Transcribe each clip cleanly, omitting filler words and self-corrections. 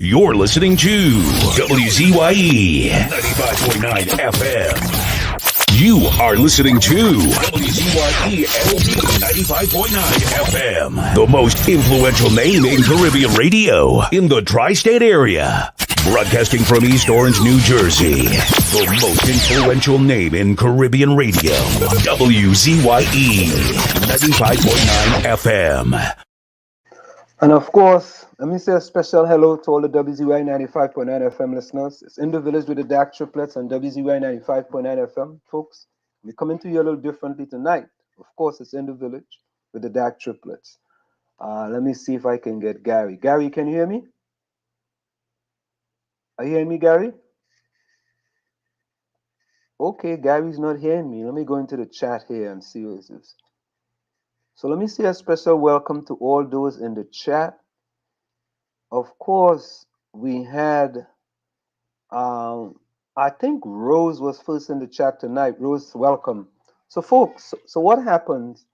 You're listening to WZYE 95.9 FM. You are listening to WZYE LP 95.9 FM, the most influential name in Caribbean radio in the tri-state area. Broadcasting from East Orange, New Jersey, the most influential name in Caribbean radio. WZYE 95.9 FM. And of course, let me say a special hello to all the WZYE 95.9 FM listeners. It's in the village with the DAG triplets and WZYE 95.9 FM, folks. We're coming to you a little differently tonight. Of course, it's in the village with the DAG triplets. Let me see if I can get Gary. Gary, can you hear me? Are you hearing me, Gary? Okay, Gary's not hearing me. Let me go into the chat here and see what this is. So let me say a special welcome to all those in the chat. Of course, we had, I think Rose was first in the chat tonight. Rose, welcome. So folks, so what happens,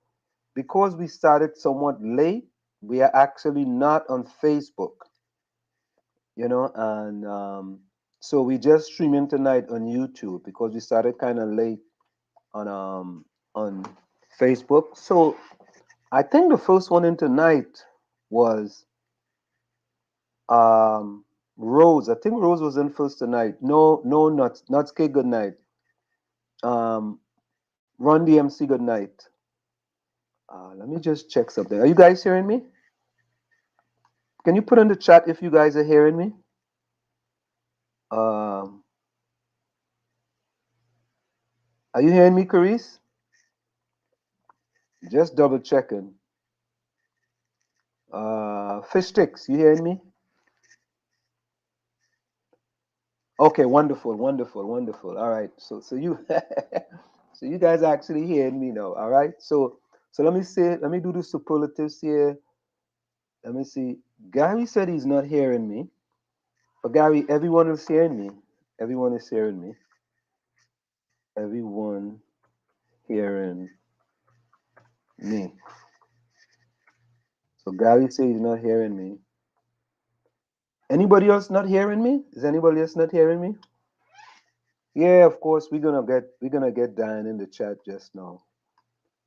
because we started somewhat late, we are actually not on Facebook, you know, and so we just streaming tonight on YouTube because we started kind of late on Facebook. So I think the first one in tonight was Rose. I think Rose was in first tonight. No, not K, good night. Run DMC, good night. Let me just check something. Are you guys hearing me? Can you put in the chat if you guys are hearing me? Are you hearing me, Carice? Just double checking. Fish sticks, you hearing me? Okay, wonderful. All right, so you so you guys are actually hearing me now. All right, so let me do the superlatives here. Let me see. Gary said he's not hearing me, but Gary, everyone is hearing me. Everyone is hearing me. Everyone hearing me. So Gary said he's not hearing me. Anybody else not hearing me? Is anybody else not hearing me? Yeah, of course, we're gonna get Diane in the chat just now.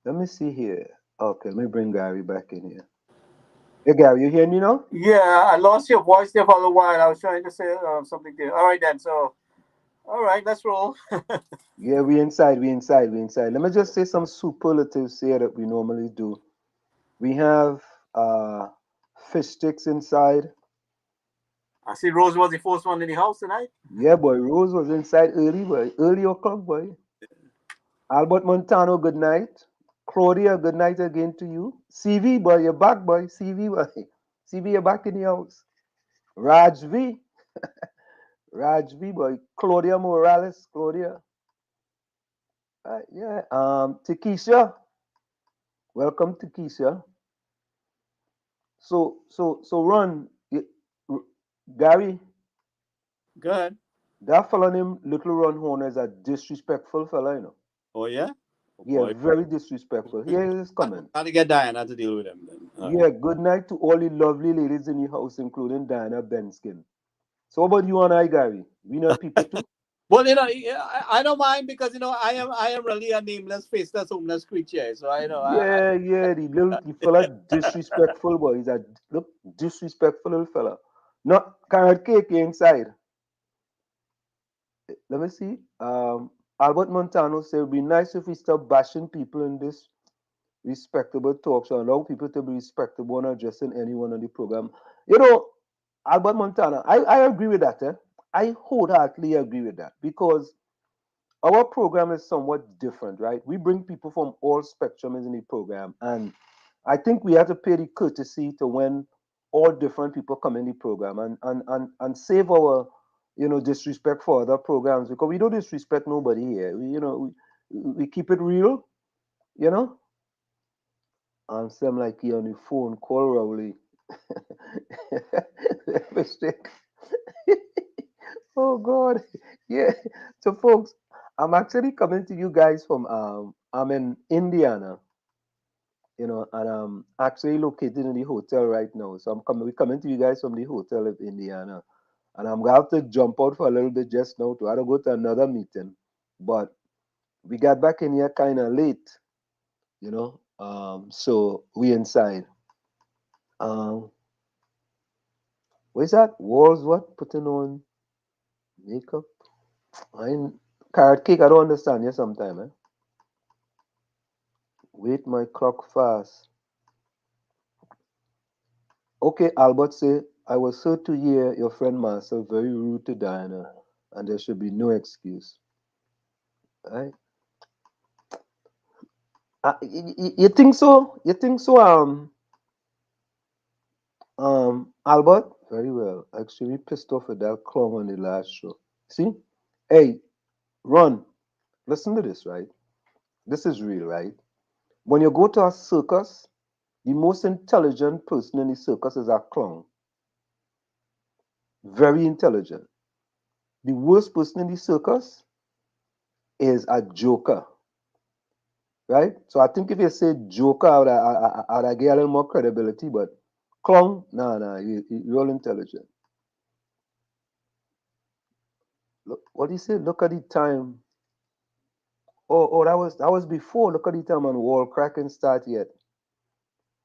Let me see here. Okay, let me bring Gary back in here. Hey Gary, you hearing me now? Yeah, I lost your voice there for a while. I was trying to say something there. All right then, so all right, let's roll. Yeah, we inside. Let me just say some superlatives here that we normally do. We have fish sticks inside. I see Rose was the first one in the house tonight. Yeah, boy, Rose was inside early, boy. Early o'clock, boy. Albert Montano, good night. Claudia, good night again to you. CV, boy, you're back, boy. CV, boy. CV, you're back in the house. Raj V. Raj V, boy. Claudia Morales, Claudia. Yeah. Takesha. Welcome, Takesha. So, Ron, Gary. Good. That fella named Little Ron Horner is a disrespectful fella, you know. Oh yeah. Yeah, very disrespectful. Here is his comment. How to get Diana to deal with him then. Yeah, good night to all the lovely ladies in the house, including Diana Benskin. So, what about you and I, Gary? We know people too. Well, you know, I don't mind because you know I am really a nameless, faceless, homeless creature. So I know. Yeah, the fella disrespectful boy. He's a disrespectful little fella. Not carrot cake inside. Let me see. Albert Montano said it would be nice if we stop bashing people in this respectable talk show, allow people to be respectable and addressing anyone on the program. You know, Albert Montana, I agree with that. I wholeheartedly agree with that because our program is somewhat different, right? We bring people from all spectrums in the program, and I think we have to pay the courtesy to when all different people come in the program and save our, you know, disrespect for other programs because we don't disrespect nobody here. We, you know, we keep it real, you know. Ansem like he on the phone, call Rowley. Mistake. Oh God. Yeah. So folks, I'm actually coming to you guys from I'm in Indiana, and I'm actually located in the hotel right now. So we're coming to you guys from the hotel of Indiana. And I'm gonna have to jump out for a little bit just now to I to go to another meeting. But we got back in here kinda late, so we inside. Um what's that? Walls what? Putting on makeup? I ain't carrot cake, I don't understand you sometime, eh? Wait my clock fast. Okay, Albert say, I was so to hear your friend Marcel very rude to Diana, and there should be no excuse. Right? You think so? You think so? Albert, very well. Actually pissed off at that clown on the last show. See? Hey, Ron, listen to this, right? This is real, right? When you go to a circus, the most intelligent person in the circus is a clown. Very intelligent. The worst person in the circus is a joker, right? So I think if you say joker, I would get a little more credibility, but clown, nah, you're all intelligent. Look, what do you say? Look at the time. Oh, that was before. Look at the time on wall cracking start yet.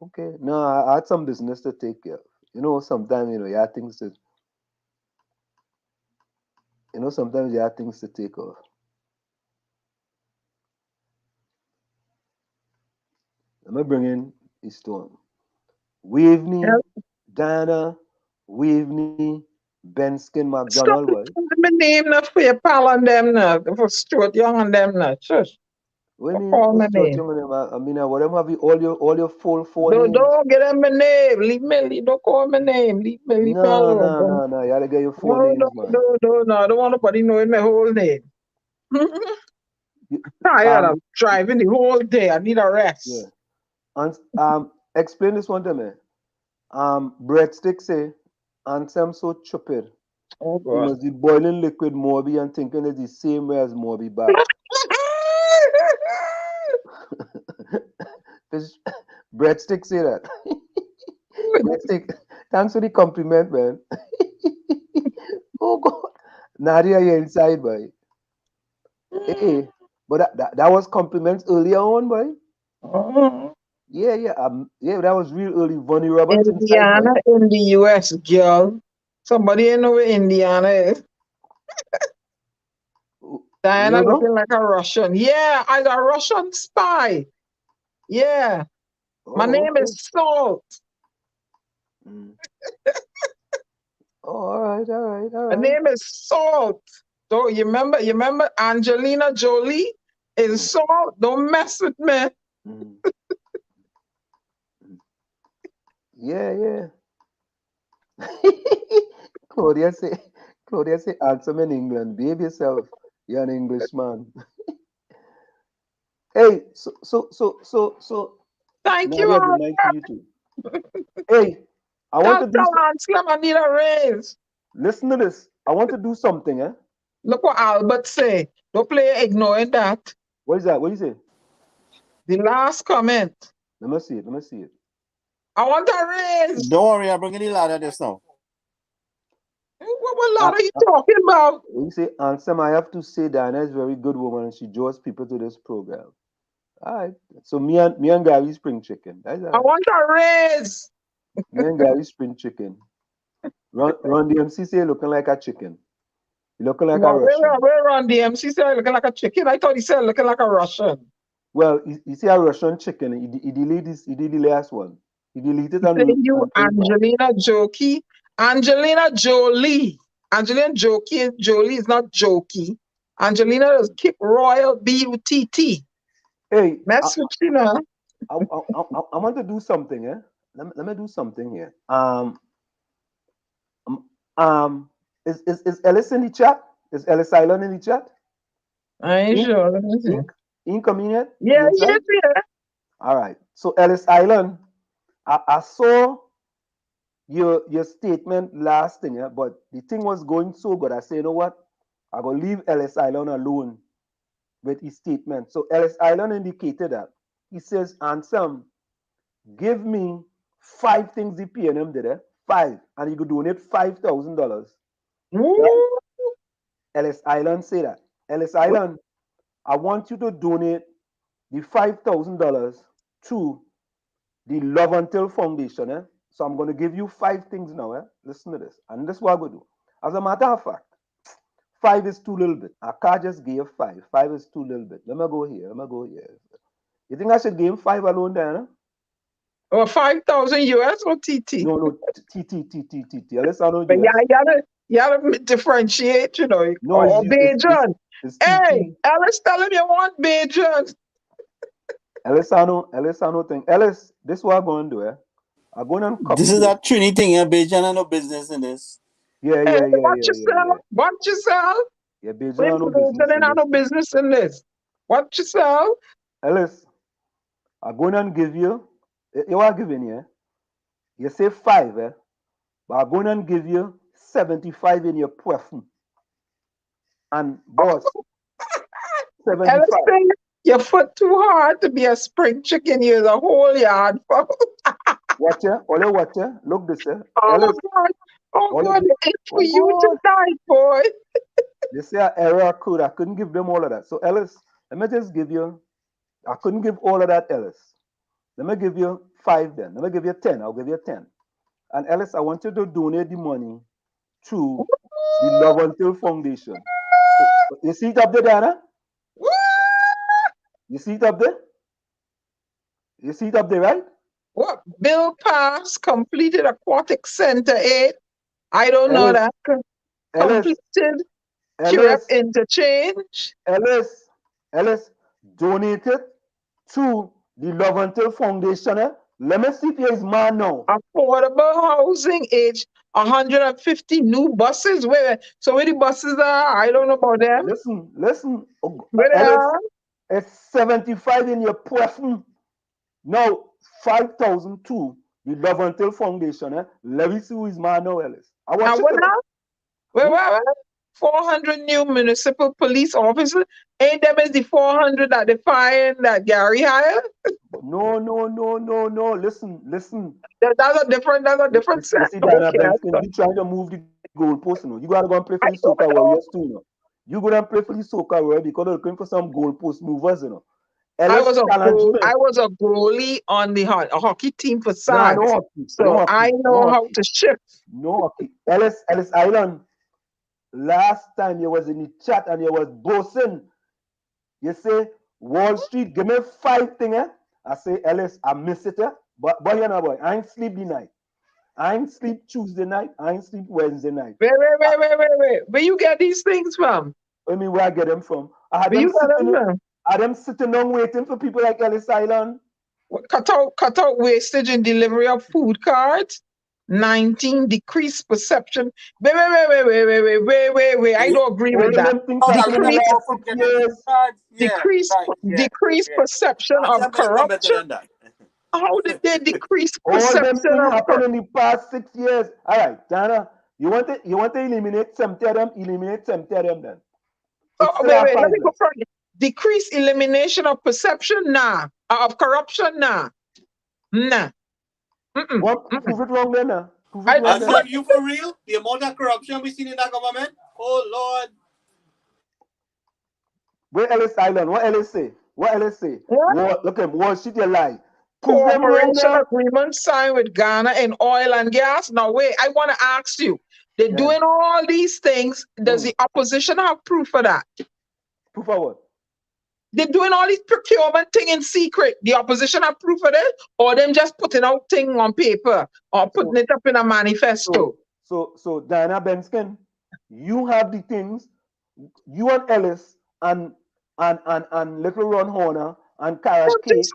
Okay, no, I had some business to take care of. Sometimes you have things to. Sometimes you have things to take off. Let me bring in the storm. Waveney, Diana, Waveney, Ben Skin, Stop McDonald, right? my name now for your pal on them now. For Stuart Young and them now. Shush. What do you Don't mean? call What's my Stuart name. Young and them? I mean, whatever have you all your full four names. Don't get them my name. Don't call my name. Leave me No, alone. no, no, no. You gotta get your four No, names, man. no. I don't want nobody knowing my whole name. You- Tired of Um, driving the whole day. I need a yeah. rest. And explain this one to me. Breadstick say, Ansem so stupid. Oh He God. must be boiling liquid Morby and thinking it's the same way as Morby back. Fish- Breadstick say that. Breadstick, thanks for the compliment, man. Oh God. Nadia, you're inside, boy. Hey, but that was compliments earlier on, boy. Yeah, that was real early. Vonnie Roberts inside, boy. Indiana in the US, girl. Somebody in know where Indiana is. You Diana don't know? looking like a Russian. Yeah, I'm a Russian spy. Yeah. My Oh, name okay. is Salt. Mm. Oh, all right, all right, all My right. name is Salt. So you remember Angelina Jolie is Mm, Salt. Don't mess with me. mm, mm. Yeah, yeah. Claudia say, Claudia say, answer me in England. Behave yourself. You're an Englishman. Hey, so, Thank you, Nadia, good Aunt. night to you too. Hey, I want to do, Tell Aunt Slim I need a raise. listen to this. I want to do something, eh? Look what Albert say. Don't play ignoring that. What is that? What do you say? The last comment. Let me see it. Let me see it. I want a raise. Don't worry, I'm bringing the ladder just now. What Uh, lot are you talking about? When you say Ansem, I have to say Diana is a very good woman and she draws people to this program. All right. So me and Gary spring chicken. That's all I right. want a raise. Me and Gary spring chicken. Run DMC say looking like a chicken. You looking like a Russian. Where on the MC said looking like a chicken? I thought he said looking like a Russian. Well, you see a Russian chicken. He delete this. He did the last one. He deleted He said you and put it back. Angelina Jolie. Angelina Jolie. Angelina Jolie is not jokey. Angelina is Kip Royal BUTT. Hey, Mess with you now. I want to do something. Let me do something here. Um, is Ellis in the chat? Is Ellis Island in the chat? I ain't He sure. Let me see. he, he ain't coming yet? He Yeah, inside? yes, yeah. All right. So Ellis Island, I saw your statement last thing, yeah, but the thing was going so good. I say, you know what? I go leave Ellis Island alone with his statement. So Ellis Island indicated that. He says, Ansem, give me 5 things the PNM did, 5, and you could donate $5,000. Right? Ellis Island say that. Ellis Island, I want you to donate the $5,000 to the Love Until Foundation. So I'm going to give you 5 things now. Listen to this. And this is what I'm going to do. As a matter of fact, 5 is too little bit. I can't just give 5. 5 is too little bit. Let me go here. Let me go here. You think I should give him 5 alone there? Or 5,000 US or TT? No, TT. Let's not But US. you gotta differentiate, you know. No, Or Beijing. it's Hey, TT. Ellis tell him you want Beijing. Ellis thing. Ellis, this is what I'm going to do. I'm going to This is that Trini thing, Beijing and no business in this. Yeah. Watch yourself. Watch yourself. Yeah, Beijing Wait, no business in no business in this. Watch yourself. Ellis, I'm going to give you, you are giving here. You say 5, but I'm going to give you 75 in your preference. And boss, 75. Ellis, your foot too hard to be a spring chicken. You're the whole yard full. Watch ya, all watch ya. Look this, Oh Ellis, God! Oh God! It's for you God. to die, boy. They say an error code. I couldn't give them all of that. So Ellis, let me just give you. I couldn't give all of that, Ellis. Let me give you 5 then. Let me give you 10. I'll give you 10. And Ellis, I want you to donate the money to the Love Until Foundation. You see it up there, Dana? You see it up there? You see it up there, right? What bill passed? Completed Aquatic Center 8. I don't know that. Completed trip interchange. Ellis, donated to the Love Until Foundation. Let me see if he is man now. Affordable housing age 150 new buses. So where the buses are? I don't know about them. Listen. Where they Ellis, are? it's 75 in your preference. Now 5,000 to the Love Until Foundation. Let me see who is man now, Ellis. I want you to. Where? 400 new municipal police officers. Ain't them is the 400 that they find that Gary hired? No. Listen. That's a different set. You see, Dana Benson, you trying to move the goalpost. You gotta go and play for the Soca Warriors too. You go and play for the Soca Warriors because they're looking for some goalpost movers. I was a goalie on the hockey team for SAG. No hockey. So I know how to shift. No hockey. Ellis Island. Last time you was in the chat and you was boasting. You say Wall Street, give me 5 things. I say, Ellis, I miss it. But you know, boy, I ain't sleep the night. I ain't sleep Tuesday night. I ain't sleep Wednesday night. Wait. Where you get these things from? I mean, where I get them from? I had them sitting down waiting for people like Ellis Island. Cut out wastage in delivery of food cards. 19, decreased perception. Wait. I don't agree with that. Decreased perception of corruption. How did they decrease perception of corruption? All them things happened in the past 6 years. All right, Dana, you want to eliminate some of them? Eliminate some of them then. Wait, let me go from decreased elimination of perception, nah. Of corruption, nah. Nah. Prove it wrong then, nah. Are you for real? The amount of corruption we seen in that government? Oh Lord. Where Ellis Island? What Ellis say? Look at Wall Street, you lie. Cooperation agreement signed with Ghana in oil and gas. Now wait, I want to ask you. They're doing all these things. Does the opposition have proof of that? Proof of what? They're doing all these procurement thing in secret. The opposition have proof of it, or them just putting out thing on paper or putting it up in a manifesto. So Diana Benskin, you have the things. You and Ellis and Little Ron Horner and Carrot Cake.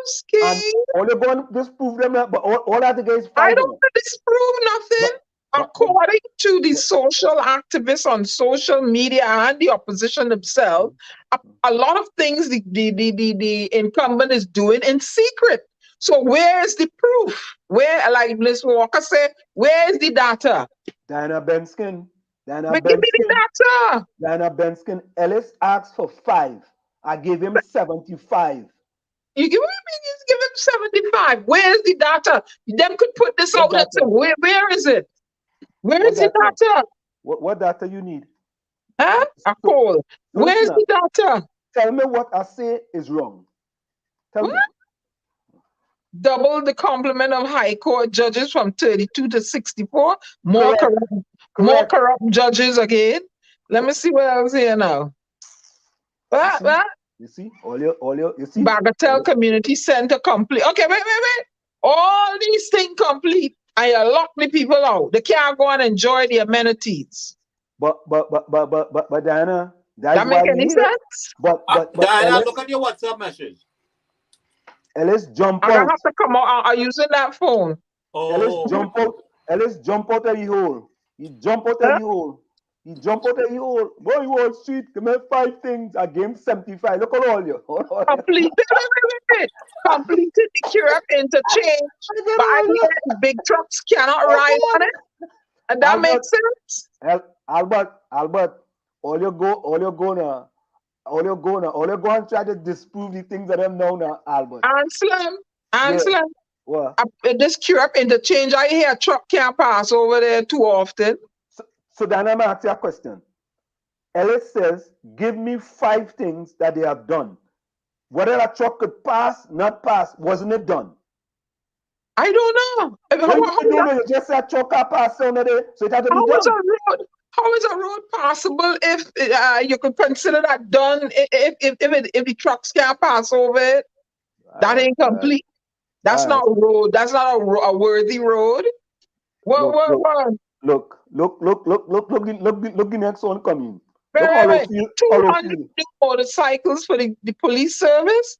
Asking. And all you're going to disprove them, but all I have to get is 5. I don't disprove nothing. according to the social activists on social media and the opposition themselves, a lot of things the incumbent is doing in secret. So where is the proof? Where, like Ms. Walker said, where is the data? Diana Benskin. But give me the data. Diana Benskin. Ellis asked for 5. I gave him 75. You give him 75. Where's the data? Them could put this What out and data? say, where is it? Where What is the data? data? What data you need? Huh? A call. Where's listen the data? Tell me what I say is wrong. Tell me. Double the complement of High Court judges from 32 to 64. More corrupt judges again. Let me see what else here now. You see? All your, you see? Bagatelle Community Center complete. Okay, wait. All these things complete. I lock the people out. They can't go and enjoy the amenities. But Diana, that make any sense? But Diana, Ellis, look at your WhatsApp message. Ellis jump I out. have to come out. I'm using that phone. Ellis jump out. Ellis jump out of the hole. He jump out of the hole. He jump out of the hole. Boy, Wall Street, give me 5 things. I gave him 75. Look at all you. Completed the Curab interchange, but I mean, big trucks cannot ride on it. And that makes sense. Albert, all you go and try to disprove the things that them now, Albert. Answer. What? This Curab interchange, I hear a truck can't pass over there too often. So then I'm asking you a question. Ellis says, give me 5 things that they have done. Whether a truck could pass, not pass, wasn't it done? I don't know. You just said a truck can pass over there, so it had to be done. How is a road possible if you could consider that done if the trucks can't pass over it? That ain't complete. That's not a road. That's not a worthy road. Look, the next one coming. Right. 200 new motorcycles for the police service.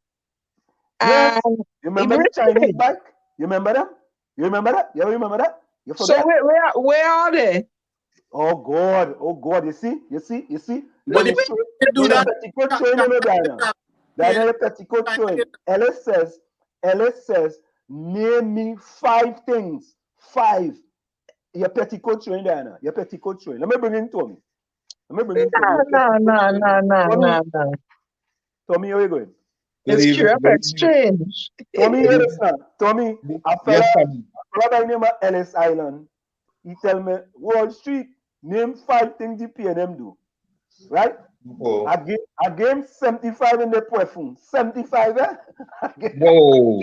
Yes. You remember the Chinese bike? You remember them? You remember that? You remember that? You forget? So where are they? Oh God! You see? But if you do that, petticoat showing. Ellis says, name me 5 things. 5. Your petticoat showing, Diana. Your petticoat showing. Let me bring in Tommy. No. Tommy, where you going? It's Curab Exchange. Tommy, Tommy, a fella by the name of Ellis Island. He tell me, Wall Street, name 5 things the PNM do. Right? Oh. I gave him 75 in the perfume. 75, eh? Whoa.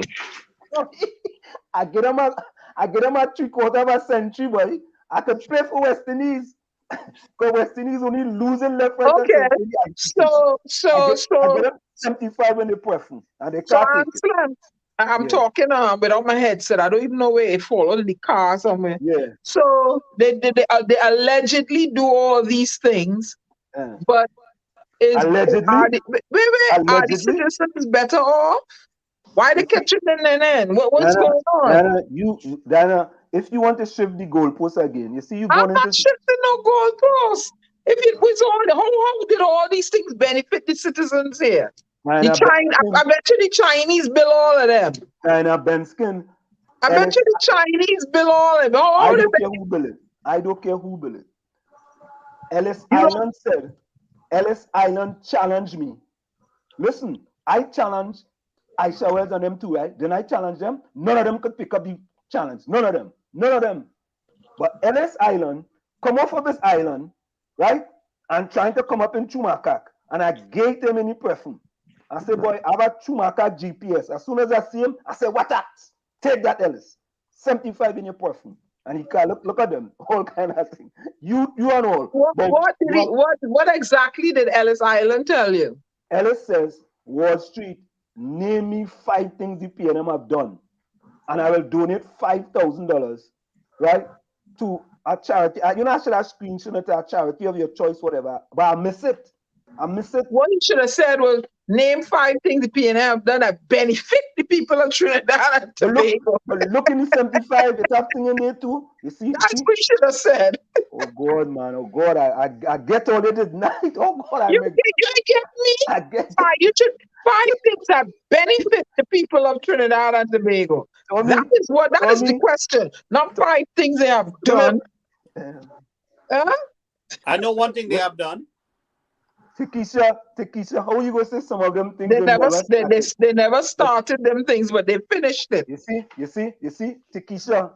I get him a 3/4 of a century, boy. I could pay for West Indies. Because West Indies only losing left, right, okay. So I get him 75 in the perfume. And they can't take it. I'm talking without my headset. I don't even know where it falls in the car somewhere. Yeah. So they allegedly do all these things, but are the citizens better off? Why they catching them? What's going on? Dana, if you want to shift the goalpost again, you see you I'm not shifting no goalpost. If it was all, how did all these things benefit the citizens here? I bet you the Chinese bill all of them. Diana Benskin. I bet you the Chinese bill all of them. I don't care who bill it. Ellis Island challenged me. Listen, I challenged Aisha Wells and them too, right? Then I challenged them. None of them could pick up the challenge. None of them. But Ellis Island, come off of this island, right? And trying to come up in Chumakak. And I gave them any perfume. I said, boy, I have a Chumakak GPS. As soon as I see him, I said, what that? Take that, Ellis. 75 in your perfume. And he can't look at them, all kind of thing. You and all. What exactly did Ellis Island tell you? Ellis says, Wall Street, name me 5 things the PNM have done. And I will donate $5,000, right, to a charity. I should have screenshot it to a charity of your choice, whatever. But I miss it. What you should have said was, Name 5 things the PNA have done that benefit the people of Trinidad and Tobago. But look in the 75, it's happening in there too. You see? That's what you should have said. Oh God, man. Oh God, I get all it tonight. Oh God, You get me? I get You should 5 things that benefit the people of Trinidad and Tobago. That is the question. Not 5 things they have done. I know one thing they have done. Tikisha, how are you going to say some of them things? They never started them things, but they finished it. You see, Tikisha,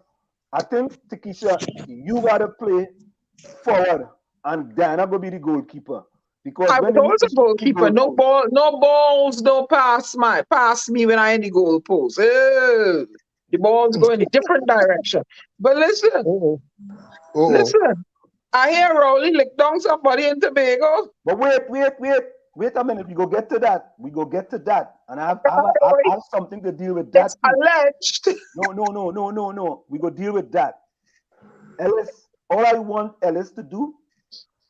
I think, Tikisha, you got to play forward and Diana will be the goalkeeper. Because I was always a goalkeeper. No balls don't pass me when I in the goal post. The balls go in a different direction. But listen, listen. I hear Rowley lick down somebody in Tobago. But wait a minute. We go get to that. And I have something to deal with that. It's alleged. No. We go deal with that. Ellis, all I want Ellis to do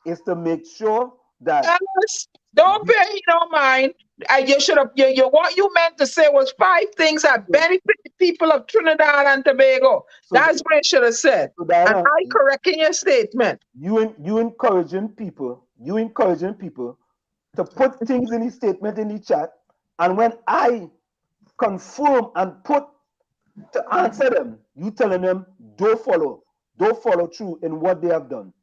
is to make sure that Ellis, don't pay no mind. You should have. What you meant to say was 5 things that benefit the people of Trinidad and Tobago. That's what you should have said. So Diana, and I correcting your statement. You encouraging people to put things in the statement in the chat, and when I confirm and put to answer them, you telling them don't follow through in what they have done.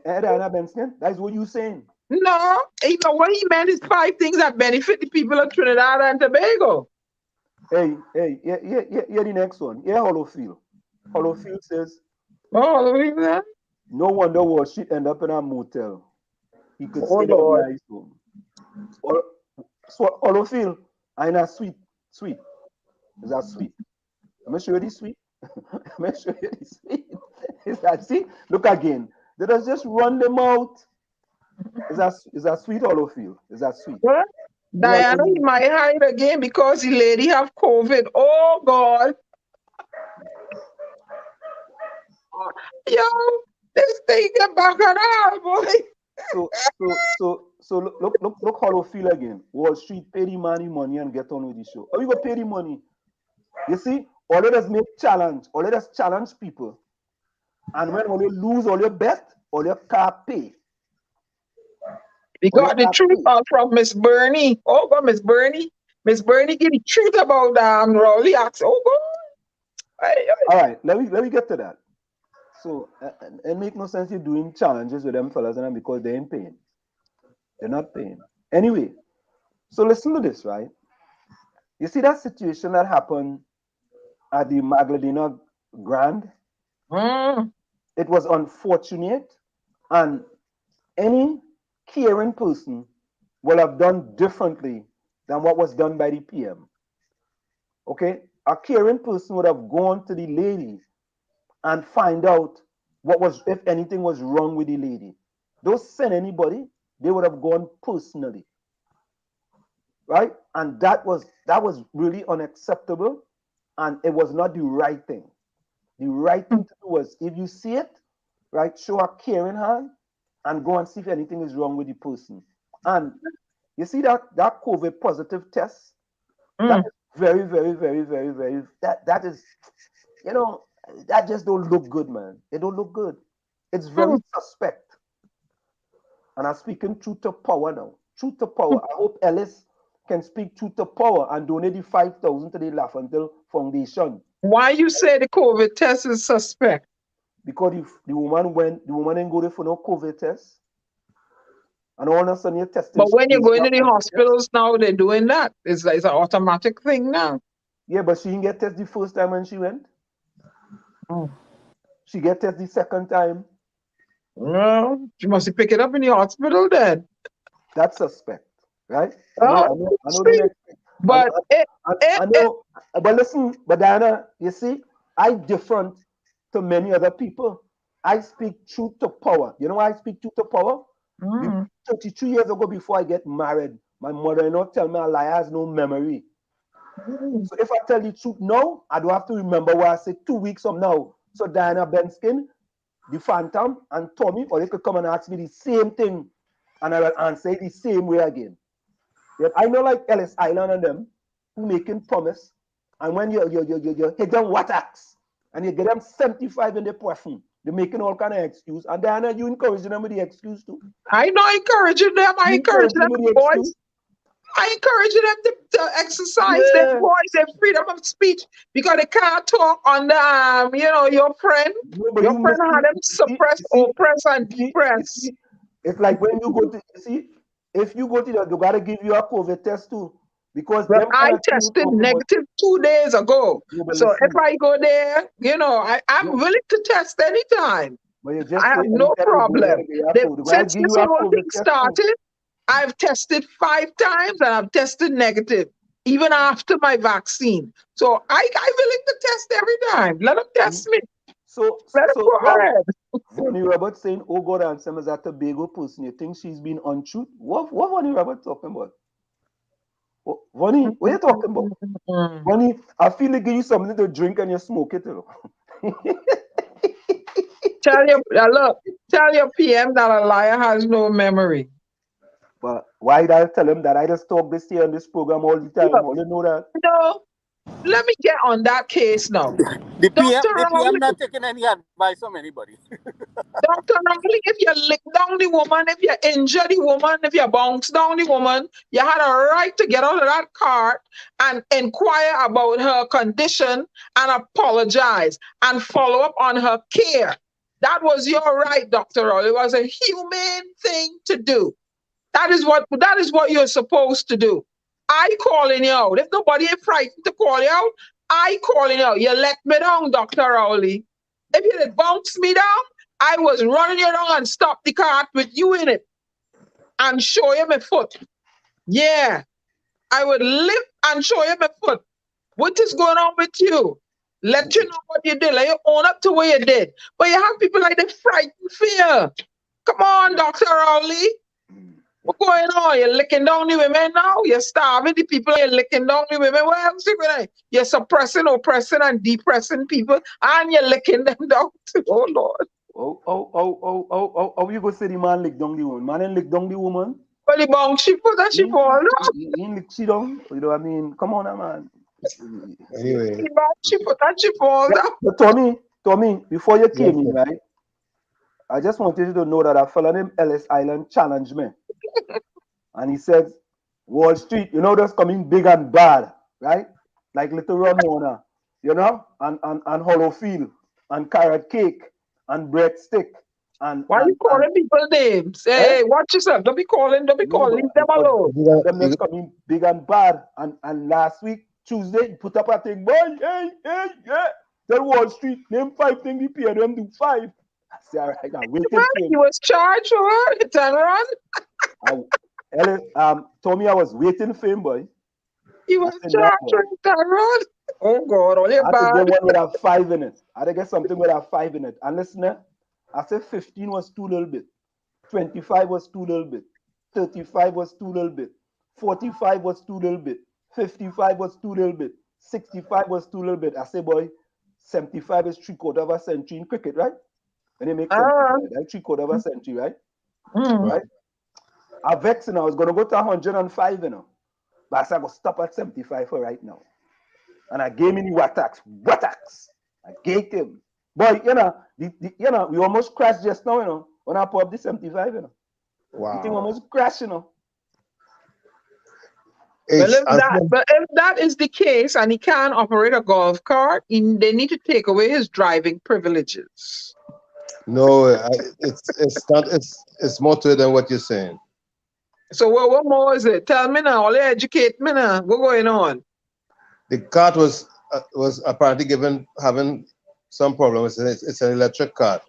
Diana Benson, that's what you're saying. No, what he meant is 5 things that benefit the people of Trinidad and Tobago. Hey, the next one. Yeah, Hollowfield. Hollowfield says, Hollowfield? No wonder Wall Street end up in a motel. He could stay in a nice home. So Hollowfield, I'm not sweet. Is that sweet? Am I show you this sweet? Is that, see? Look again. Let us just run them out. Is that sweet, Hollowfield? Is that sweet? What? Diana, he might hide again because the lady have COVID. Oh God. Yo, this thing get back on our boy. So look Hollowfield again. Wall Street pay the money and get on with the show. How you gonna pay the money? You see, all let us make challenge. All let us challenge people. And when you lose all your bet, all your car pay. We got the truth out from Miss Bernie. Oh God, Miss Bernie. Miss Bernie give the truth about Rowley. Oh God. All right, let me get to that. So it make no sense you doing challenges with them fellas and because they're in pain. They're not paying. Anyway, so listen to this, right? You see that situation that happened at the Magdalena Grand? It was unfortunate, and any caring person will have done differently than what was done by the PM. Okay? A caring person would have gone to the lady and find out if anything was wrong with the lady. Don't send anybody, they would have gone personally. Right? And that was really unacceptable, and it was not the right thing. The right thing to do was, if you see it, right, show a caring hand and go and see if anything is wrong with the person. And you see that COVID positive test, that is very, very, very, very, very, that is, that just don't look good, man. It don't look good. It's very suspect. And I'm speaking truth to power now. Truth to power. I hope Ellis can speak truth to power and donate the 5,000 to the Laugh Until Foundation. Why you say the COVID test is suspect? Because if the woman didn't go there for no COVID test, and all of a sudden you're testing. But when you go into the hospitals now, they're doing that. It's an automatic thing now. Yeah, but she didn't get tested the first time when she went. She get tested the second time. Well, she must pick it up in the hospital then. That's suspect, right? But listen, but Diana, you see, I different to many other people. I speak truth to power. You know why I speak truth to power? 33 years ago, before I get married, my mother-in-law tell me a lie has no memory. So if I tell the truth now, I don't have to remember what I said 2 weeks from now. So Diana Benskin, the Phantom, and Tommy, or they could come and ask me the same thing and I will answer it the same way again. Yet I know like Ellis Island and them who making promise, and when you hit them attacks and you get them 75 in the person, they're making all kind of excuse, and then you encouraging them with the excuse too. I not encouraging them. I You encourage encouraging them, with the boys. excuse. I encourage them to exercise their Yeah. voice, their freedom of speech, because they can't talk on the, your friend. No, but Your you friend had them suppressed, oppressed, and you depressed. see, it's like when you go to if you go to the, they gotta give you a COVID test too, because But them I kind of thing you tested talk about. negative 2 days ago. No, but So if listen, I go there, I'm no, willing to test anytime. but you I just say have no anytime you go there, problem. they gotta Since give this you a whole thing COVID test too. started, I've tested 5 times and I've tested negative, even after my vaccine. So I'm willing to test every time. Let them test me. So Let them so go ahead. Vonnie Roberts saying, "Oh God, and Sam is a Tobago person. You think she's been untruth? What Vonnie Roberts talking about? Vonnie, what are you talking about? Vonnie, I feel like give you something to drink and you smoke it. You know? Tell your PM that a liar has no memory. But why did I tell him that I just talk this here on this program all the time? Look, All you know that. no, let me get on that case now. The Dr. PM Rowley, not taking any advice from anybody. Dr. Rowley, if you lick down the woman, if you injure the woman, if you bounce down the woman, you had a right to get out of that car and inquire about her condition and apologize and follow up on her care. That was your right, Dr. Rowley. It was a humane thing to do. That is what you're supposed to do. I calling you out. If nobody is frightened to call you out, I calling you out. You let me down, Dr. Rowley. If you had bounced me down, I was running you down and stop the cart with you in it and show you my foot. Yeah, I would lift and show you my foot. What is going on with you? Let you know what you did. Let you own up to what you did. But you have people like that frightened fear. Come on, Dr. Rowley. What's going on? You're licking down the women now? You're starving the people, you're licking down the women. What else you going to? You're suppressing, oppressing, and depressing people, and you're licking them down too. Oh, Lord. Oh, you go say the man lick down the woman. Man ain't lick down the woman. Well, the bong she put and she fall down. He ain't lick she down. You know what I mean? Come on, man. Anyway, The bong she put and she fall down. But Tommy, before you came in, right? I just wanted you to know that a fella named Ellis Island challenged me. And he said, Wall Street, you know, that's coming big and bad, right? Like Little Ramona, you know, and Hollowfield, and carrot cake, and breadstick. And Why are you calling people names? Hey, watch yourself. Don't be calling, leave them alone. Them just coming big and bad. And last week, Tuesday, he put up a thing, boy, hey, tell Wall Street, name 5 things the PNM do 5. I say, all right, I'm waiting for him. He was charged for it. Turn around. Tommy, I was waiting for him, boy. He was charged for it. Turn around. Oh, God, all your I had bad. to get one with a 5 in it. I had to get something with a 5 in it. And listen, I said 15 was too little bit. 25 was too little bit. 35 was too little bit. 45 was too little bit. 55 was too little bit. 65 was too little bit. I say, boy, 75 is 3/4 of a century in cricket, right? When they make 75, right? 3/4 of a century, right? Right? I vex, I was going to go to 105, but I said, I'm going to stop at 75 for right now. And I gave him the Wattacks. I gave him. Boy, we almost crashed just now, when I put up the 75, wow. The thing almost crashed, But if that is the case and he can't operate a golf cart, they need to take away his driving privileges. No, it's not. It's more to it than what you're saying. So what more is it? Tell me now. Only educate me now. What's going on? The cart was apparently having some problems. It's an electric cart,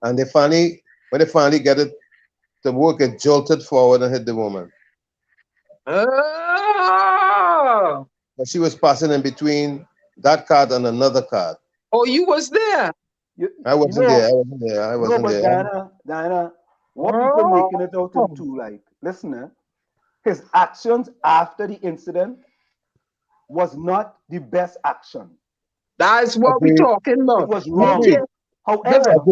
and when they finally get it to work, it jolted forward and hit the woman. Oh. But she was passing in between that cart and another cart. Oh, you was there. I wasn't there. I wasn't there. Diana, what people making it out into, like, listen, his actions after the incident was not the best action. That's what we're talking about. It was wrong. Agreed. However,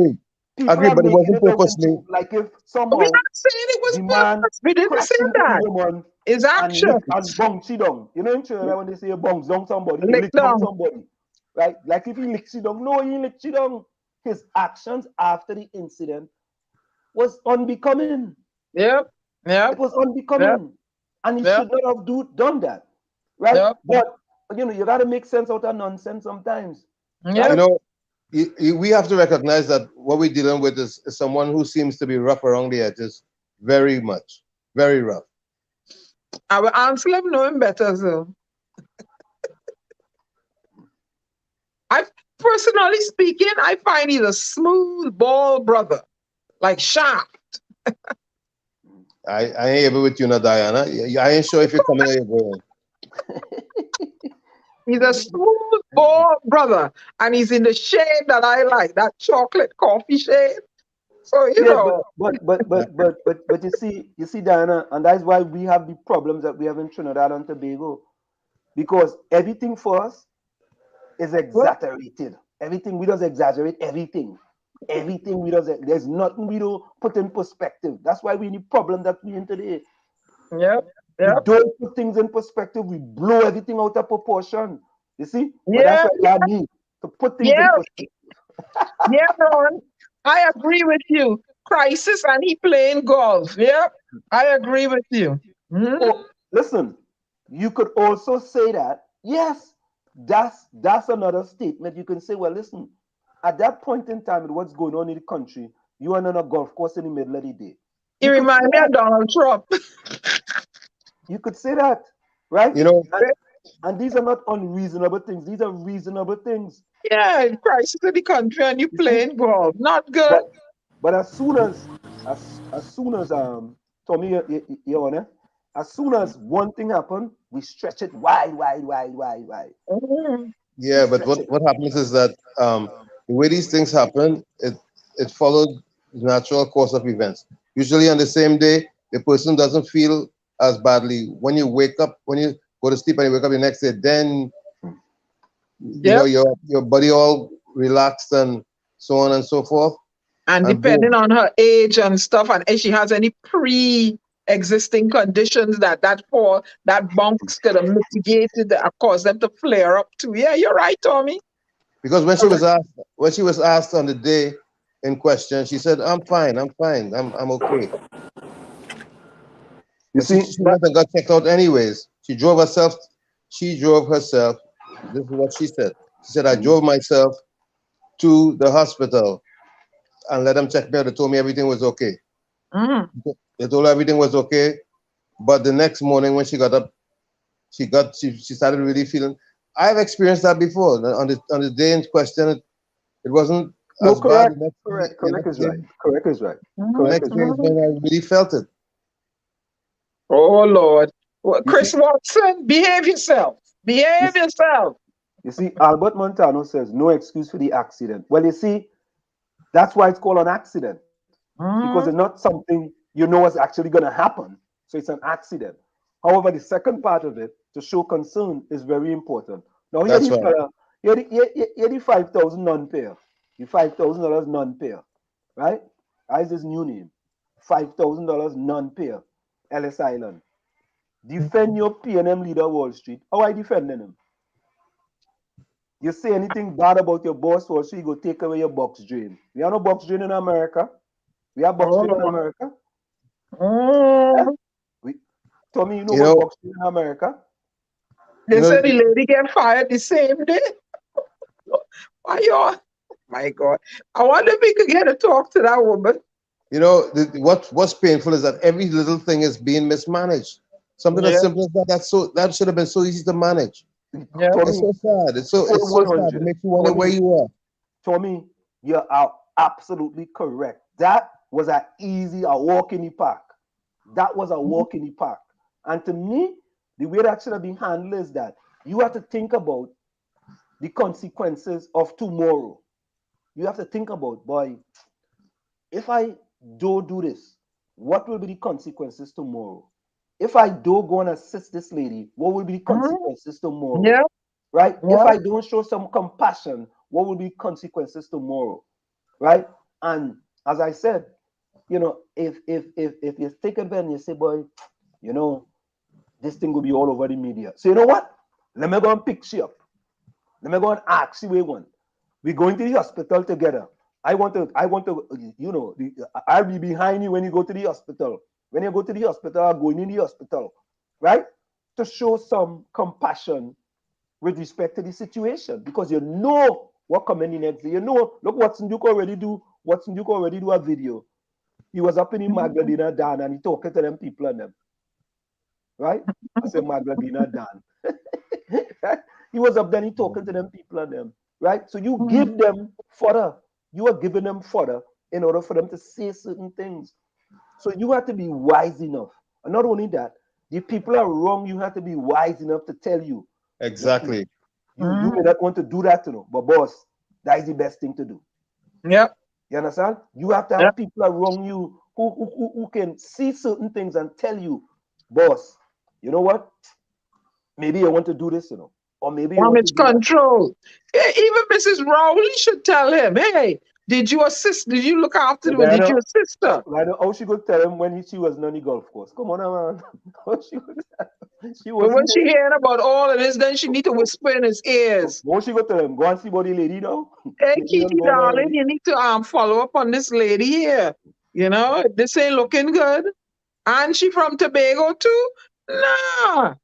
People Agree, are but it making wasn't it as purposely. if, like if We're somehow not saying it was the man purpose. We didn't say crashed into the that. woman It's and action. bounce it down. You know in Trinidad when they say bounce down somebody, he Lick lick down down. somebody. Right? Like if he licks it down, no, he licks it down. His actions after the incident was unbecoming. Yep. It Yep. was Yep. unbecoming. And he Yep. should not have done that. Right? Yep. But you gotta make sense out of nonsense sometimes. You Yep. Right? know, we have to recognize that what we're dealing with is someone who seems to be rough around the edges, very much, very rough. I will answer him knowing better, so. I personally speaking, I find he's a smooth ball brother, like sharp. I ain't able with you, now, Diana. I ain't sure if you're coming or you're going. He's a smooth ball brother, and he's in the shade that I like, that chocolate coffee shade. So you Yeah, know, but you see, Diana, and that's why we have the problems that we have in Trinidad and Tobago, because everything for us is exaggerated. Everything we does exaggerate everything. Everything we does, there's nothing we don't put in perspective. That's why we in the problem that we in today. yep, We yep, don't put things in perspective. We blow everything out of proportion. You see, but that's yeah, why we are need to put things in yeah, perspective. yeah, Ron. I agree with you. Crisis, and he playing golf. Yep, I agree with you. Mhm. Oh, listen, you could also say that, yes, that's another statement. You can say, well, listen, at that point in time, with what's going on in the country, you are on a golf course in the middle of the day. He You could say remind me that. of Donald Trump. You could say that, right? You know, And these are not unreasonable things. These are reasonable things. Yeah, crisis in the country, and you You see, playing golf. Not good. but as soon as Tommy, your honor, as soon as one thing happened, we stretch it wide. Mhm. We yeah, but stretch it. what happens is that the way these things happen, it follows the natural course of events. Usually on the same day, the person doesn't feel as badly. When you wake up, when you go to sleep and you wake up the next day, then Yep. your body all relaxed and so on and so forth. And And depending boom. on her age and stuff, and if she has any pre-existing conditions that bunks could have mitigated that cause them to flare up too. Yeah, you're right, Tommy. Because when she was asked on the day in question, she said, I'm fine, I'm okay. You But she, see she that? went and got checked out anyways. She drove herself. This is what she said. She said, I drove myself to the hospital and let them check me out. They told me everything was okay. Mhm. They told her everything was okay. But the next morning when she got up, she started really feeling. I've experienced that before. On the day in question, it wasn't No, as bad. correct, correct is right. Correct is right. The Correct next is day right. is Mhm. when I really felt it. Oh Lord. Well, You see, Chris Watson, behave yourself. you, Behave yourself. you see, Albert Montano says no excuse for the accident. Well, you see, that's why it's called an accident, because it's Mhm. not something you know is actually going to happen. So it's an accident. However, the second part of it, to show concern, is very important. Now, here That's the right. fella, here the 5,000 non-payer, the $5,000 non-payer, right? That's his new name. $5,000 non-payer, Ellis Island. Defend your PNM leader, Wall Street. How are you defending him? You say anything bad about your boss, Wall Street, go take away your box drain. We have no box drain in America. We have box Oh drain in Lord. America. Eh? Mhm. We, Tommy, you know You about know, box drain in America? you They know, said the lady get fired the same day. Why you? My God. I wonder if we could get to talk to that woman. what's painful is that every little thing is being mismanaged. Something as Yeah, simple as that. That should have been so easy to manage. yeah. It's Tommy, so sad. It's so sad. It 100. makes you wonder where Tommy, you are. Tommy, you are absolutely correct. That was a walk in the park. That was a walk in the park. And to me, the way that should have been handled is that you have to think about the consequences of tomorrow. You have to think about, boy, if I don't do this, what will be the consequences tomorrow? If I don't go and assist this lady, what will be the Mhm. consequences tomorrow? Yeah, Right? If yeah. I don't show some compassion, what will be consequences tomorrow? Right? And as I said, if you take a pen and you say, boy, this thing will be all over the media. So you know what? Let me go and pick you up. Let me go and ask you where one. We're going to the hospital together. I want to, I'll be behind you when you go to the hospital. When you go to the hospital, I'm going in the hospital, right? To show some compassion with respect to the situation, because you know what coming in next day. Look, Watson Duke already do. Watson Duke already do a video. He was up in the Magdalena Dan and he talking to them people and them, right? I said Magdalena Dan. He was up there and he talking to them people and them, right? So you give them fodder. You are giving them fodder in order for them to say certain things. So you have to be wise enough. And not only that, the people are wrong. You have to be wise enough to tell you. Exactly. You may not want to do that, but boss, that is the best thing to do. Yep. You understand? You have to have people around you who can see certain things and tell you, boss, you know what? Maybe you want to do this, or maybe you want to Damage do that. control. Yeah, even Mrs. Rowley should tell him, hey, did you assist? Did you look after them? Did you assist her? Right now, how she could tell him when she was on the golf course? Come on, man. How she could tell him? She But when wasn't she there. hearing about all of this, then she need to whisper in his ears. What she could tell him? Go and see body lady now. Hey, Lady Kitty, go darling, already. you need to follow up on this lady here. This ain't looking good. And she from Tobago too? Nah,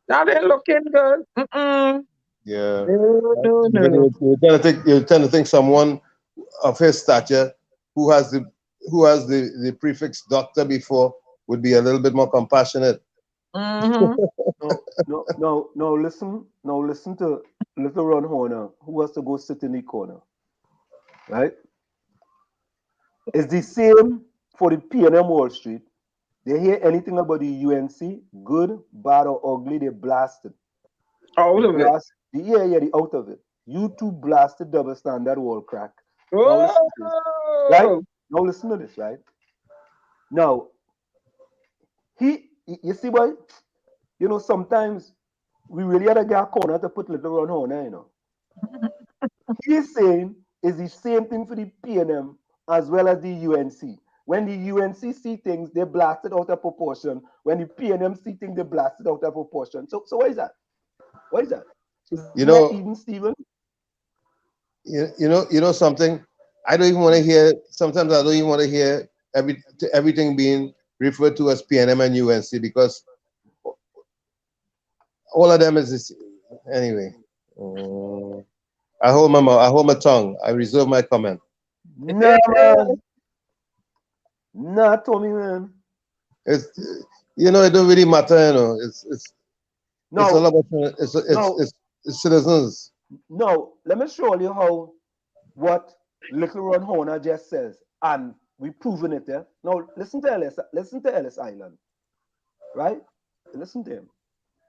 that ain't looking good. Mm-mm. Yeah. No. You tend to think someone of his stature who has the prefix doctor before would be a little bit more compassionate. Mm-hmm. No, listen. Now listen to little Ron Horner, who has to go sit in the corner. Right? It's the same for the P&M Wall Street. They hear anything about the UNC, good, bad, or ugly, they blast it. Out of it. The out of it. You two blasted double standard wall crack. Now listen to this. Oh, Right? Now listen to this, right? Now, you see, boy, sometimes we really had to get a corner to put little Ron Horner, He's saying is the same thing for the P&M as well as the UNC. When the UNC see things, they blast it out of proportion. When the P&M see things, they blast it out of proportion. So what is that? What is that? Isn't that even, Stephen? You know something? I don't even want to hear. Sometimes I don't even want to hear everything being referred to as PNM and UNC, because all of them is this. Anyway. I hold my mouth. I hold my tongue. I reserve my comment. Nah, man. Nah, Tommy, man. It don't really matter. It's all about it's citizens. No, let me show you how what Little Ron Horner just says, and we've proven it there. Now listen to Ellis Island, right? Listen to him.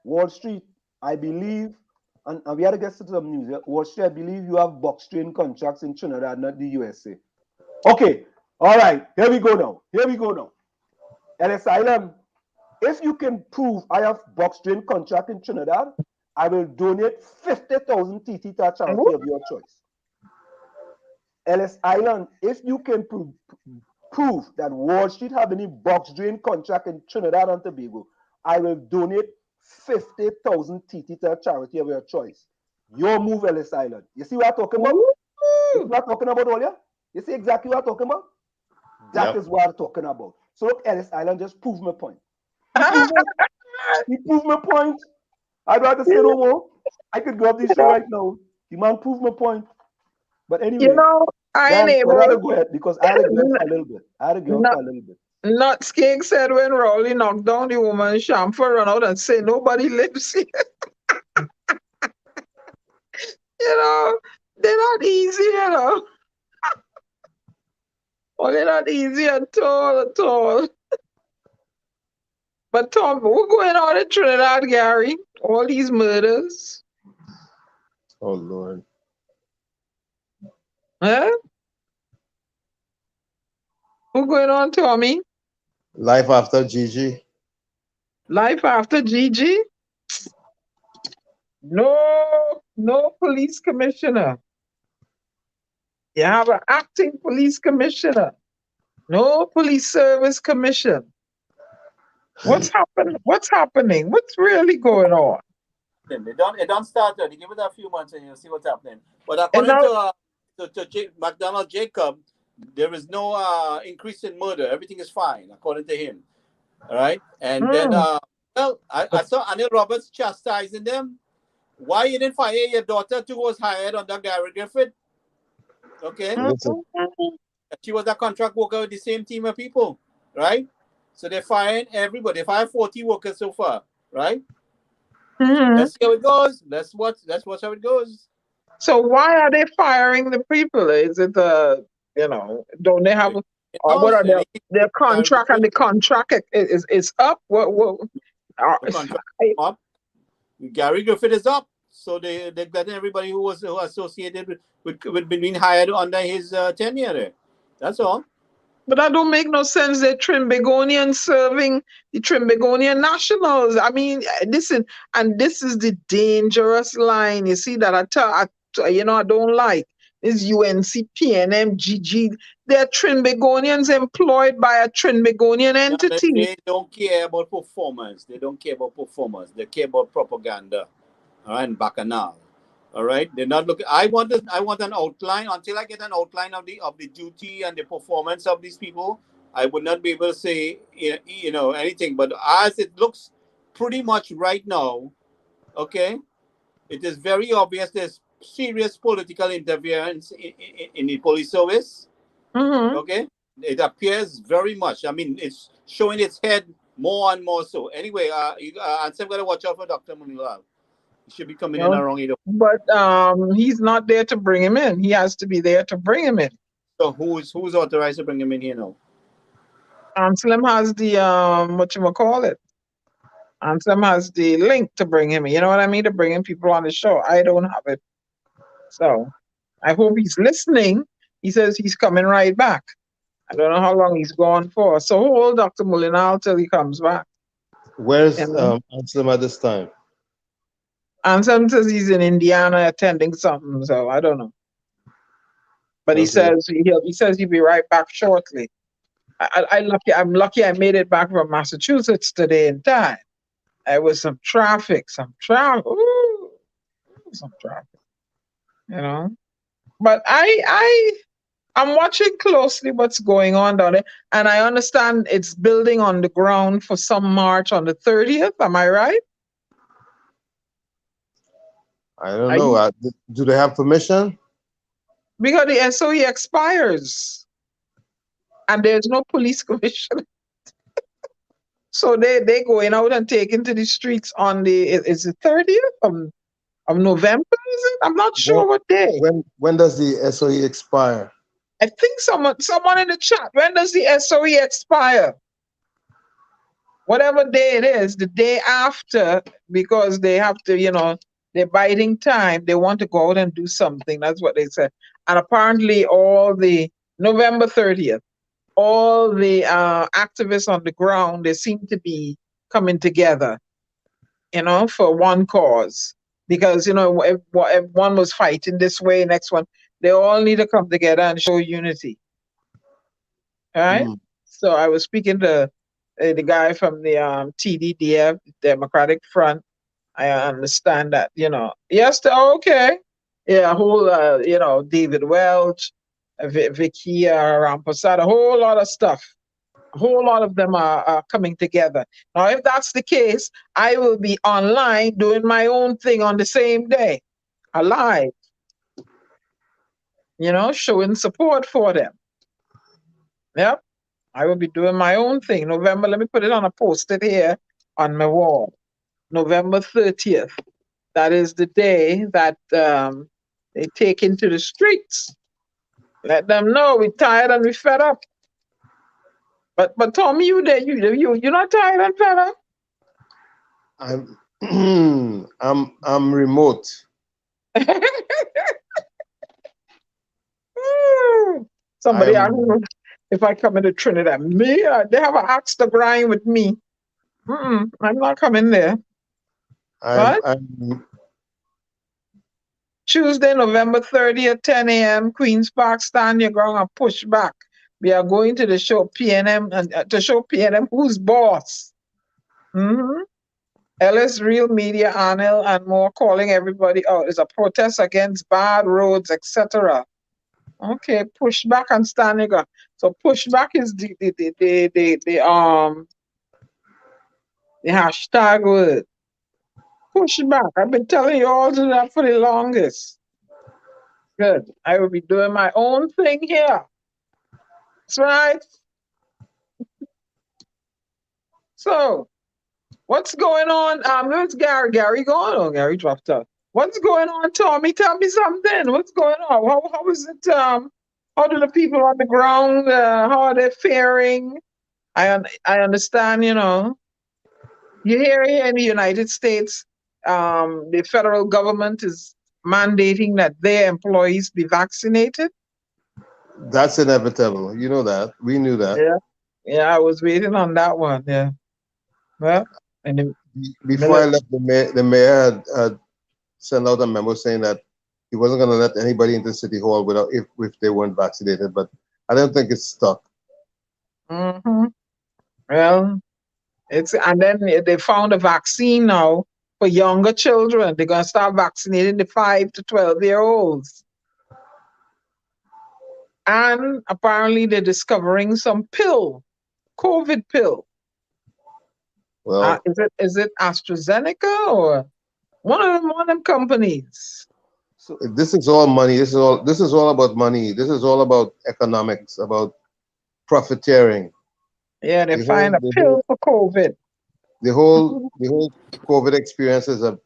Wall Street, I believe, and we had to get to some news here. Wall Street, I believe you have box train contracts in Trinidad, not the USA. Okay, all right, here we go now. Ellis Island, if you can prove I have box train contract in Trinidad, I will donate 50,000 TT to a charity of your choice. Ellis Island, if you can prove that Wall Street have any box drain contract in Trinidad and Tobago, I will donate 50,000 TT to a charity of your choice. Your move, Ellis Island. You see what I'm talking about? You see what I'm talking about, Olia? You see exactly what I'm talking about? That is what I'm talking about. So look, Ellis Island just proved my point. He proved my point. I'd rather say no more. I could go up this show right now. The man proved my point. But anyway, I ain't able. I gotta go ahead because I had to go for a little bit. Not Skink said when Rowley knocked down the woman, Shamfa run out and say nobody lives here. They're not easy, Well, they're not easy at all. But Tom, what's going on in Trinidad, Gary? All these murders. Oh Lord. Huh? What's going on, Tommy? Life after Gigi. Life after Gigi? No police commissioner. You have an acting police commissioner. No police service commission. What's happening? What's happening? What's really going on? It don't start. They give it a few months and you'll see what's happening. But And according now, to McDonald Jacob, there is no increase in murder. Everything is fine according to him. All right, and then mm, well, I saw Anil Roberts chastising them. Why you didn't fire your daughter who was hired under Gary Griffith? Okay, mm, Listen, mm, she was a contract worker with the same team of people, right? So they're firing everybody. They fired 40 workers so far, right? mm. Let's see how it goes. Let's watch how it goes. So why are they firing the people? Is it don't they have You what know, are so their Gary contract, and Griffith, the contract is up? What the contract up. Gary Griffith is up. So they're letting everybody who was associated with being hired under his tenure there. That's all. but that don't make no sense. They're Trimbegonians serving the Trimbegonian nationals. I mean, listen, and this is the dangerous line. You see that I don't like this UNC, PNM, GG. They're Trimbegonians employed by a Trimbegonian No, entity. they don't care about performance. They don't care about performance. They care about propaganda. All right, and bacchanal. All right, they're not looking. I want an outline. Until I get an outline of the duty and the performance of these people, I would not be able to say anything. But as it looks, pretty much right now, okay, it is very obvious there's serious political interference in the police service. Mm-hmm. Okay, it appears very much. I mean, it's showing its head more and more so. Anyway, I'm going to watch out for Dr. Moonilal. He should be coming in around 8 o'clock. But he's not there to bring him in. He has to be there to bring him in. So who's authorized to bring him in here now? Anselm has the whatchamacallit. Anselm has the link to bring him in. You know what I mean? To bring in people on the show. I don't have it. So I hope he's listening. He says he's coming right back. I don't know how long he's gone for. So hold Dr. Molinal till he comes back. where's You know? Anselm at this time? Anselm says he's in Indiana attending something, so I don't know. But he Okay. says he'll be right back shortly. I'm lucky I made it back from Massachusetts today in time. There was some traffic. Ooh, some traffic. You know. But I'm watching closely what's going on down there, and I understand it's building on the ground for some march on the 30th. Am I right? I don't know. Do they have permission? Because the SOE expires, and there's no police commission. So they going out and taking to the streets on is the 30th of November, is it? I'm not sure what day. When does the SOE expire? I think someone in the chat. When does the SOE expire? Whatever day it is, the day after, because they have to, they're biding time. They want to go out and do something. That's what they said. And apparently all the November 30th, all the activists on the ground, they seem to be coming together, for one cause. Because, if one was fighting this way, next one, they all need to come together and show unity. All right? Mm. So I was speaking to the guy from the TDDF, Democratic Front. I understand that, yes, okay. Yeah, a whole, David Welch, Vicky Ramposada, a whole lot of stuff. A whole lot of them are coming together. Now, if that's the case, I will be online doing my own thing on the same day, alive, showing support for them. Yep, I will be doing my own thing. November, let me put it on a post-it here on my wall. November 30th. That is the day that they take into the streets. Let them know we're tired and we're fed up. But Tommy, you're not tired and fed up? I'm remote. Somebody asked me if I come into Trinidad. Me? They have an axe to grind with me. I'm not coming there. Tuesday, November 30th, 10 a.m., Queen's Park, stand your ground and push back. We are going to the show PNM and to show PNM who's boss. Ellis, Real Media, Arnell, and more calling everybody out. It's a protest against bad roads, etc. Okay, pushback and standing ground. So pushback is the hashtag word. Pushback. I've been telling you all to that for the longest. Good. I will be doing my own thing here. That's right. So, what's going on? Where's Gary? Gary gone? Oh, Gary dropped out. What's going on, Tommy? Tell me something. What's going on? How is it? How do the people on the ground? How are they faring? I understand. You know, you hear here in the United States, the federal government is mandating that their employees be vaccinated. That's inevitable. You know that. We knew that. Yeah, I was waiting on that one. Yeah. Well, and before I left, the mayor had sent out a memo saying that he wasn't going to let anybody into City Hall without if they weren't vaccinated. But I don't think it's stuck. Well, and then they found a vaccine now for younger children. They're going to start vaccinating the 5 to 12-year-olds. And apparently they're discovering some pill, COVID pill. Well, is it AstraZeneca or one of them companies? So this is all money. This is all about money. This is all about economics, about profiteering. Yeah, they find a pill for COVID. The whole COVID experience is a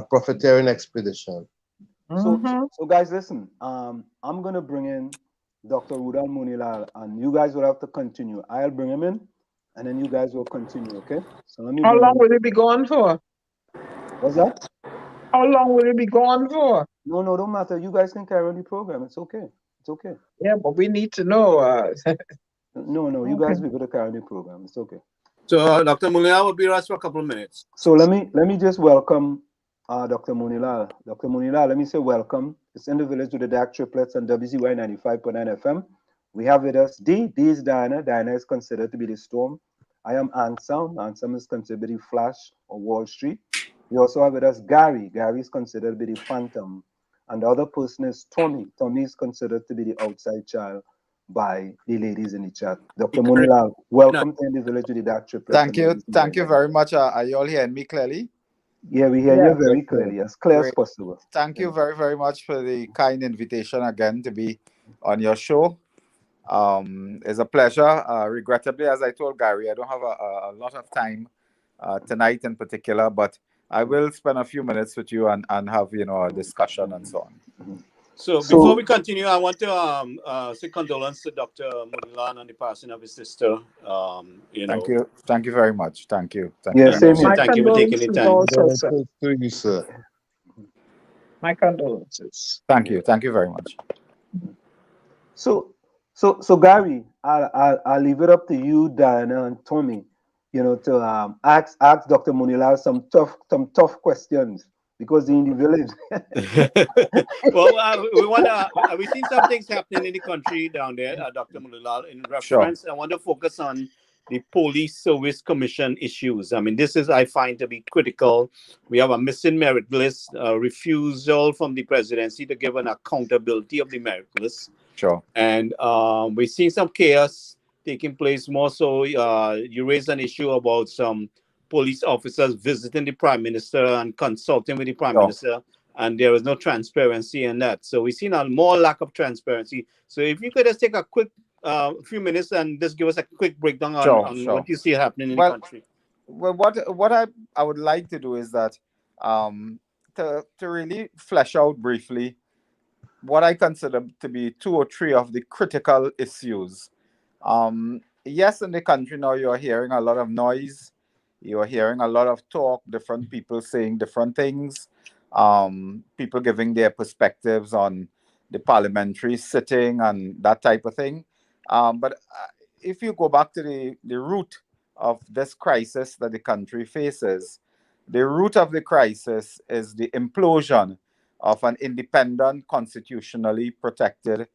profiteering expedition. So guys, listen. I'm gonna bring in Dr. Roodal Moonilal, and you guys will have to continue. I'll bring him in, and then you guys will continue. Okay? So let me. How long will it be gone for? What's that? How long will it be gone for? No, don't matter. You guys can carry on the program. It's okay. It's okay. Yeah, but we need to know. No, you guys be able to carry on the program. It's okay. So Dr. Moonilal will be with us for a couple of minutes. So let me just welcome Dr. Moonilal. Dr. Moonilal, let me say welcome. It's in the village with the DAG triplets and WZYE 95.9 FM. We have with us D is Diana. Diana is considered to be the storm. I am Ansam. Ansam is considered to be the Flash or Wall Street. We also have with us Gary. Gary is considered to be the Phantom. And the other person is Tommy. Tommy is considered to be the outside child by the ladies in the chat. Dr. Moonilal, welcome to the village with the DAG triplets. Thank you very much. Are you all hearing me clearly? Yeah, we hear you very clearly, as clear as possible. Thank you very, very much for the kind invitation again to be on your show. It's a pleasure. Regrettably, as I told Gary, I don't have a lot of time tonight in particular, but I will spend a few minutes with you and have a discussion and so on. So before we continue, I want to say condolence to Dr. Moonilal on the passing of his sister. Thank you very much. Thank you. Thank you for taking the time. Also, to you, sir. My condolences. Thank you very much. So Gary, I'll leave it up to you, Diana and Tommy, to ask Dr. Moonilal some tough questions. Because in the village. Well, we've seen some things happening in the country down there, Dr. Moonilal. In reference, sure. I want to focus on the Police Service Commission issues. I mean, this is, I find, to be critical. We have a missing merit list, refusal from the presidency to give an accountability of the merit list. Sure. And we've seen some chaos taking place. More so, you raised an issue about some police officers visiting the prime minister and consulting with the prime minister, and there was no transparency in that. So we've seen a more lack of transparency. So if you could just take a quick few minutes and just give us a quick breakdown on what you see happening in the country. Well, what I would like to do is that to really flesh out briefly what I consider to be 2 or 3 of the critical issues. Yes, in the country now you're hearing a lot of noise. You're hearing a lot of talk, different people saying different things, people giving their perspectives on the parliamentary sitting and that type of thing. But if you go back to the root of this crisis that the country faces, the root of the crisis is the implosion of an independent, constitutionally protected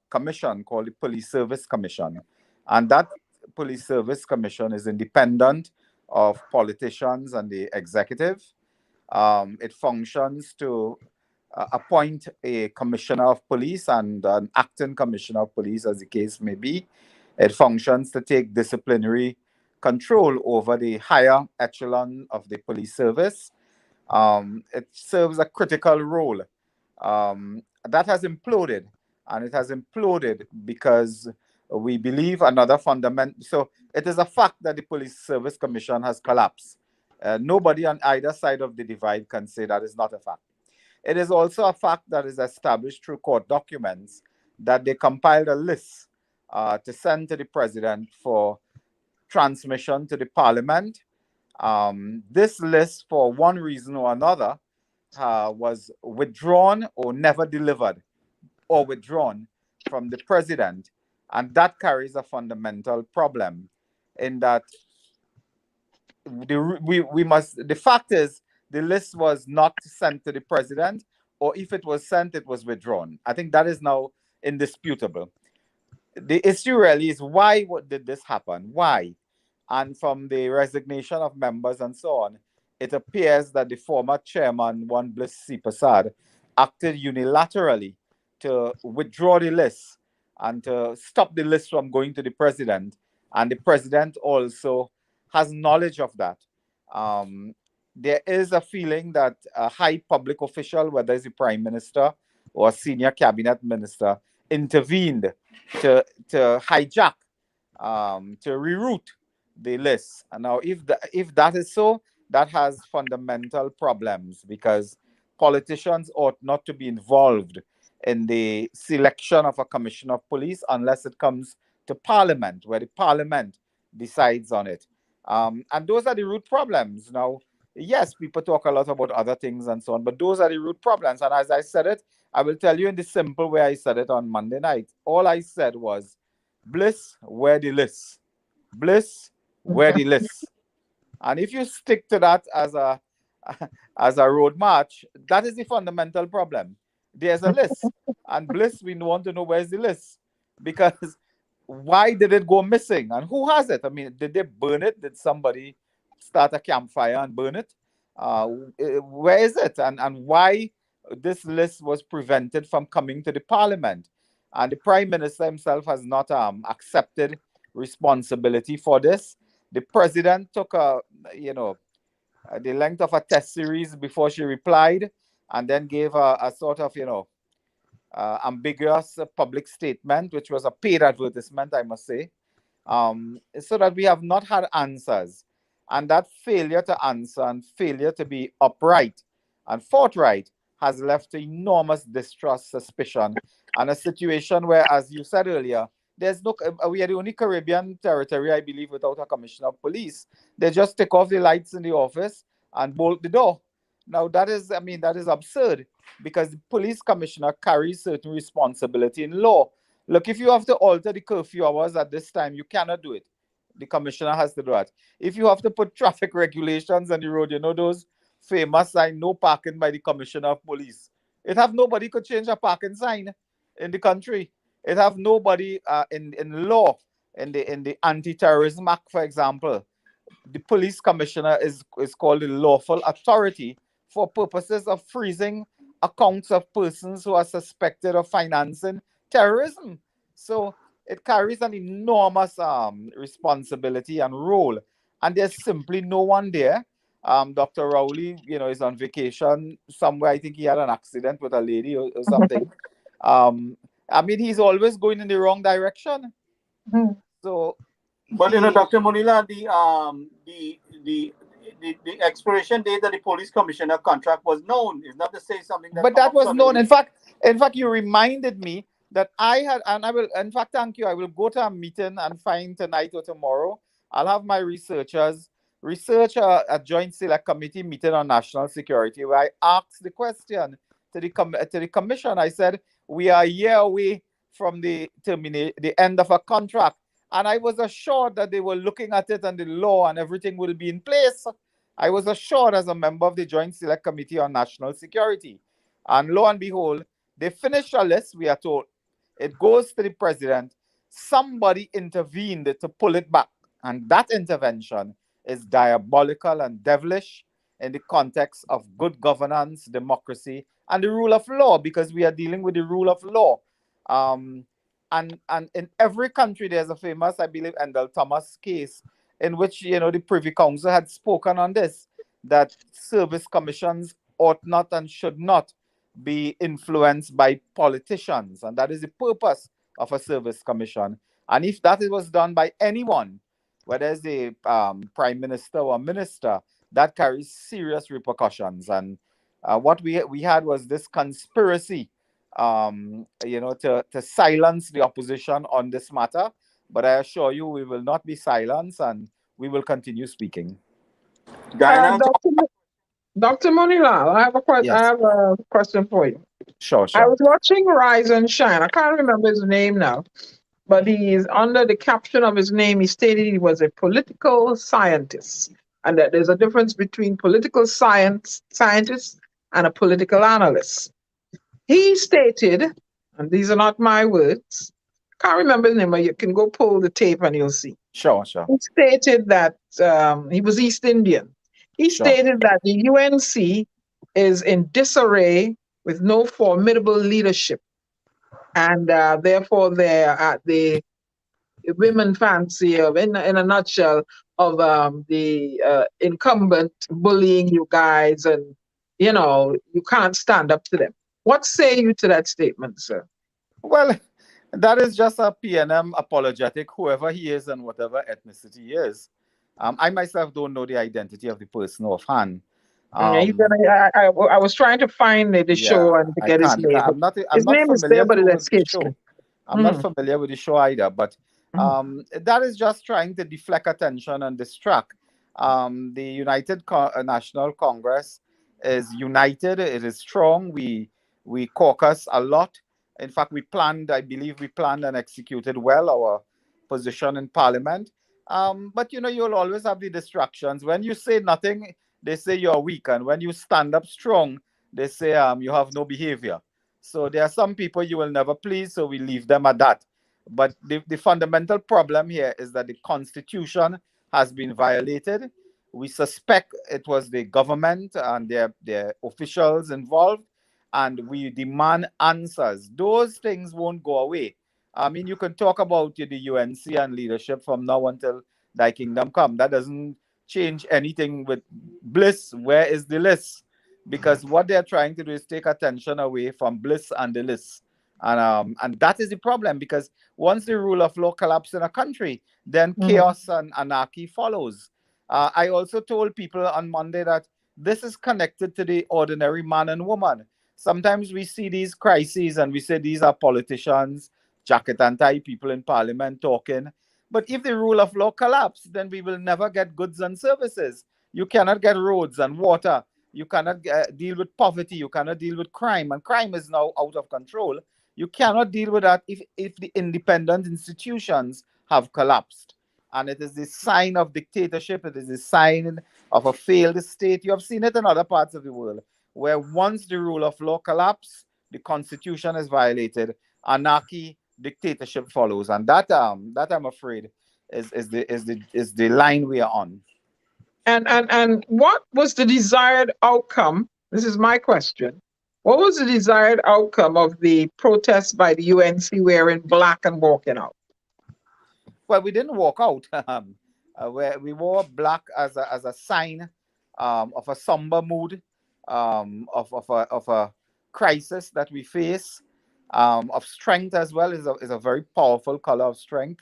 commission called the Police Service Commission. And that Police Service Commission is independent of politicians and the executive. It functions to appoint a commissioner of police and an acting commissioner of police, as the case may be. It functions to take disciplinary control over the higher echelon of the police service. It serves a critical role. That has imploded, and it has imploded because we believe another fundamental. So it is a fact that the Police Service Commission has collapsed. Nobody on either side of the divide can say that is not a fact. It is also a fact that is established through court documents that they compiled a list to send to the president for transmission to the parliament. This list, for one reason or another, was withdrawn or never delivered or withdrawn from the president. And that carries a fundamental problem in that the fact is the list was not sent to the president, or if it was sent, it was withdrawn. I think that is now indisputable. The issue really is why did this happen? Why? And from the resignation of members and so on, it appears that the former chairman, one Bliss C. Prasad, acted unilaterally to withdraw the list and to stop the list from going to the president. And the president also has knowledge of that. There is a feeling that a high public official, whether it's the prime minister or a senior cabinet minister, intervened to hijack, to reroute the list. And now, if that is so, that has fundamental problems, because politicians ought not to be involved in the selection of a commissioner of police unless it comes to parliament, where the parliament decides on it. And those are the root problems. Now, yes, people talk a lot about other things and so on, but those are the root problems. And as I said it, I will tell you in the simple way I said it on Monday night. All I said was, Bliss, where the list? Bliss, where the list? And if you stick to that as a road march, that is the fundamental problem. There's a list, and Bliss, we want to know where's the list, because why did it go missing, and who has it? I mean, did they burn it? Did somebody start a campfire and burn it? Where is it, and why this list was prevented from coming to the parliament? And the prime minister himself has not accepted responsibility for this. The president took the length of a test series before she replied, and then gave a sort of ambiguous public statement, which was a paid advertisement, I must say, so that we have not had answers. And that failure to answer and failure to be upright and forthright has left enormous distrust, suspicion, and a situation where, as you said earlier, we are the only Caribbean territory, I believe, without a commissioner of police. They just take off the lights in the office and bolt the door. Now, that is absurd, because the police commissioner carries certain responsibility in law. Look, if you have to alter the curfew hours at this time, you cannot do it. The commissioner has to do that. If you have to put traffic regulations on the road, those famous sign, no parking by the commissioner of police. Nobody could change a parking sign in the country. It have nobody in law, in the Anti-Terrorism Act, for example. The police commissioner is called the lawful authority for purposes of freezing accounts of persons who are suspected of financing terrorism. So it carries an enormous responsibility and role, and there's simply no one there. Dr. Rowley, is on vacation somewhere. I think he had an accident with a lady or something. I mean, he's always going in the wrong direction. So, but Dr. Moonilal, the expiration date of the police commissioner contract was known. It's not to say something that. But that was known. In fact, you reminded me that I had, and I will. In fact, thank you. I will go to a meeting and find tonight or tomorrow. I'll have my researchers research a joint select committee meeting on national security, where I asked the question to the commission. I said, we are a year away from the end of a contract, and I was assured that they were looking at it and the law and everything will be in place. I was assured as a member of the Joint Select Committee on National Security. And lo and behold, they finished a list, we are told. it goes to the president. Somebody intervened to pull it back. And that intervention is diabolical and devilish in the context of good governance, democracy, and the rule of law, because we are dealing with the rule of law. And in every country, there's a famous, I believe, Endel Thomas case in which, the Privy Council had spoken on this, that service commissions ought not and should not be influenced by politicians. And that is the purpose of a service commission. And if that was done by anyone, whether it's a prime minister or minister, that carries serious repercussions. And what we had was this conspiracy, to silence the opposition on this matter. But I assure you, we will not be silenced, and we will continue speaking. Diana, Dr. Moonilal, I have a question for you. Sure. I was watching Rise and Shine. I can't remember his name now, but he is under the caption of his name. He stated he was a political scientist, and that there's a difference between political scientist and a political analyst. He stated, and these are not my words, can't remember his name, but you can go pull the tape and you'll see. Sure. He stated that he was East Indian. He stated that the UNC is in disarray with no formidable leadership. And therefore, the women fancy of, in a nutshell, of the incumbent bullying you guys, and, you can't stand up to them. What say you to that statement, sir? Well, that is just a PNM apologetic, whoever he is and whatever ethnicity he is. I myself don't know the identity of the person offhand. I was trying to find the show and to get his name. His name is there, but it escapes me. I'm not familiar with the show either, but that is just trying to deflect attention and distract. The United National Congress is united. It is strong. We caucus a lot. In fact, I believe we planned and executed well our position in Parliament. But, you'll always have the distractions. When you say nothing, they say you're weak. And when you stand up strong, they say you have no behavior. So there are some people you will never please, so we leave them at that. But the fundamental problem here is that the Constitution has been violated. We suspect it was the government and their officials involved, and we demand answers. Those things won't go away. I mean, you can talk about the UNC and leadership from now until thy kingdom come. That doesn't change anything with bliss. Where is the list? Because what they're trying to do is take attention away from bliss and the list. And that is the problem, because once the rule of law collapses in a country, then chaos and anarchy follows. I also told people on Monday that this is connected to the ordinary man and woman. Sometimes we see these crises and we say these are politicians, jacket and tie people in parliament talking. But if the rule of law collapses, then we will never get goods and services. You cannot get roads and water. You cannot deal with poverty. You cannot deal with crime. And crime is now out of control. You cannot deal with that if the independent institutions have collapsed. And it is the sign of dictatorship. It is the sign of a failed state. You have seen it in other parts of the world, where once the rule of law collapses, the Constitution is violated, anarchy, dictatorship follows. And that I'm afraid is the line we are on. And what was the desired outcome? This is my question. What was the desired outcome of the protests by the UNC wearing black and walking out? Well, we didn't walk out. We wore black as a sign of a somber mood, of a crisis that we face, of strength as well. Is a very powerful color of strength.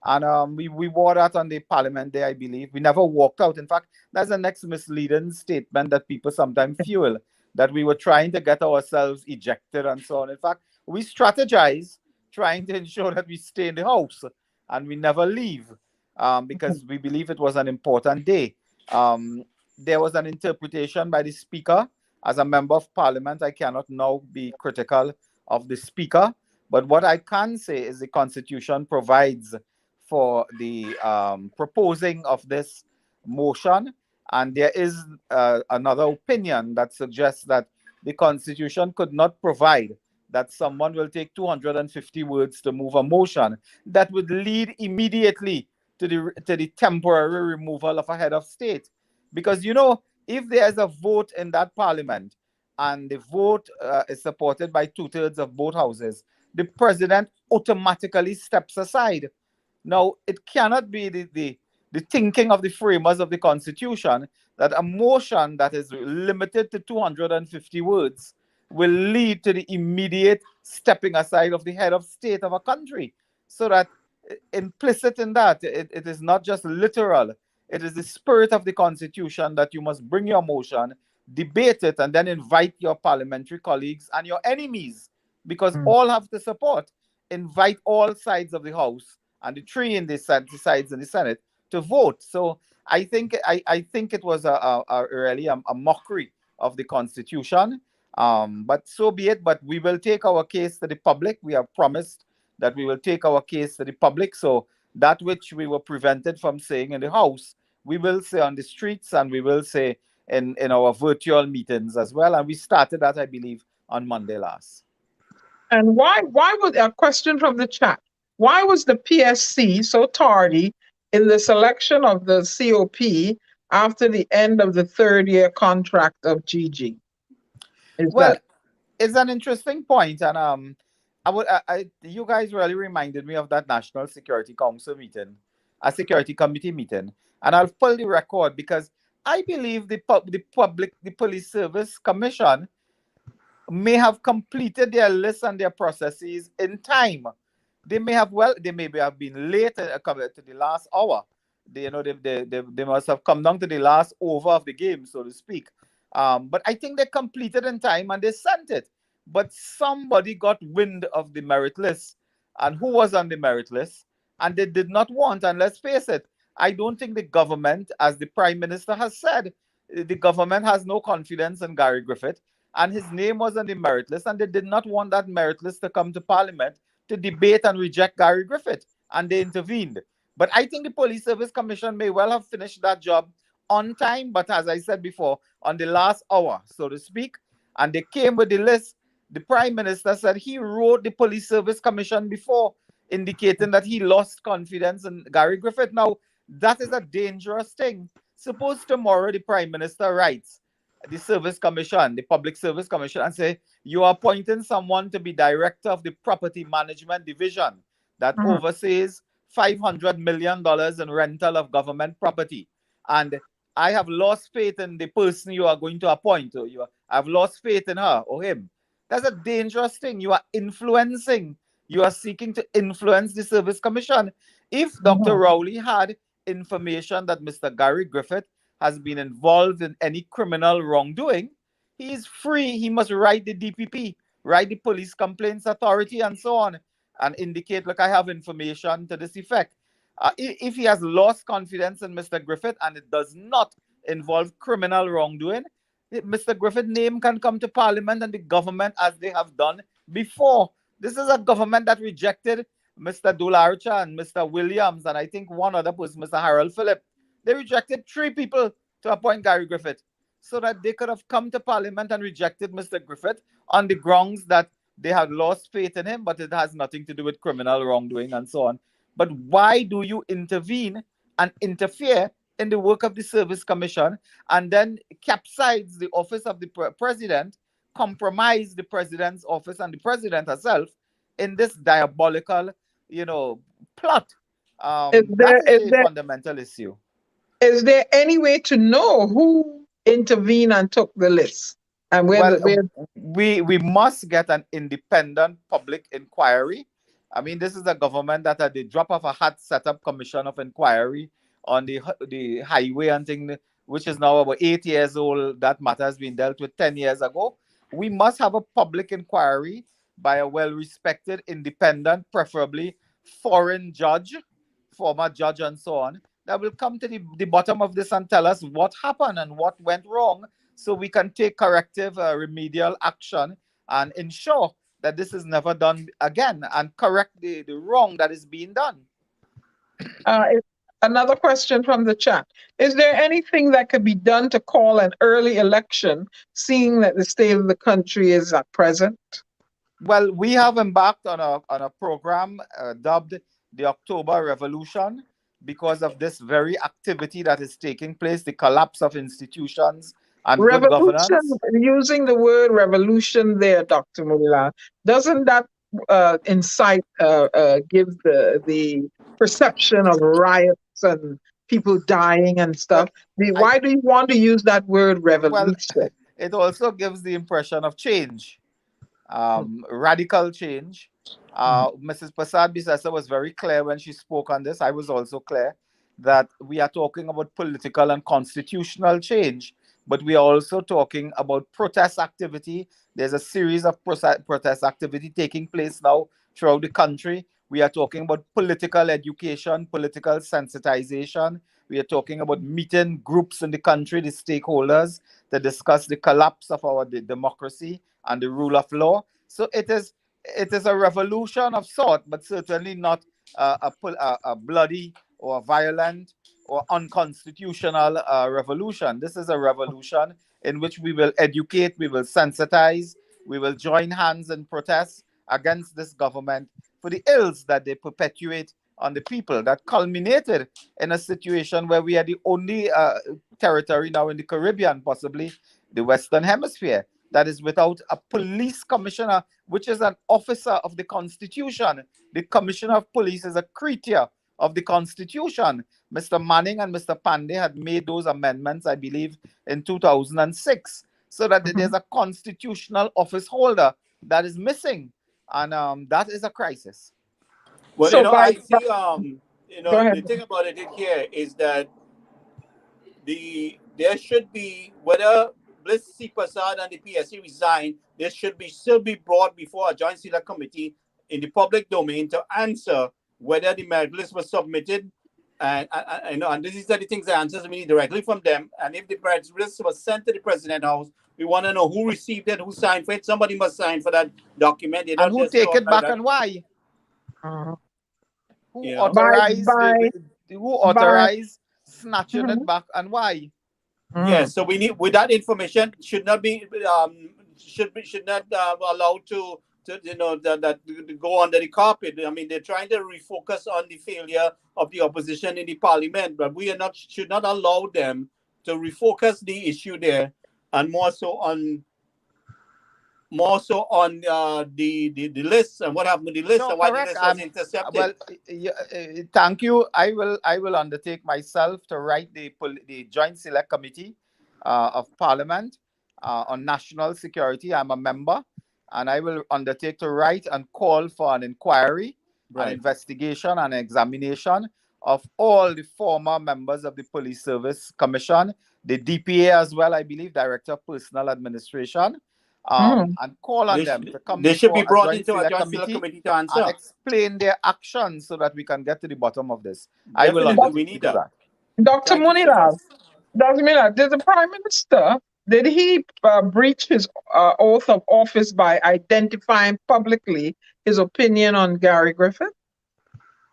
And we wore that on the Parliament Day, I believe. We never walked out. In fact, that's the next misleading statement that people sometimes fuel, that we were trying to get ourselves ejected and so on. In fact, we strategize trying to ensure that we stay in the house and we never leave, because we believe it was an important day. There was an interpretation by the Speaker. As a member of Parliament, I cannot now be critical of the Speaker. But what I can say is the Constitution provides for the proposing of this motion. And there is another opinion that suggests that the Constitution could not provide that someone will take 250 words to move a motion that would lead immediately to the temporary removal of a head of state. Because, you know, if there's a vote in that parliament and the vote is supported by 2/3 of both houses, the president automatically steps aside. Now, it cannot be the thinking of the framers of the Constitution that a motion that is limited to 250 words will lead to the immediate stepping aside of the head of state of a country. So that implicit in that, it is not just literal, it is the spirit of the Constitution that you must bring your motion, debate it, and then invite your parliamentary colleagues and your enemies, because all have to support. Invite all sides of the House and the three in the sides in the Senate to vote. So I think it was really a mockery of the Constitution. But so be it. But we will take our case to the public. We have promised that we will take our case to the public. So that which we were prevented from saying in the House, we will say on the streets, and we will say in our virtual meetings as well. And we started that, I believe, on Monday last. And why was a question from the chat? Why was the PSC so tardy in the selection of the COP after the end of the third-year contract of GG? It's an interesting point, and you guys really reminded me of that National Security Council meeting, a Security Committee meeting, and I'll pull the record because I believe the Police Service Commission may have completed their list and their processes in time. They may have been late to the last hour. They must have come down to the last over of the game, so to speak. But I think they completed in time and they sent it. But somebody got wind of the merit list, and who was on the merit list, and they did not want. And let's face it, I don't think the government, as the Prime Minister has said, the government has no confidence in Gary Griffith, and his name was on the merit list, and they did not want that merit list to come to Parliament to debate and reject Gary Griffith, and they intervened. But I think the Police Service Commission may well have finished that job on time, but as I said before, on the last hour, so to speak, and they came with the list. The Prime Minister said he wrote the Police Service Commission before, indicating that he lost confidence in Gary Griffith. Now, that is a dangerous thing. Suppose tomorrow the Prime Minister writes the Service Commission, the Public Service Commission, and say, you are appointing someone to be director of the Property Management Division that oversees $500 million in rental of government property. And I have lost faith in the person you are going to appoint. I've lost faith in her or him. That's a dangerous thing. You are influencing. You are seeking to influence the Service Commission. If Dr. Rowley had information that Mr. Gary Griffith has been involved in any criminal wrongdoing, he is free. He must write the DPP, write the Police Complaints Authority, and so on, and indicate, look, I have information to this effect. If he has lost confidence in Mr. Griffith and it does not involve criminal wrongdoing, Mr. Griffith's name can come to Parliament and the government, as they have done before. This is a government that rejected Mr. Dularcha and Mr. Williams, and I think one other person, Mr. Harold Phillip. They rejected 3 people to appoint Gary Griffith so that they could have come to Parliament and rejected Mr. Griffith on the grounds that they had lost faith in him, but it has nothing to do with criminal wrongdoing and so on. But why do you intervene and interfere in the work of the Service Commission and then capsize the office of the president, compromise the president's office and the president herself in this diabolical, plot? That is a fundamental issue. Is there any way to know who intervened and took the list? And we must get an independent public inquiry. I mean, this is a government that at the drop of a hat set up commission of inquiry on the highway and thing, which is now about 8 years old. That matter has been dealt with 10 years ago. We must have a public inquiry by a well-respected, independent, preferably foreign judge, former judge and so on, that will come to the bottom of this and tell us what happened and what went wrong, so we can take corrective remedial action and ensure that this is never done again and correct the wrong that is being done. Another question from the chat. Is there anything that could be done to call an early election, seeing that the state of the country is at present? Well, we have embarked on a program dubbed the October Revolution because of this very activity that is taking place, the collapse of institutions and good Revolution, governance. using the word revolution there, Dr. Moonilal, doesn't that give the perception of riots and people dying and Well, stuff? I Why do you want to use that word well, revolution? it also gives the impression of change, radical change. Mrs. Prasad Bisesa was very clear when she spoke on this. I was also clear that we are talking about political and constitutional change, but we are also talking about protest activity. There's a series of protest activity taking place now throughout the country. We are talking about political education, political sensitization. We are talking about meeting groups in the country, the stakeholders, to discuss the collapse of our democracy and the rule of law. So it is a revolution of sort, but certainly not a bloody or violent or unconstitutional revolution. This is a revolution in which we will educate, we will sensitize, we will join hands in protest against this government for the ills that they perpetuate on the people, that culminated in a situation where we are the only territory now in the Caribbean, possibly the Western Hemisphere, that is without a police commissioner, which is an officer of the Constitution. The commissioner of police is a creature of the Constitution. Mr. Manning and Mr. Pandey had made those amendments, I believe, in 2006, so that there's a constitutional office holder that is missing, and that is a crisis. Well, So by, I see. go ahead. The thing about it here is that there should be, whether Bliss C. Prasad and the PSC resign, there should be still be brought before a joint select committee in the public domain to answer whether the merit list was submitted. And this is the things the answers we need directly from them. And if the merit list was sent to the president house, we want to know who received it, who signed for it. Somebody must sign for that document. They And don't who just take talk it like back that. and why? Uh, Who You know. by authorized by who by authorized snatching it back and why? Yeah, mm, so we need, with that information, should not be should not allowed to that to go under the carpet. I mean, they're trying to refocus on the failure of the opposition in the parliament, but we are not should not allow them to refocus the issue there, and more so on the list and what happened to the list No, and why the correct. list was intercepted. Well, thank you. I will undertake myself to write the Joint Select Committee of Parliament on National Security. I'm a member, and I will undertake to write and call for an inquiry, an Right. investigation, and examination of all the former members of the Police Service Commission, the DPA as well, I believe, Director of Personal Administration, mm. and call on them to come They should be before a brought joint into a select joint select committee committee to and answer. explain their actions so that we can get to the bottom of this. I will Definitely, we undertake to need do that. that. Dr. Thank you so much. Moonilal, Dr. Moonilal, did the Prime Minister, did he breach his oath of office by identifying publicly his opinion on Gary Griffith?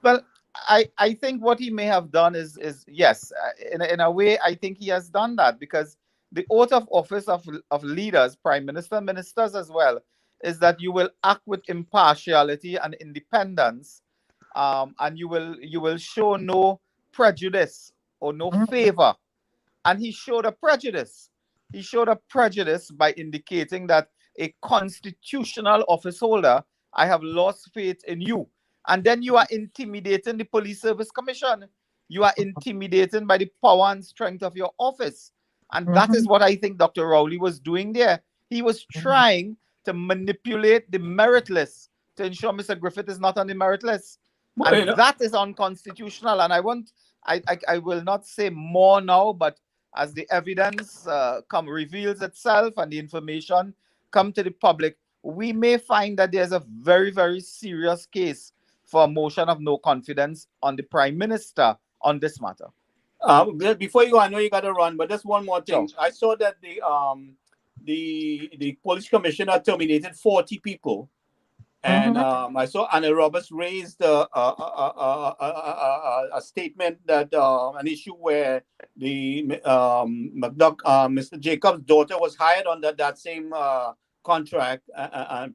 Well, I think what he may have done is yes, in a way, I think he has done that because the oath of office of leaders, prime minister, ministers as well, is that you will act with impartiality and independence, and you will show no prejudice or no Mm, favor. And he showed a prejudice. He showed a prejudice by indicating that a constitutional office holder, I have lost faith in you. And then you are intimidating the Police Service Commission. You are intimidating by the power and strength of your office. And that is mhm, what I think Dr. Rowley was doing there. He was mhm, trying to manipulate the merit list to ensure Mr. Griffith is not on the merit list. Well, And that is unconstitutional. And I will not say more now, but as the evidence reveals itself and the information come to the public, we may find that there's a very, very serious case for a motion of no confidence on the Prime Minister on this matter. before you go, I know you got to run, but just one more thing. Sure. I saw that the police commissioner terminated 40 people, and mhm, I saw Anna Roberts raised a statement that an issue where the Mr. Jacobs' daughter was hired on that same contract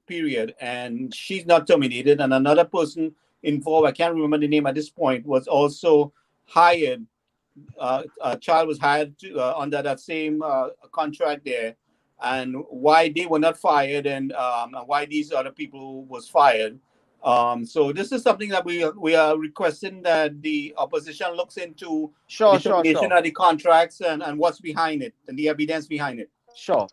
period, and she's not terminated. And another person involved, I can't remember the name at this point, was also hired. A child was hired under that same contract there, and why they were not fired, and why these other people was fired. So this is something that we are requesting that the opposition looks into the termination of the contracts and what's behind it and the evidence behind it. Sure.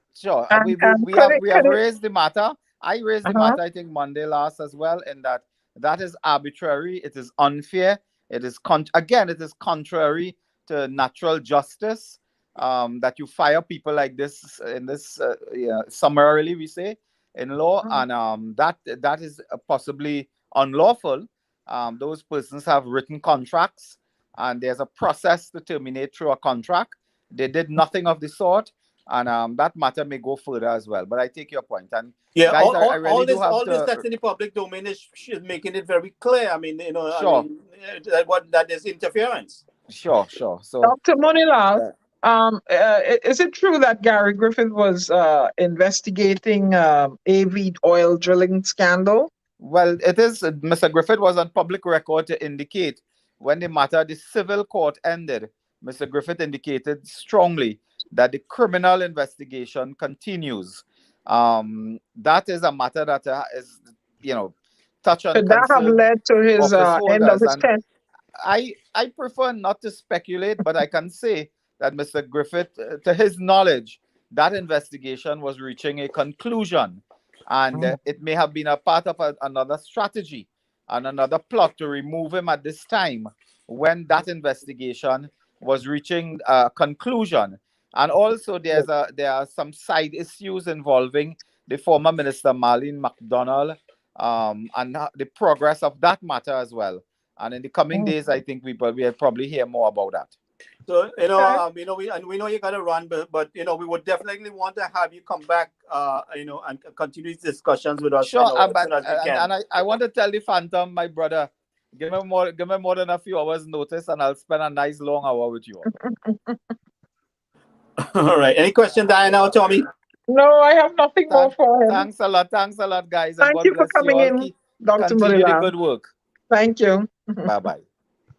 And We could it, have could it, raised the matter. I raised the matter, I think, Monday last as well, in that is arbitrary. It is unfair. It is again, it is contrary to natural justice. That you fire people like this in this summarily, we say, in law, and that is possibly unlawful. Those persons have written contracts, and there's a process to terminate through a contract. They did nothing of the sort, and that matter may go further as well. But I take your point, and yeah, guys, I really all this that's in the public domain is making it very clear. I mean, sure. That is interference. Sure. So, Dr. Moonilal, is it true that Gary Griffith was investigating AV oil drilling scandal? Well, it is. Mr. Griffith was on public record to indicate when the civil court ended. Mr. Griffith indicated strongly that the criminal investigation continues. That is a matter that is, touch on Could that have led to his end of his term? I prefer not to speculate, but I can say that Mr. Griffith, to his knowledge, that investigation was reaching a conclusion, and it may have been a part of another strategy and another plot to remove him at this time when that investigation was reaching a conclusion. And also there are some side issues involving the former Minister Marlene McDonald and the progress of that matter as well. And in the coming days, I think we'll probably hear more about that. So we know you gotta run, but we would definitely want to have you come back, and continue these discussions with us. Sure, as soon as we can. And I want to tell the Phantom, my brother, give me more than a few hours notice, and I'll spend a nice long hour with you. All right. Any question, Diana or Tommy? No, I have nothing more for him. Thanks a lot, guys. Thank you for coming in, Dr. Continue the Moonilal. good work. Thank you. Bye-bye.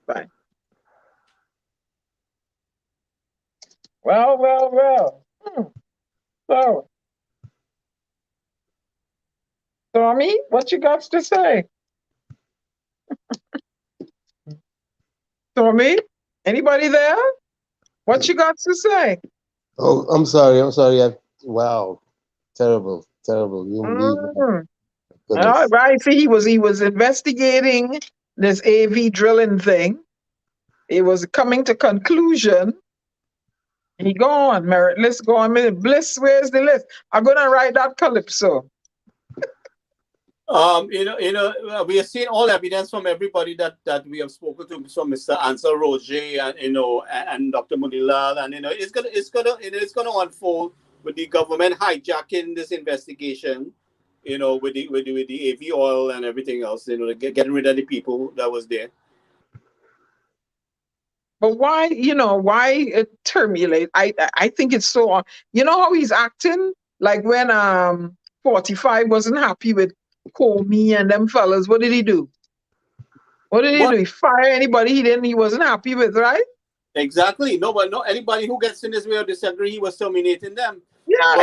Bye. Well. So, Tommy, what you got to say? Tommy, anybody there? What you got to say? Oh, I'm sorry. Wow, terrible. You All right. See, he was investigating this AV drilling thing. He was coming to conclusion. He go on, meritless, go on. Bliss, where's the list? I'm gonna write that calypso. We have seen all evidence from everybody that we have spoken to, from Mr. Ansel Roger and Dr. Moonilal, and it's gonna unfold with the government hijacking this investigation, with the AV oil and everything else, getting rid of the people that was there. But why terminate? I think it's so. You know how he's acting like when 45 wasn't happy with Comey and them fellas. What did he do? What did he do? He fired anybody he wasn't happy with, right? Exactly. No, but anybody who gets in this way or disagree, he was terminating them. Yeah.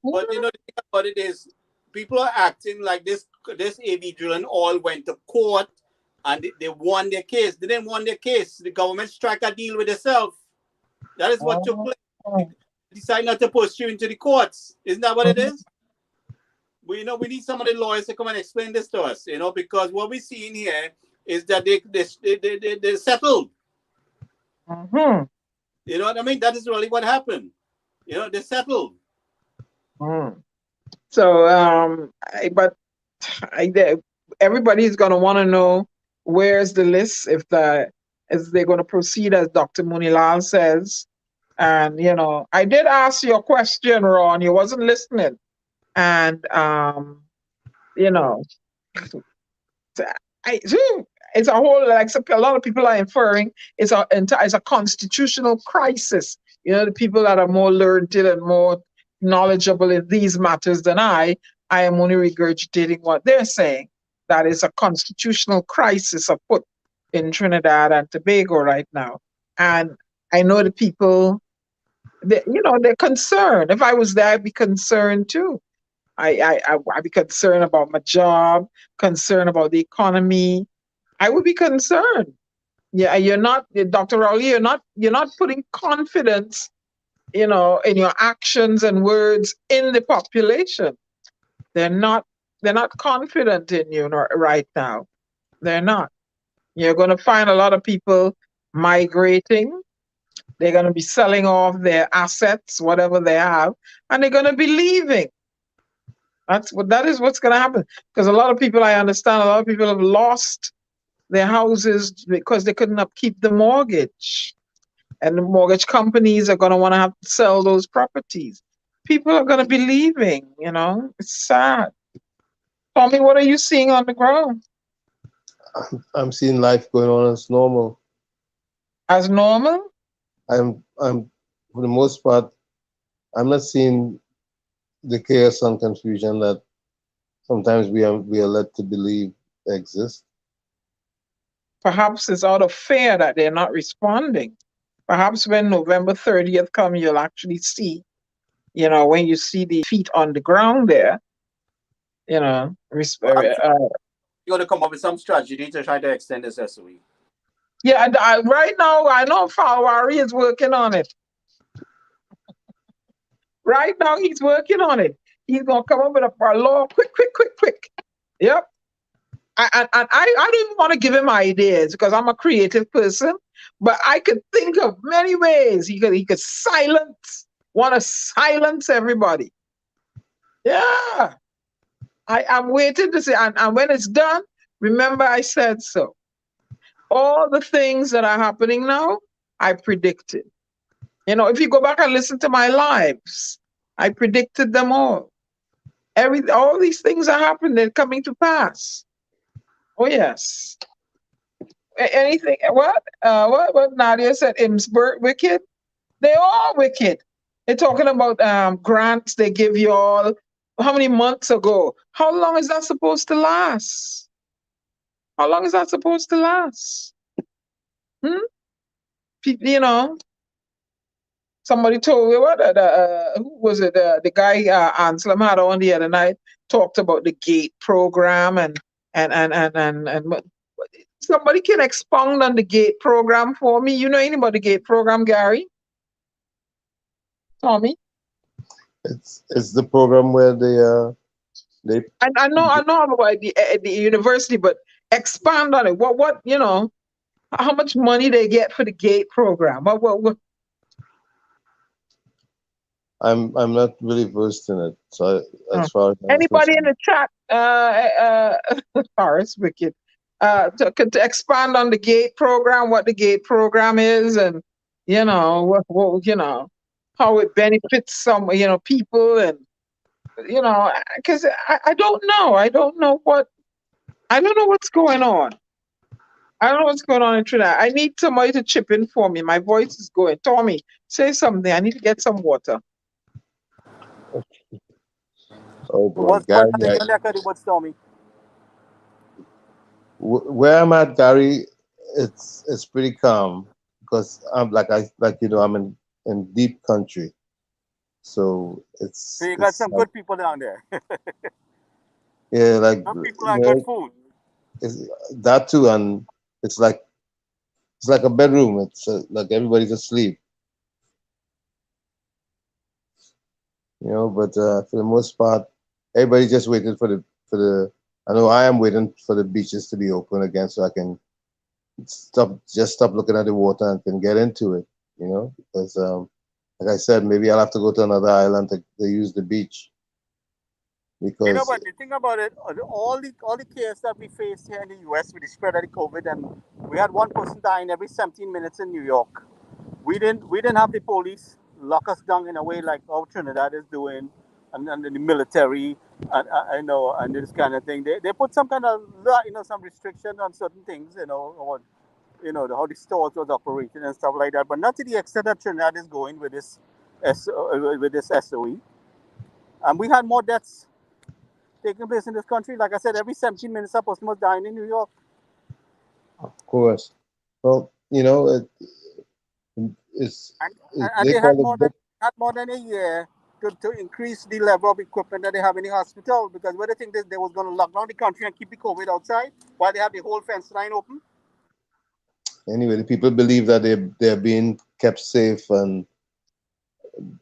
But the thing about it is, people are acting like this AV drilling all went to court and they won their case. They didn't won their case. The government struck a deal with itself. That is what took place. They decided not to pursue into the courts. Isn't that what it is? We need some of the lawyers to come and explain this to us, because what we're seeing here is that they settled. Mm-hmm. You know what I mean? That is really what happened. They settled. So, everybody's going to want to know where's the list if they're going to proceed as Dr. Moonilal says. And, I did ask you a question, Ron. You wasn't listening. And, it's a whole, like a lot of people are inferring, it's a constitutional crisis. The people that are more learned and more knowledgeable in these matters than I am only regurgitating what they're saying. That is a constitutional crisis afoot in Trinidad and Tobago right now. And I know the people, they're concerned. If I was there, I'd be concerned too. I'd be concerned about my job, concerned about the economy. I would be concerned. Yeah, you're not, Dr. Rowley, you're not putting confidence, in your actions and words in the population. They're not confident in you right now. They're not. You're going to find a lot of people migrating. They're going to be selling off their assets, whatever they have, and they're going to be leaving. That is what's going to happen. Because a lot of people, I understand, a lot of people have lost their houses because they couldn't upkeep the mortgage. And the mortgage companies are going to want to have to sell those properties. People are going to be leaving, It's sad. Tommy, what are you seeing on the ground? I'm seeing life going on as normal. As normal? I'm for the most part, I'm not seeing the chaos and confusion that sometimes we are led to believe exists. Perhaps it's out of fear that they're not responding. Perhaps when November 30th comes, you'll actually see, when you see the feet on the ground there, You're going to come up with some strategy to try to extend this SOE. Yeah, and right now, I know Falwari is working on it. Right now, he's working on it. He's going to come up with a law quick. Yep. I don't even want to give him ideas because I'm a creative person, but I could think of many ways he could want to silence everybody. Yeah. I'm waiting to see. And when it's done, remember I said so. All the things that are happening now, I predicted. If you go back and listen to my lives, I predicted them all. All these things are happening, they're coming to pass. Oh, yes. Anything, what Nadia said, Imsburg wicked? They are wicked. They're talking about grants they give you all, how many months ago? How long is that supposed to last? How long is that supposed to last? Somebody told me who was it? The guy Anselm had on the other night talked about the GATE program and somebody can expound on the GATE program for me. You know anything about the GATE program, Gary? Tommy? It's the program where they. I know about the university, but expand on it. What how much money they get for the GATE program? What? I'm not really versed in it. So as far as anybody in the chat, Forrest Wicked, to expand on the GATE program, what the GATE program is, and how it benefits some people, and because I don't know. I don't know what's going on. I don't know what's going on in Trinidad. I need somebody to chip in for me. My voice is going. Tommy, say something. I need to get some water. Oh boy, What's Gary, going on in your neck of the woods, Tommy? where I'm at, Gary, it's pretty calm because I'm I'm in deep country, so it's. So you got some good people down there. Yeah, like Some people have good food. it's that too, and it's like a bedroom. It's like everybody's asleep, But for the most part, everybody just waited for the. I know I am waiting for the beaches to be open again, so I can stop looking at the water and can get into it, Because like I said, maybe I'll have to go to another island to use the beach. Because But the thing about it, all the cases that we faced here in the US with the spread of the COVID, and we had one person dying every 17 minutes in New York. We didn't have the police lock us down in a way like how Trinidad is doing, and the military, and this kind of thing. They put some kind of some restriction on certain things, or how the stores was operating and stuff like that, but not to the extent that Trinidad is going with this SOE. And we had more deaths taking place in this country. Like I said, every 17 minutes a person was dying in New York. Of course. Well, it's And they they call it had more than a year to increase the level of equipment that they have in the hospital, because what they think they was going to lock down the country and keep the COVID outside while they have the whole fence line open. anyway. The people believe that they're being kept safe and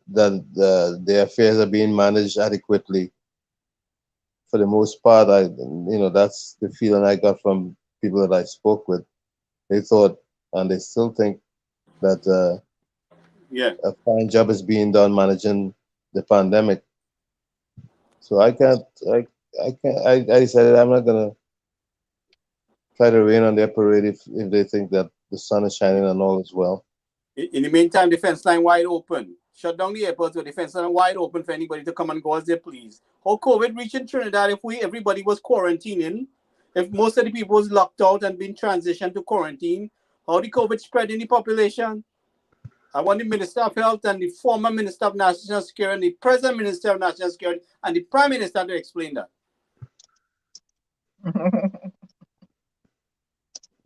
that their affairs are being managed adequately. For the most part, that's the feeling I got from people that I spoke with. They thought, and they still think, that a fine job is being done managing the pandemic. So I decided I'm not gonna try to rain on their parade if they think that the sun is shining and all is well. In the meantime, the fence line wide open. Shut down the airports with the fence line wide open for anybody to come and go as they please. How COVID reached in Trinidad if everybody was quarantining, if most of the people was locked out and been transitioned to quarantine, how the COVID spread in the population? I want the Minister of Health and the former Minister of National Security and the present Minister of National Security and the Prime Minister to explain that.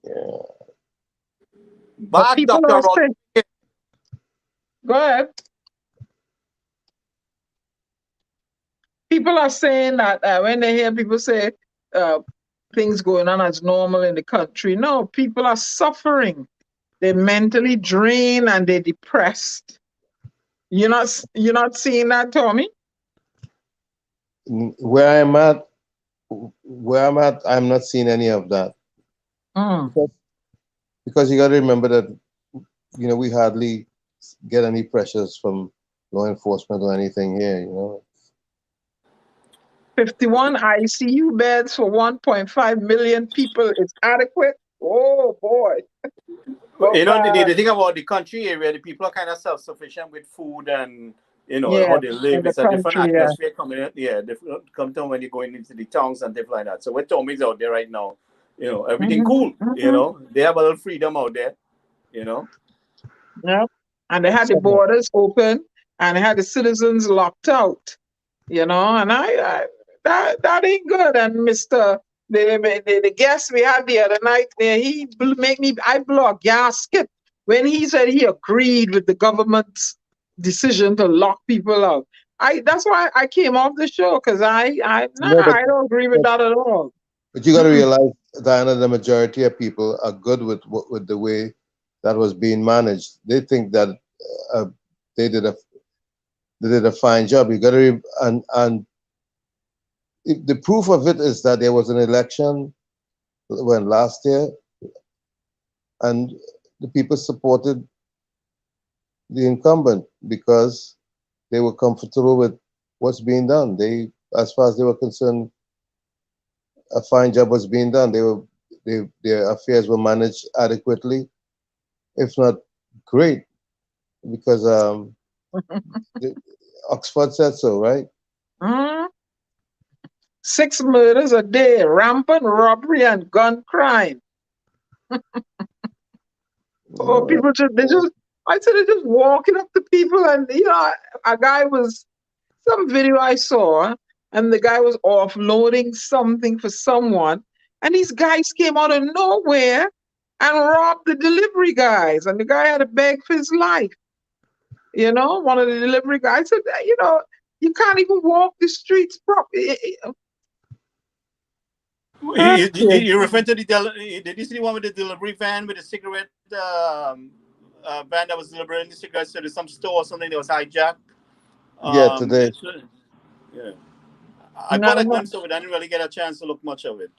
Yeah. Bad Dr. Rowley. Go ahead. People are saying that when they hear people say things going on as normal in the country, no, people are suffering. They're mentally drained and they're depressed. You're not seeing that, Tommy? Where I'm at, I'm not seeing any of that. Because you got to remember that, we hardly get any pressures from law enforcement or anything here, 51 ICU beds for 1.5 million people is adequate. Oh boy. The thing about the country area, the people are kind of self-sufficient with food and how they live. It's a different atmosphere coming in. Yeah, different come down when you're going into the towns and stuff like that. So when Tommy's out there right now, everything cool. They have a little freedom out there. Yeah, and they had the borders open and they had the citizens locked out. And I that ain't good. And Mr. The guest we had the other night there, he make me gasket when he said he agreed with the government's decision to lock people out. That's why I came off the show, because I don't agree with that at all. But you got to realize, Diana, the majority of people are good with the way that was being managed. They think that they did a fine job. You got to and the proof of it is that there was an election last year, and the people supported the incumbent because they were comfortable with what's being done. As far as they were concerned, a fine job was being done. Their affairs were managed adequately, if not great, because Oxford said so, right? 6 murders a day, rampant robbery and gun crime. People they're just walking up to people, and a guy was, some video I saw, and the guy was offloading something for someone, and these guys came out of nowhere and robbed the delivery guys, and the guy had to beg for his life. One of the delivery guys said, you can't even walk the streets properly. You referring to did you see the one with the delivery van with the cigarette van that was delivering the cigarettes to some store or something that was hijacked? Yeah, today. Yeah, I got a glimpse of it. I didn't really get a chance to look much of it.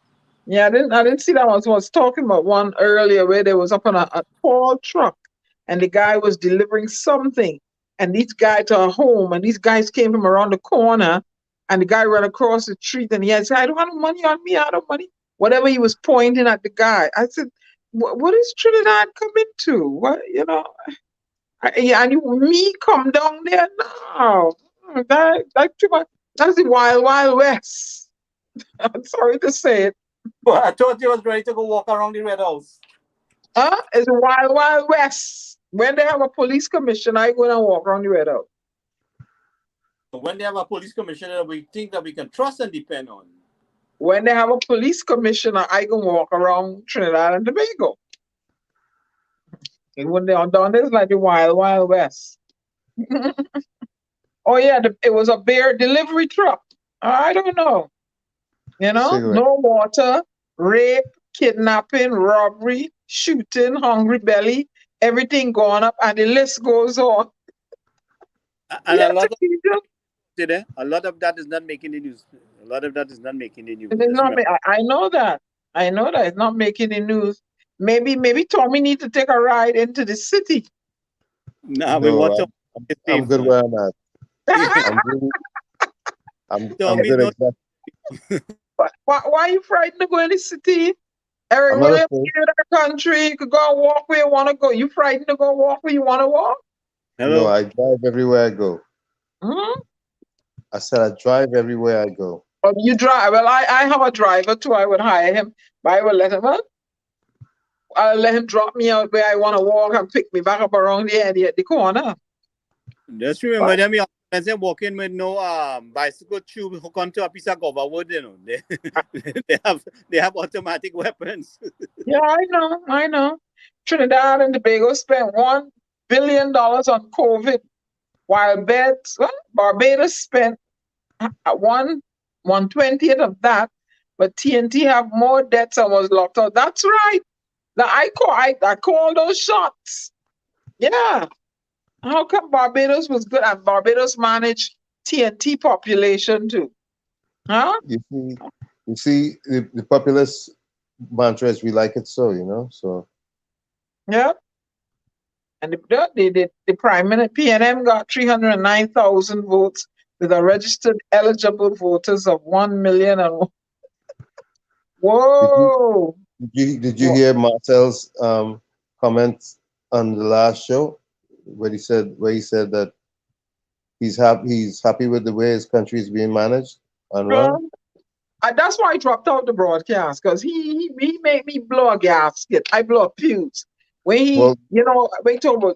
Yeah, I didn't see that one. So I was talking about one earlier where they was up on a tall truck, and the guy was delivering something, and these guys to a home, and these guys came from around the corner, and the guy ran across the street, and he had said, "I don't have money on me. I don't have money." Whatever he was pointing at the guy. I said, "What is Trinidad coming to? What and me come down there now? That's too much. That's the wild, wild west." I'm sorry to say it. But I thought you was ready to go walk around the Red House. It's a wild, wild west. When they have a police commission, I go and walk around the Red House. when they have a police commissioner we think that we can trust and depend on. When they have a police commissioner, I can walk around Trinidad and Tobago. And when they are done, it's like the Wild Wild West. Oh yeah, it was a beer delivery truck. I don't know. Cigarette. No water, rape, kidnapping, robbery, shooting, hungry belly, everything going up, and the list goes on. And a lot of that is not making the news. A lot of that is not making the news. I know that. I know that it's not making the news. Maybe Tommy needs to take a ride into the city. No, we want to. I'm good where I'm at. I'm good exactly. Why are you frightened to go in the city? Eric Williams, in the country, you could go and walk where you want to go. You frightened to go walk where you want to walk? Hello? No, I drive everywhere I go. Hmm? I said I drive everywhere I go. Oh, you drive? Well, I have a driver too. I would hire him, but I would let him up. I'll let him drop me out where I want to walk and pick me back up around the corner. Just remember them, as they're walking with no bicycle tube hook onto a piece of cover wood, they have automatic weapons. Yeah, I know. Trinidad and Tobago spent $1 billion on COVID, while Barbados spent 1/20th of that, but TNT have more deaths and was locked out. That's right. Now I call those shots. Yeah. How come Barbados was good and Barbados managed TNT population too? Huh? You see the populist mantra is we like it so, so. Yeah. And the Prime Minister PNM got 309,000 votes with a registered eligible voters of 1 million and whoa. Did you hear Marcel's comments on the last show where he said that he's happy with the way his country is being managed and run? That's why I dropped out the broadcast, because he made me blow a gasket. I blow a fuse. When when he told me,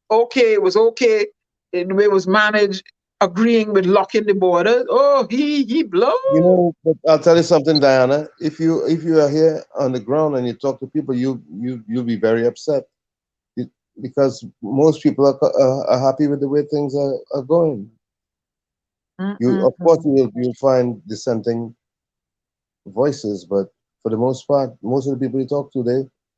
it was okay, and the way it was managed, agreeing with locking the borders. Oh, he blow. But I'll tell you something, Diana. If you are here on the ground and you talk to people, you'll be very upset, because most people are happy with the way things are going. Of course, you'll find dissenting voices, but for the most part, most of the people you talk to,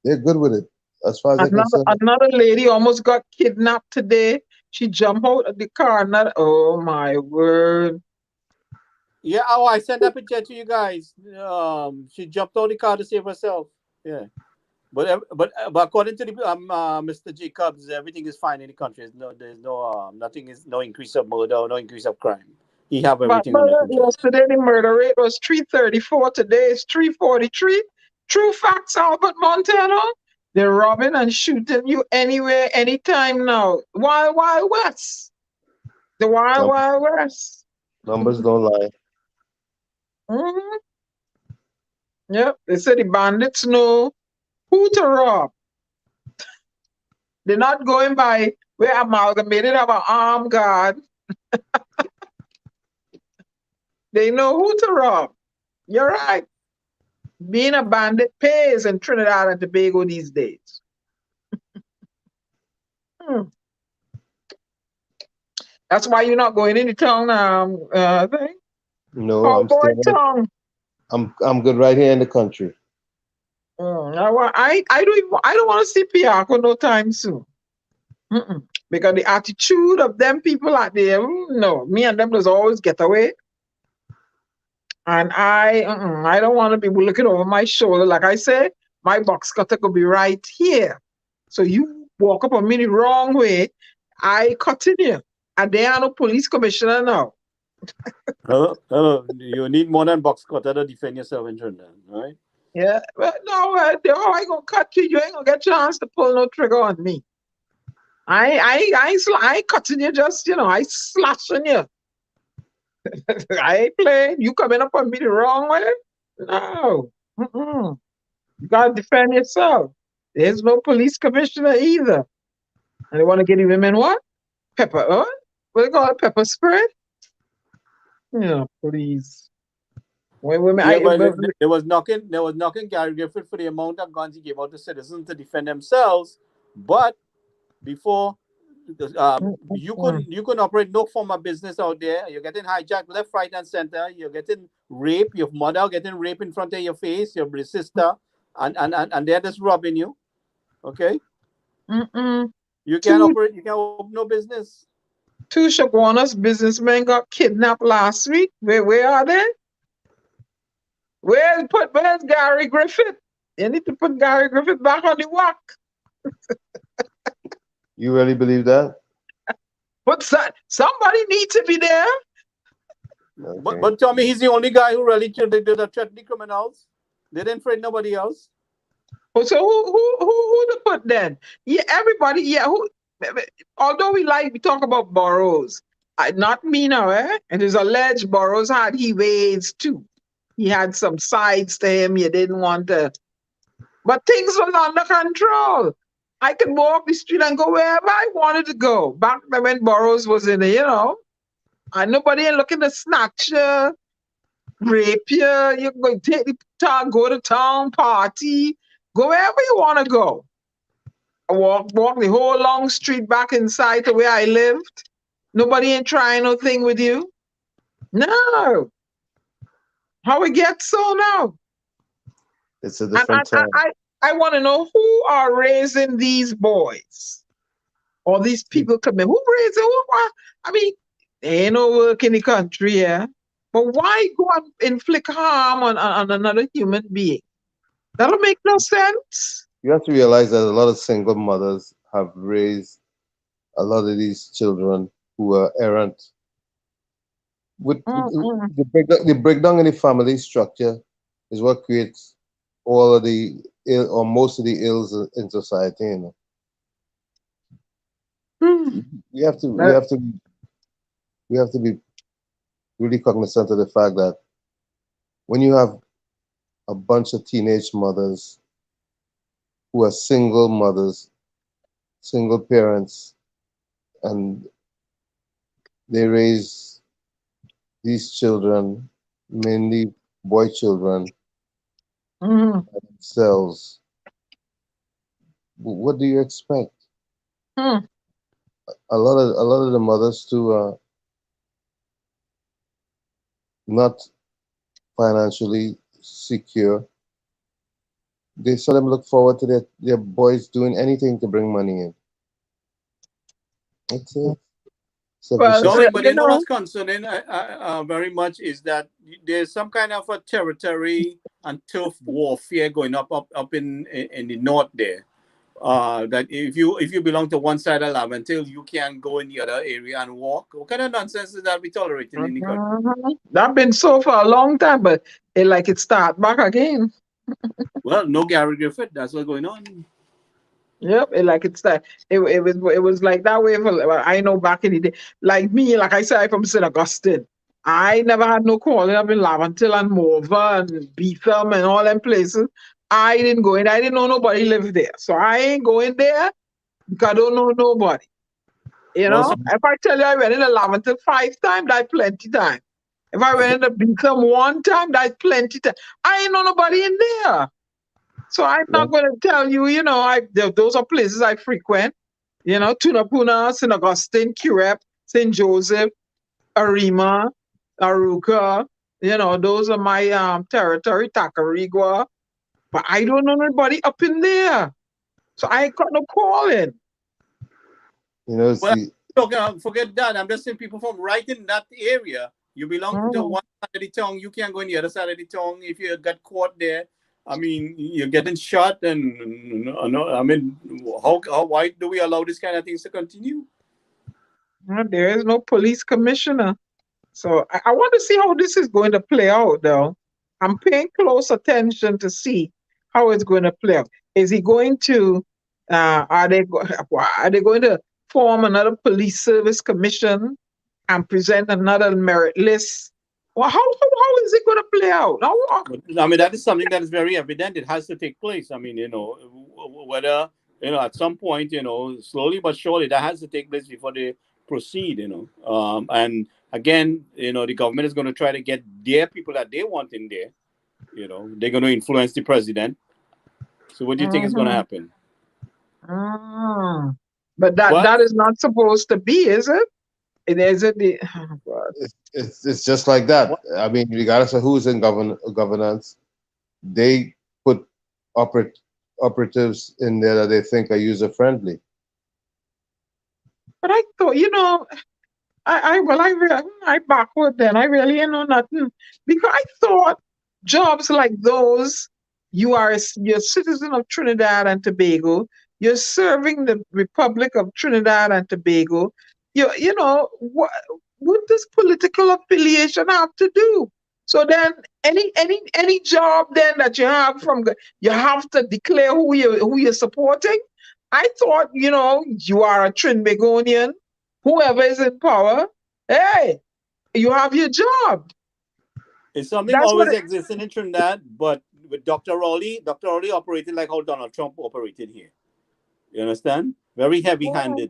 they're good with it. As far as another lady almost got kidnapped today. She jumped out of the car. Oh my word! Yeah, I sent that picture to you guys. She jumped out of the car to save herself. Yeah, but according to the Mr. Jacobs, everything is fine in the country. There's no increase of murder, no increase of crime. He have everything under control. Yesterday the murder rate was 334. Today it's 343. True facts, Albert Montano. They're robbing and shooting you anywhere, anytime now. Wild West. The Wild West. Numbers don't lie. Mm-hmm. Yep. They say the bandits know who to rob. They're not going by where Amalgamated have an armed guard. They know who to rob. You're right. Being a bandit pays in Trinidad and Tobago these days. That's why you're not going into town thing? No, I'm good right here in the country. I don't want to see Piaco no time soon. Because the attitude of them people out there, no, me and them does always get away. And I don't want to be looking over my shoulder. Like I said, my box cutter could be right here. So you walk up on me the wrong way, I continue. And there are no police commissioner now. Hello. You need more than box cutter to defend yourself in Trinidad, right? Yeah. Well, no, I ain't gonna cut you. You ain't gonna get a chance to pull no trigger on me. I cutting you, just I slashing you. I ain't playing. You coming up on me the wrong way? No. You gotta defend yourself. There's no police commissioner either. And they want to get the women what? Pepper, what? What do they call it? Pepper spray? Yeah, please. Women, Yeah, but there was knocking Gary Griffith for the amount of guns he gave out to citizens to defend themselves. But before, you couldn't operate no form of business out there. You're getting hijacked left, right, and center. You're getting raped. Your mother getting raped in front of your face. Your sister, and they're just robbing you. Okay, you can't two operate. You can't open no business. two Shaguanas businessmen got kidnapped last week. Where are they? Where's Gary Griffith? You need to put Gary Griffith back on the walk. You really believe that? But somebody needs to be there. Okay. But Tommy, he's the only guy who really threatened the criminals. They didn't threaten nobody else. Oh, so who to put then? Yeah, everybody. Yeah, who? Although we talk about Burroughs, not me now, eh? And it's alleged Burroughs had he ways too. He had some sides to him. You didn't want to, but things was under control. I could walk the street and go wherever I wanted to go. Back then when Burroughs was in it, and nobody ain't looking to snatch you, rape you. You can go take the town, go to town, party, go wherever you want to go. Walk the whole long street back inside to where I lived. Nobody ain't trying no thing with you. No. How we get so now? It's a different time. I want to know who are raising these boys or these people coming. Who raising who? I mean, there ain't no work in the country here. But why go and inflict harm on another human being? That'll make no sense. You have to realize that a lot of single mothers have raised a lot of these children who are errant. The breakdown in the family structure is what creates all of the ill or most of the ills in society. We have to be really cognizant of the fact that when you have a bunch of teenage mothers who are single mothers, single parents, and they raise these children, mainly boy children, themselves. What do you expect? A lot of the mothers too are not financially secure. They seldom look forward to their boys doing anything to bring money in. That's it. Well, Darling, but you know what's concerning very much is that there's some kind of a territory and turf warfare going up in the north there. That if you belong to one side of Laventille, you can't go in the other area and walk. What kind of nonsense is that we tolerating in the country? That's been so for a long time, but it start back again. Well, no Gary Griffith. That's what's going on. Yep, it was like that way for I know back in the day. Like me, like I said, I'm from St. Augustine. I never had no calling up in Laventille and Morva and Beetham and all them places. I didn't go in. I didn't know nobody lived there. So I ain't going there because I don't know nobody. If I tell you I went in the Laventille 5 times, that's plenty time. If I went in the Beetham 1 time, that's plenty time. I ain't know nobody in there. So I'm not going to tell you, those are places I frequent. Tunapuna, St. Augustine, Curep, St. Joseph, Arima, Aruka. Those are my territory, Tacarigua. But I don't know anybody up in there. So I ain't got no calling. Forget that. I'm just saying people from right in that area. You belong to one side of the town. You can't go in the other side of the town if you got caught there. I mean, you're getting shot, and I mean, why do we allow this kind of things to continue? There is no police commissioner, so I want to see how this is going to play out. Though I'm paying close attention to see how it's going to play out. Is he going to? Are they going to form another police service commission and present another merit list? Well, how is it going to play out? I mean, that is something that is very evident. It has to take place. I mean, whether, at some point, slowly but surely, that has to take place before the proceed, and again, the government is going to try to get their people that they want in there. They're going to influence the president. So what do you think is going to happen? But that is not supposed to be, is it? Is it the? Oh God. It's just like that. I mean, regardless of who's in governance, they put operatives in there that they think are user friendly. But I thought, I backward then. I really know nothing, because I thought jobs like those, you're a citizen of Trinidad and Tobago, you're serving the Republic of Trinidad and Tobago. What does political affiliation have to do? So then, any job then that you have you have to declare who you're supporting. I thought, you are a Trinbagonian, whoever is in power, hey, you have your job. It's something always existing in Trinidad, but with Dr. Rowley operated like how Donald Trump operated here. You understand? Very heavy-handed,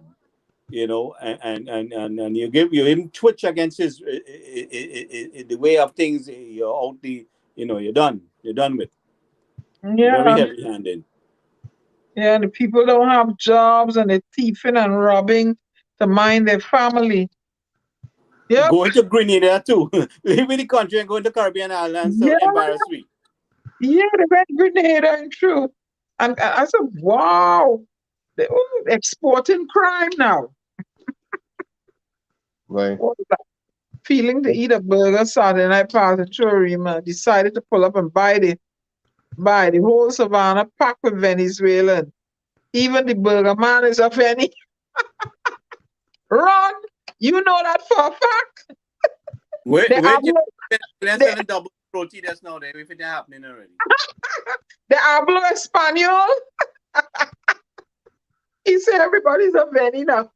and you give him twitch against his the way of things. You're out you're done. You're done with. Yeah. Very heavy-handed. Yeah, the people don't have jobs and they're thieving and robbing to mind their family. Yep. Going to Grenada too. Leaving the country and going to Caribbean islands to embarrass me. Yeah, they went to Grenada and true. And I said, wow, they're exporting crime now. Right. Feeling to eat a burger Saturday night past the Chorima, decided to pull up and buy the whole savannah packed with Venezuelan. Even the burger man is a Veni. Ron, you know that for a fact. They're double protein that's now there. If it's happening already. The hablo español. He said everybody's a Veni now.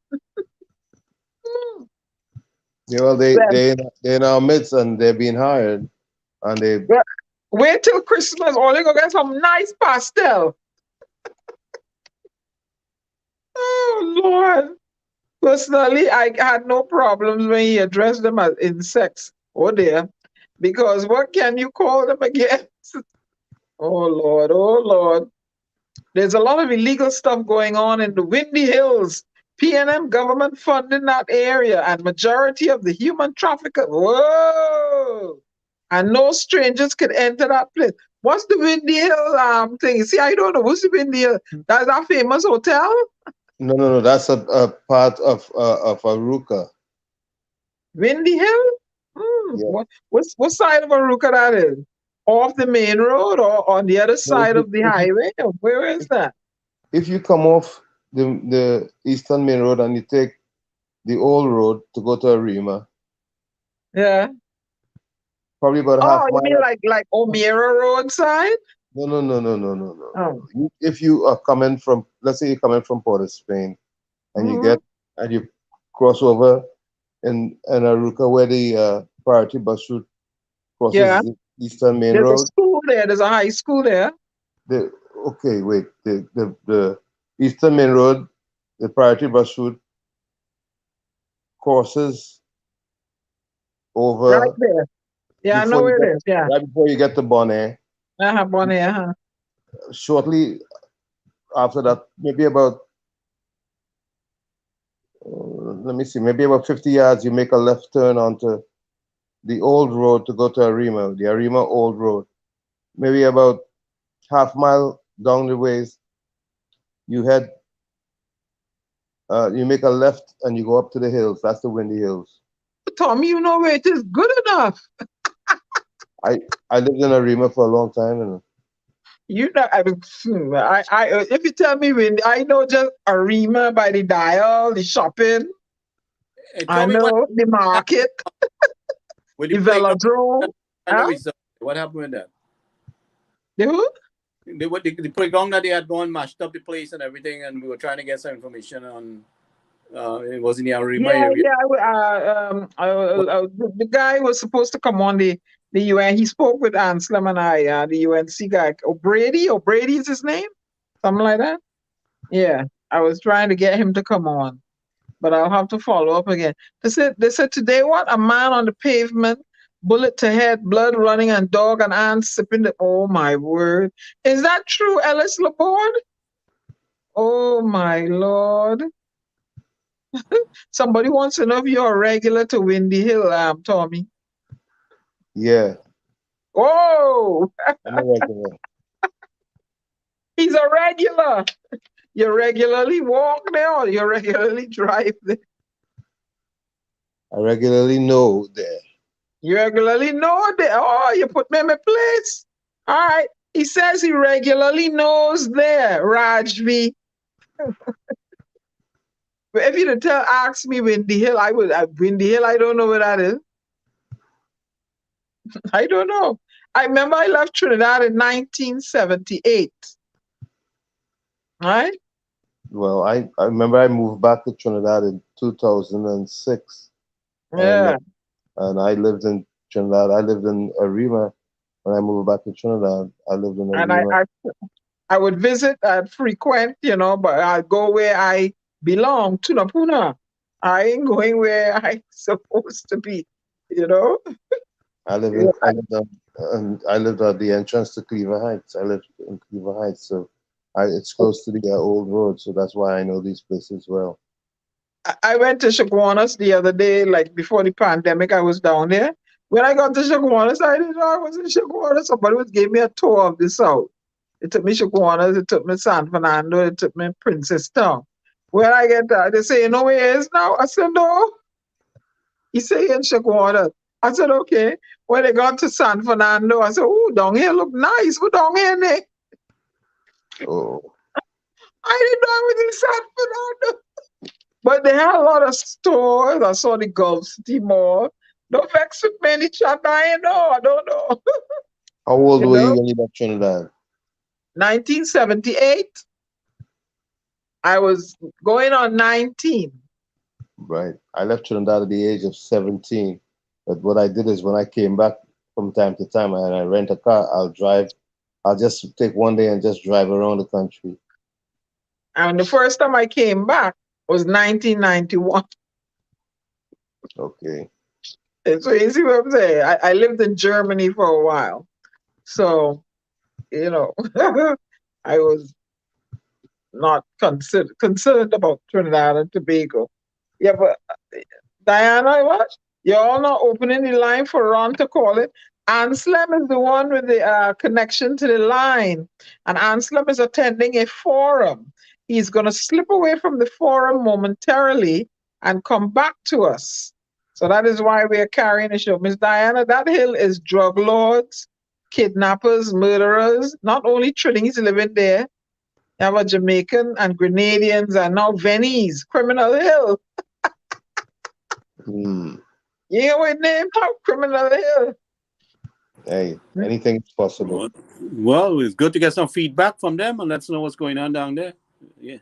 They're in our midst and they're being hired, and they wait till Christmas. Or they go get some nice pastel. Oh Lord! Personally, I had no problems when he addressed them as insects. Oh dear, because what can you call them again? Oh Lord! There's a lot of illegal stuff going on in the Windy Hills. PNM government funding that area, and majority of the human traffickers. Whoa! And no strangers could enter that place. What's the Windy Hill thing? See, I don't know. What's the Windy Hill? That's our famous hotel? No. That's a part of Aruca. Windy Hill? Yeah. What side of Aruca that is? Off the main road or on the other side of the highway? Where is that? If you come off the Eastern Main Road and you take the old road to go to Arima. Yeah. Probably about half mile. Oh, you mean like O'Meara Road side? No. Oh. If you are coming from, let's say you're coming from Port of Spain, and you cross over in Aruca where the priority bus route crosses the Eastern Main Road. There's a school there. There's a high school there. The Eastern Main Road, the priority bus route crosses over. Right there. Yeah, I know where it is. Yeah. Right before you get to Bonaire. Bonaire. Shortly after that, maybe about, maybe about 50 yards, you make a left turn onto the old road to go to Arima, the Arima Old Road. Maybe about half mile down the ways, you make a left and you go up to the hills. That's the Windy Hills. Tommy, you know where it is. Good enough. I lived in Arima for a long time. And if you tell me when, I know just Arima by the dial, the shopping. I know the market. The velodrome. What happened with that? The who? The playground that they had gone mashed up the place and everything, and we were trying to get some information on. It was in the Arima area. The guy was supposed to come on the UN. He spoke with Anselm and I, the UNC guy. O'Brady is his name, something like that. Yeah, I was trying to get him to come on, but I'll have to follow up again. They said today, what? A man on the pavement, bullet to head, blood running, and dog and ant sipping the. Oh my word! Is that true, Ellis Laborde? Oh my Lord! Somebody wants to know if you're a regular to Windy Hill, Tommy. Yeah, Oh, I'm a regular. he's a regular. You regularly walk there, or you regularly drive there? I regularly know there. You regularly know there. Oh, you put me in my place. All right. He says he regularly knows there, Rajvi. But if you'd ask me Windy Hill, I would. Windy Hill, I don't know where that is. I don't know. I remember I left Trinidad in 1978. Right? Well, I remember I moved back to Trinidad in 2006. Yeah. And I lived in Trinidad. I lived in Arima when I moved back to Trinidad. I lived in And Arima. I would visit frequent, but I'd go where I belong, to Napuna. I ain't going where I supposed to be, I lived at the entrance to Cleaver Heights. I lived in Cleaver Heights, so it's close to the old road, so that's why I know these places well. I went to Chaguanas the other day, like before the pandemic. I was down there. When I got to Chaguanas, I didn't know I was in Chaguanas. Somebody gave me a tour of the South. It took me Chaguanas, it took me San Fernando, it took me Princestown. When I get there, they say, you know where it is now? I said, no. He said, in Chaguanas. I said, okay. When they got to San Fernando, I said, oh, down here look nice. What down here, Nick? Oh. I didn't know I was in San Fernando. But they had a lot of stores. I saw the Gulf City Mall. Don't vex with me, any chat. I don't know. How old were you when you left Trinidad? 1978. I was going on 19. Right. I left Trinidad at the age of 17. But what I did is when I came back from time to time and I rent a car, I'll just take one day and just drive around the country. And the first time I came back was 1991. Okay. So you see what I'm saying? I lived in Germany for a while. So, I was not concerned about Trinidad and Tobago. Yeah, but Diana, what? You're all not opening the line for Ron to call it. Anselm is the one with the connection to the line. And Anselm is attending a forum. He's going to slip away from the forum momentarily and come back to us. So that is why we are carrying the show. Miss Diana, that hill is drug lords, kidnappers, murderers. Not only Trinidadians living there. You have a Jamaican and Grenadians and now Venice, Criminal Hill. Yeah, we named out Criminal Hill. Hey, anything is possible. Well, it's good to get some feedback from them and let us know what's going on down there. Yeah.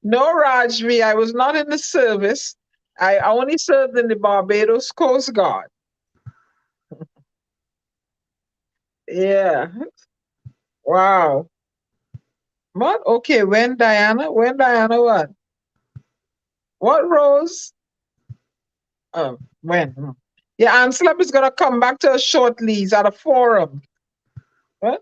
No, Rajvi, I was not in the service. I only served in the Barbados Coast Guard. Yeah. Wow. What? Okay, when Diana what? What, Rose? When? Yeah, Anselm is going to come back to us shortly. He's at a forum. What?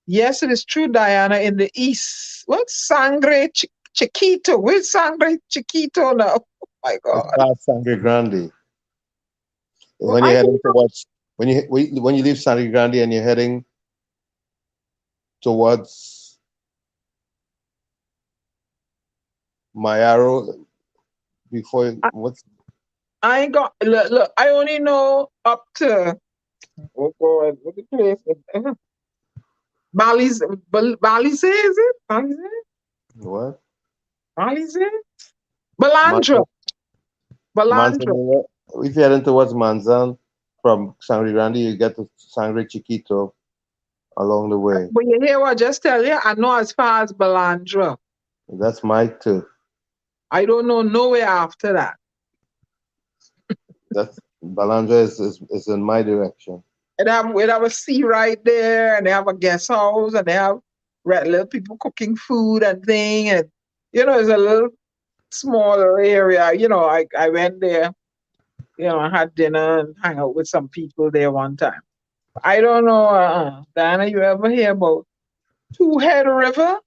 Yes, it is true, Diana, in the east. What? Sangre Chiquito. Where's Sangre Chiquito now? Oh, my God. That's Sangre Grande. When you're heading towards, when you leave Sangre Grande and you're heading towards Mayaro, before what's? I ain't got look. I only know up to oh God, what's the place? Balize, is it? Balize? What? Balize? Balandra. Manzan, if you're heading towards Manzan from Sangre Grande, you get to Sangre Chiquito along the way. But you hear what I just tell you? I know as far as Balandra. That's my too. I don't know nowhere after that. That's Balandra is in my direction. And we have a sea right there, and they have a guest house, and they have little people cooking food and thing, and it's a little small area. You know, I went there, you know, I had dinner and hang out with some people there one time. I don't know, Diana, you ever hear about Two Head River?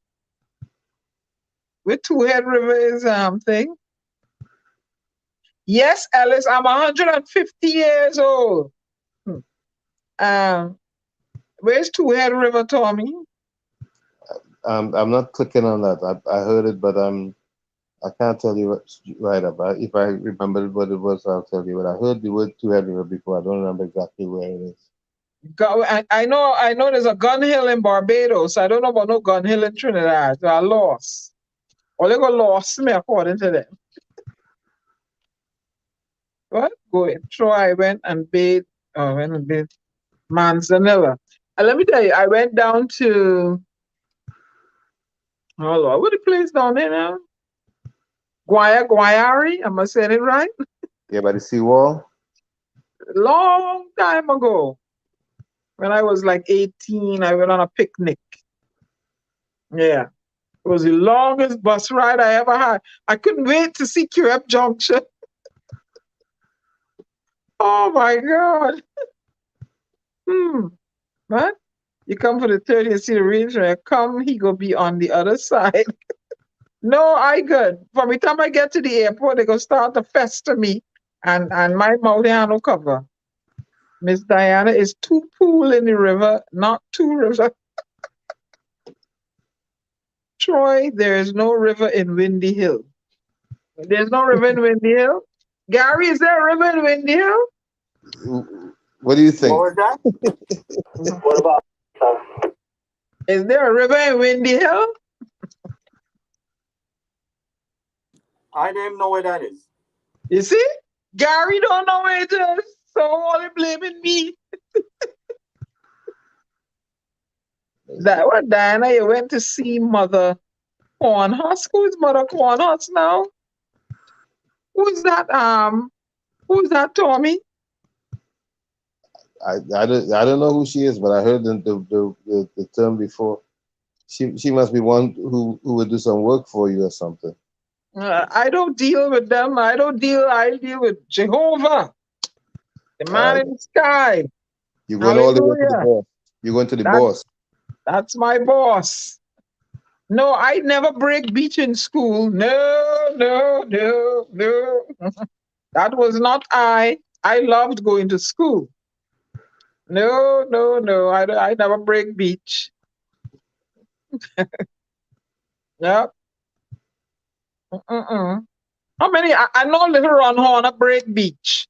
With Two Head River is thing? Yes, Ellis, I'm 150 years old. Where's Two Head River, Tommy? I'm not clicking on that. I heard it, but I can't tell you right about. If I remember what it was, I'll tell you. But I heard the word Two Head River before. I don't remember exactly where it is. I know there's a Gun Hill in Barbados. I don't know about no Gun Hill in Trinidad. So I lost. Or they got lost me according to them. What? Go in. So I went and bathed Manzanilla. And let me tell you, I went down to what the place down there now? Guayari, am I saying it right? Yeah, by the seawall. Long time ago. When I was like 18, I went on a picnic. Yeah. It was the longest bus ride I ever had. I couldn't wait to see QF Junction. Oh my God. What? You come for the 30th, see the ranger, come, he go be on the other side. No, I good. From the time I get to the airport, they go start to fester me and my mouth ain't no cover. Miss Diana is two pool in the river, not two river. Troy, there is no river in Windy Hill. There's no river in Windy Hill? Gary, is there a river in Windy Hill? What do you think? What was that? What about? Is there a river in Windy Hill? I don't even know where that is. You see? Gary don't know where it is, so only blaming me. That what, Diana, you went to see Mother Cornhusk? Who's Mother Cornhusk now? Who's that, Tommy? I don't know who she is, but I heard the term before. She must be one who would do some work for you or something. I don't deal with them. I deal with Jehovah, the man in the sky. You're going all the way to the Hallelujah. boss. You're going to the boss. That's my boss. No, I never break beach in school. No. That was not I. I loved going to school. No. I never break beach. Yep. How many? I know Little Ron Horn at break beach.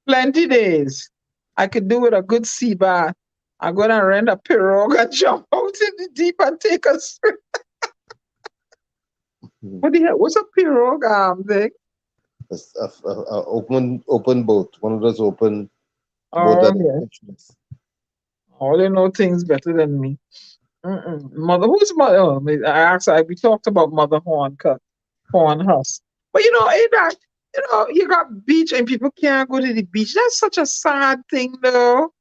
Plenty days. I could do with a good sea bath. I'm gonna rent a pirogue and jump out in the deep and take a swim. What the hell? What's a pirogue thing? It's a open boat. One of those open boat Oh, that yeah. All they know things better than me. Mother, who's mother? Oh, we talked about Mother Hornhusk. But you know, that you got beach and people can't go to the beach. That's such a sad thing, though.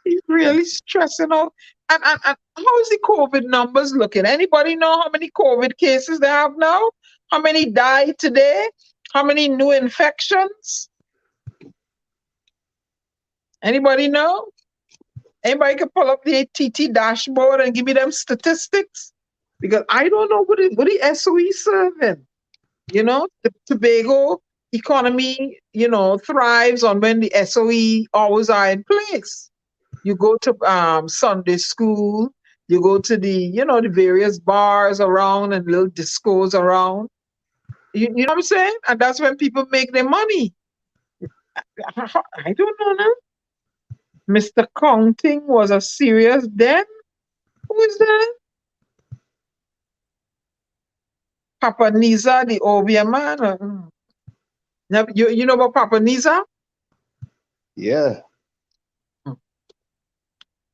It's really stressing out. And how is the COVID numbers looking? Anybody know how many COVID cases they have now? How many died today? How many new infections? Anybody know? Anybody can pull up the ATT dashboard and give me them statistics? Because I don't know what the SOE serving. You know, the Tobago economy, thrives on when the SOE always are in place. You go to Sunday school, you go to the various bars around and little discos around. You know what I'm saying? And that's when people make their money. I don't know now. Mr. Counting was a serious den? Who is that? Papa Niza, the Obia man. You know about Papa Niza? Yeah.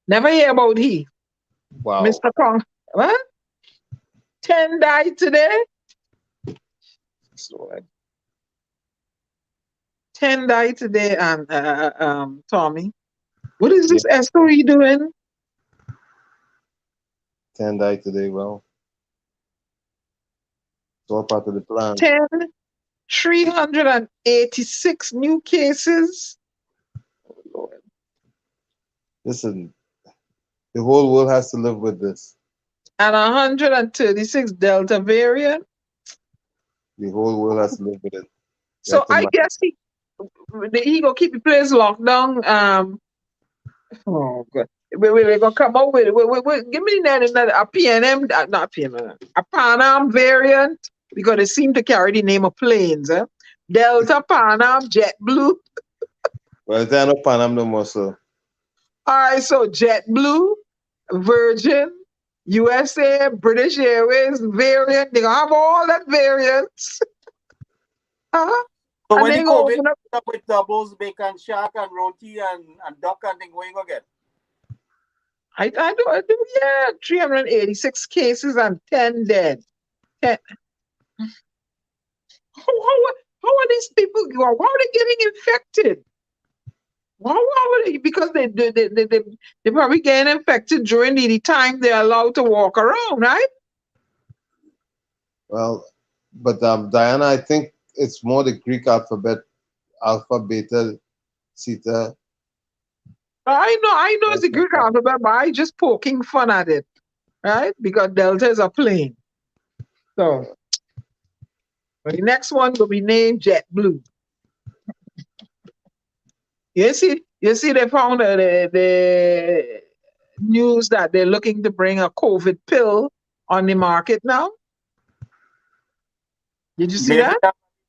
Never hear about he. Wow. Mr. Kong. What? 10 died today? 10 died today, and Tommy. What is this SOE doing? 10 died today. Well, It's all part of the plan. 386 new cases. Listen, the whole world has to live with this. And 136 Delta variant. The whole world has to live with it. So I guess he gonna keep the place locked down. Oh God. We're gonna come up with give me another a PNM, not PNM, a Panam variant, because they seem to carry the name of planes, Delta, Panam, JetBlue. Well, they're not Panam no more, so. All right, so JetBlue, Virgin, USA, British Airways variant. They gonna have all that variants. So and when they the go COVID open up. up with doubles, bacon, shark, and roti and duck and thing, what you gonna get? I do, yeah, 386 cases and 10 dead. 10. How are these people? How are they getting infected? How are they? Because they probably getting infected during the time they're allowed to walk around, right? Well, but Diana, I think it's more the Greek alphabet, alpha, beta, theta. I know it's a Greek alphabet, but I just poking fun at it, right? Because Delta is a plane. So the next one will be named JetBlue. You see, they found the news that they're looking to bring a COVID pill on the market now. Did you see that?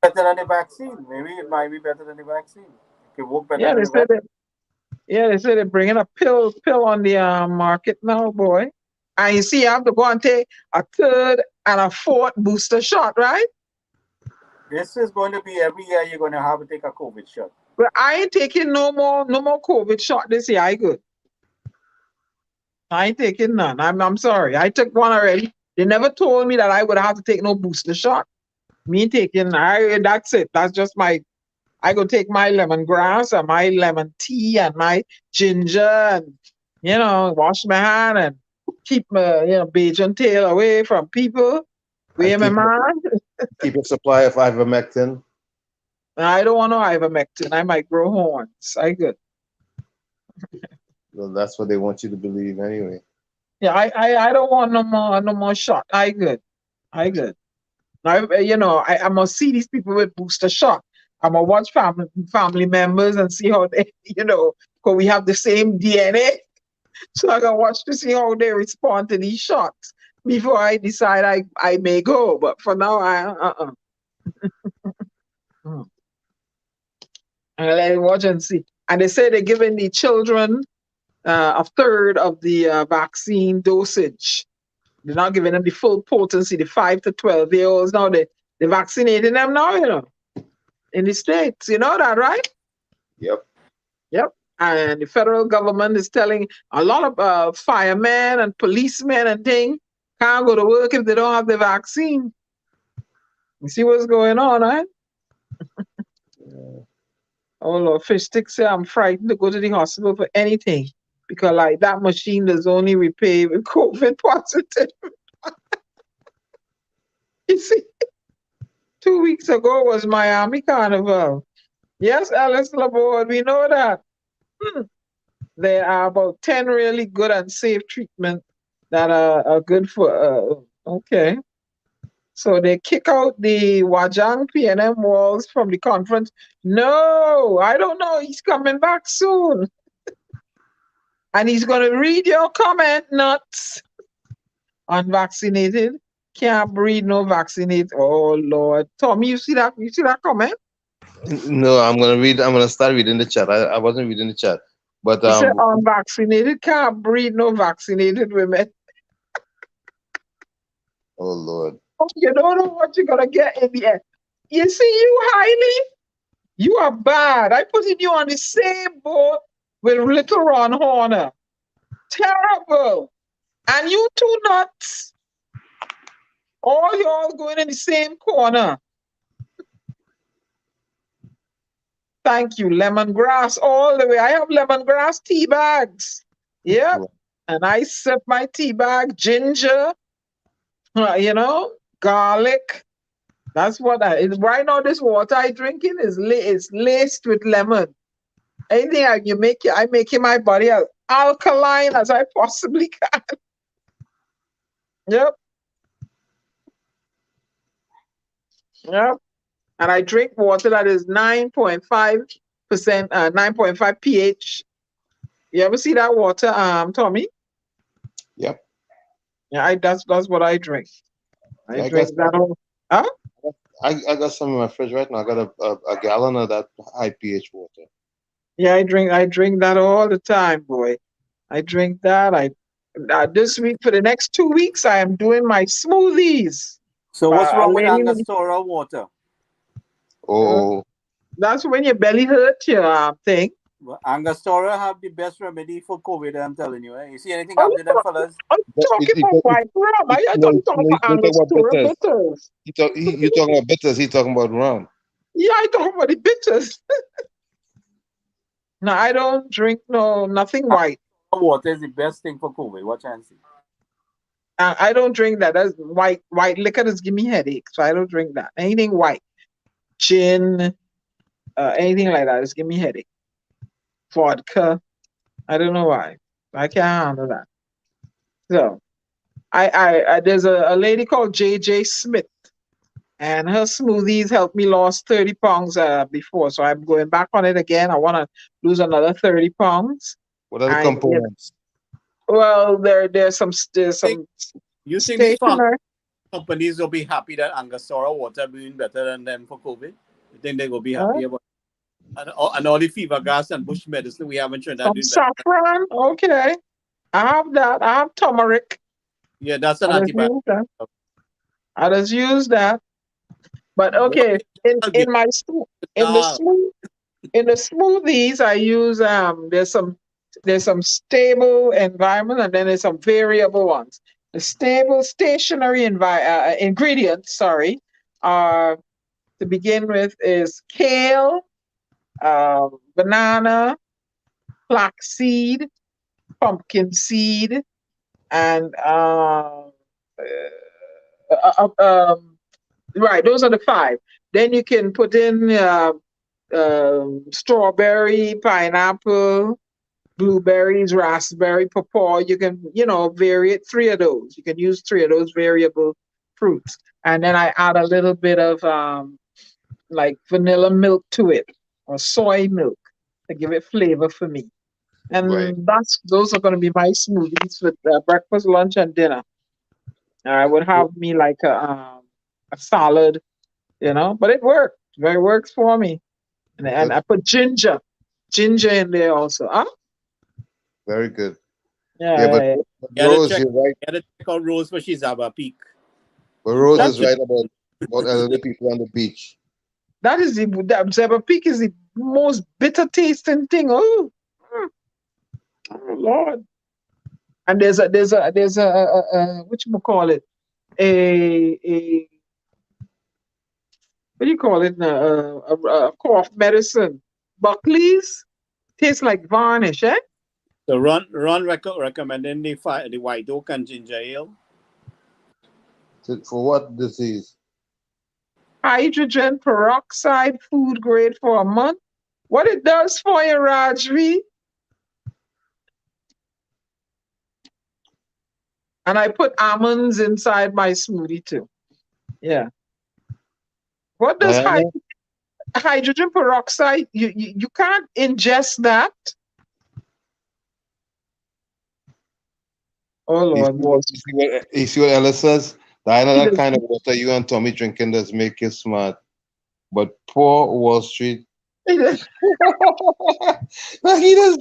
Better than the vaccine. Maybe it might be better than the vaccine. It could work better than the vaccine. They said they're bringing a pill on the market now, boy. And you see, you have to go and take a third and a fourth booster shot, right? This is going to be every year you're going to have to take a COVID shot. But I ain't taking no more COVID shot this year. I good. I ain't taking none. I'm sorry. I took one already. They never told me that I would have to take no booster shot. Me taking, that's it. That's just I go take my lemongrass and my lemon tea and my ginger and, wash my hand and keep my, Bajan tail away from people. Wear my mind. Keep a supply of ivermectin. I don't want no ivermectin. I might grow horns. I good. Well, that's what they want you to believe anyway. Yeah, I don't want no more shot. I good. Now, I must see these people with booster shot. I'm gonna watch family members and see how they, because we have the same DNA. So I gotta watch to see how they respond to these shots before I decide I may go. But for now, I'll let it watch and see. And they say they're giving the children a third of the vaccine dosage. They're not giving them the full potency, the 5 to 12-year-olds. Now they're vaccinating them now, in the States. You know that, right? Yep. And the federal government is telling a lot of firemen and policemen and things can't go to work if they don't have the vaccine. You see what's going on, right? Yeah. Oh, Lord, Fish Stick say I'm frightened to go to the hospital for anything because, like, that machine does only repair with COVID positive. You see, 2 weeks ago was Miami Carnival. Yes, Ellis Laborde, we know that. There are about 10 really good and safe treatments that are good for, okay. So they kick out the Wajang PNM walls from the conference. No, I don't know. He's coming back soon. And he's going to read your comment, nuts. Unvaccinated. Can't breed, no vaccinate. Oh, Lord. Tommy, you see that comment? No, I'm gonna start reading the chat. I wasn't reading the chat. But he said unvaccinated can't breed no vaccinated women. Oh Lord. You don't know what you're gonna get in the end. You see, you Hailey, you are bad. I putting you on the same boat with little Ron Horner. Terrible. And you two nuts. All y'all going in the same corner. Thank you. Lemongrass all the way. I have lemongrass tea bags. Yep. And I sip my tea bag, ginger, garlic, That's what right now. This water I drinking is laced with lemon. Anything I making my body as alkaline as I possibly can. Yep, yep. And I drink water that is 9.5%, 9.5 pH. You ever see that water, Tommy? Yep. Yeah, that's what I drink. I Yeah, I got drink that all. Huh? I got some in my fridge right now. I got a gallon of that high pH water. Yeah, I drink that all the time, boy. I drink that. This week for the next 2 weeks, I am doing my smoothies. So what's A wrong with lady, Angostura water? uh, Oh, that's when your belly hurt, you thing. Well, Angostura have the best remedy for COVID, I'm telling you. Eh? You see anything Oh, happen to them fellas? I'm but talking about white rum. I thought you talking about don't talk about Angostura bitters. bitters. You talking about bitters. He talking about rum. Yeah, I talking about the bitters. No, I don't drink nothing white. Water is the best thing for COVID. Watch and see. I don't drink that. That's white liquor does give me headache, so I don't drink that. Anything white, gin, anything like that, just give me headache. Vodka, I don't know why. I can't handle that. So I there's a lady called JJ Smith, and her smoothies helped me lose 30 pounds before. So I'm going back on it again. I want to lose another 30 pounds. What are the And components? well, there's some You think the farm stationer. companies will be happy that Angostura water doing better than them for COVID? You think they will be uh, happy about and all the fever gas and bush medicine we have in Trinidad Some doing better? saffron. Okay, I have that. I have turmeric. Yeah, that's an I just antibiotic. use that. I just use that. But okay, in my in the Now, smooth in the smoothies, I use there's some stable environment, and then there's some variable ones. The stable stationary ingredients, sorry, are to begin with is kale, banana, flaxseed, pumpkin seed, and right. Those are the five. Then you can put in strawberry, pineapple, blueberries, raspberry, pawpaw. You can, vary it. Three of those. You can use three of those variable fruits. And then I add a little bit of like vanilla milk to it or soy milk to give it flavor for me. Right. And those are going to be my smoothies for breakfast, lunch, and dinner. I would have me like a salad, but it worked. It works for me. And Good. I put ginger in there also. Huh? Very good. Yeah, Yeah, yeah, yeah. but Rose, you're right. you gotta check out Rose for she's have a peak. But Rose That's is right about elderly people on the beach. that is that Zebra Peak is the most bitter tasting thing. Oh, oh Lord. And there's a what you call it? A what do you call it? A cough medicine. Buckley's tastes like varnish, eh? So Ron recommending the white oak and ginger ale. For what disease? Hydrogen peroxide, food grade for a month. What it does for you, Rajvi? And I put almonds inside my smoothie too. Yeah. What does Diana? hydrogen peroxide? You can't ingest that. Oh You see, Lord, boy. you see what Ellis says? Diana, that kind of water you and Tommy drinking does make you smart. But poor Wall Street. He does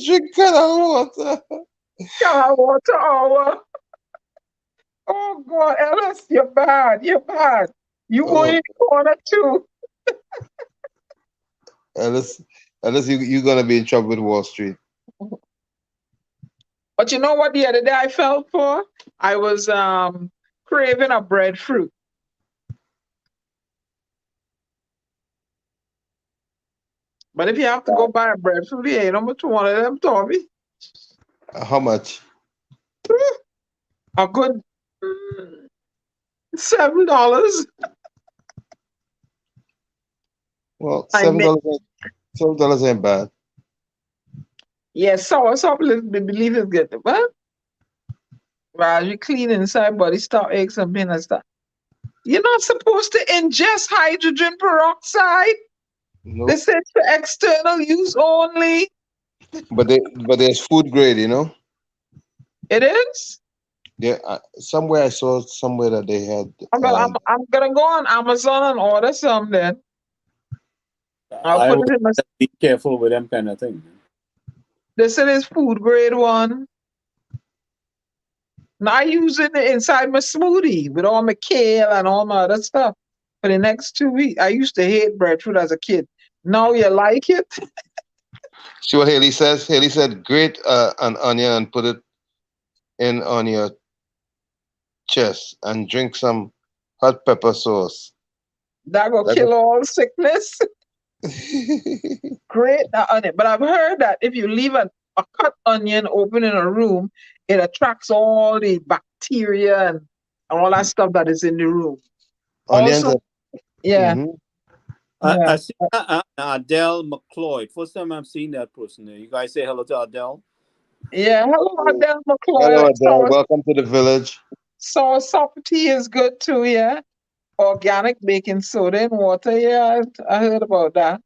drink kind of water. Water hour. Oh God, Ellis, you're bad. You're bad. You go in the corner too. Ellis, you're gonna be in trouble with Wall Street. But you know what the other day I fell for? I was craving a breadfruit. But if you have to go buy a breadfruit, you ain't no much one of them, Tommy. How much? A good $7. Well, I mean, $7 ain't bad. yes, sour believe is good. But while you clean inside body, stop eggs, something and stuff. You're not supposed to ingest hydrogen peroxide. No, They said for external use only. but there's food grade, you know. It is. Yeah, somewhere I saw somewhere that they had. I'm gonna go on Amazon and order some then. I'll I put would it in my. be careful with them kind of things. They said it's food grade one. Now I use it inside my smoothie with all my kale and all my other stuff for the next 2 weeks. I used to hate breadfruit as a kid. Now you like it? See what Haley says? Haley said, grate an onion and put it in on your chest and drink some hot pepper sauce. That will That kill all sickness. Great onion. But I've heard that if you leave a cut onion open in a room, it attracts all the bacteria and all that stuff that is in the room. Onions. Also, yeah. Mhm. I see Adele McCloyd. First time I'm seeing that person there. You guys say hello to Adele. Yeah. Hello, Adele Hello, McCloy. Adele. Welcome to the village. Sour tea is good too, yeah. Organic baking soda and water, yeah. I heard about that.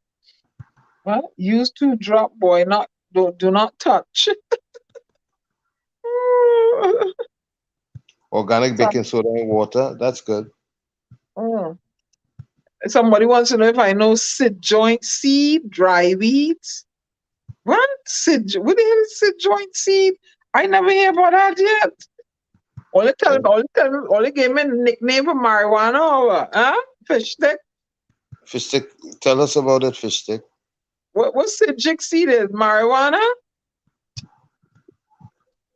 Well, use to drop, boy, not do not touch. Organic baking soda and water. That's good. Mm. Somebody wants to know if I know joint seed, dry weeds. What? What the hell is joint seed? I never hear about that yet. Only gave me a nickname for marijuana or what? Huh? Fish stick? Fish stick. Tell us about it, fish stick. What's jig seed is? Marijuana?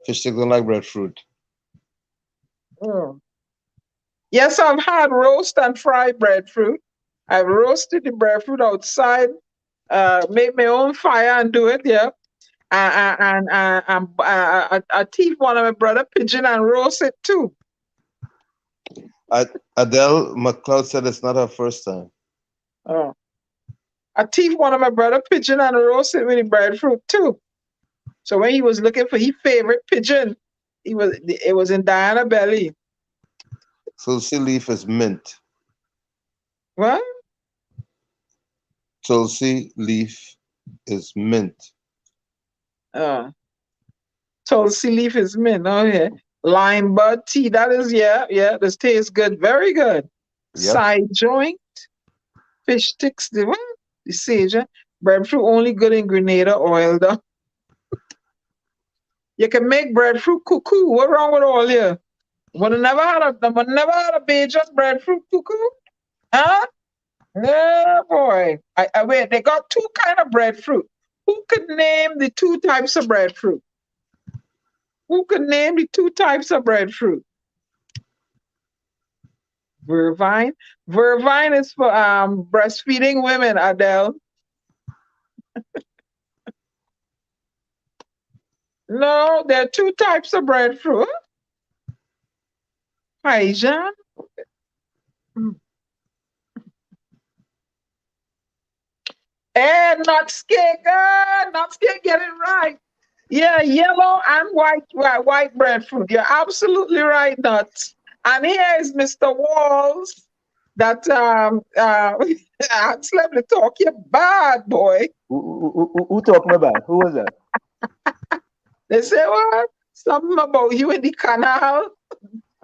Fish stick don't like breadfruit. Mm. Yes, I've had roast and fried breadfruit. I've roasted the breadfruit outside, make my own fire and do it, yeah. And I teach one of my brother pigeon and roast it too. Adele McLeod said it's not her first time. Oh. I teach one of my brother pigeon and roast it with the breadfruit too. So when he was looking for his favorite pigeon, it was in Diana belly. Tulsi leaf is mint. What? Tulsi leaf is mint. Tulsi leaf is mint. Oh yeah. Lime bud tea. That is this tastes good. Very good. Yep. Side joint. Fish sticks. The sage. Breadfruit only good in Grenada oil though. You can make breadfruit cuckoo. What wrong with all you? But never had a Bajan's breadfruit cuckoo? Huh? Yeah, boy. I wait, they got two kind of breadfruit. Who could name the two types of breadfruit? Who could name the two types of breadfruit? Vervine. Vervine is for breastfeeding women, Adele. No, there are two types of breadfruit. Hi, Jean. And not scared, girl. Not scared, get it right. Yeah, yellow and white breadfruit. You're absolutely right, Nuts. And here is Mr. Walls that I slept to talk you bad, boy. Who talking about? Who was that? They say what? Something about you in the canal.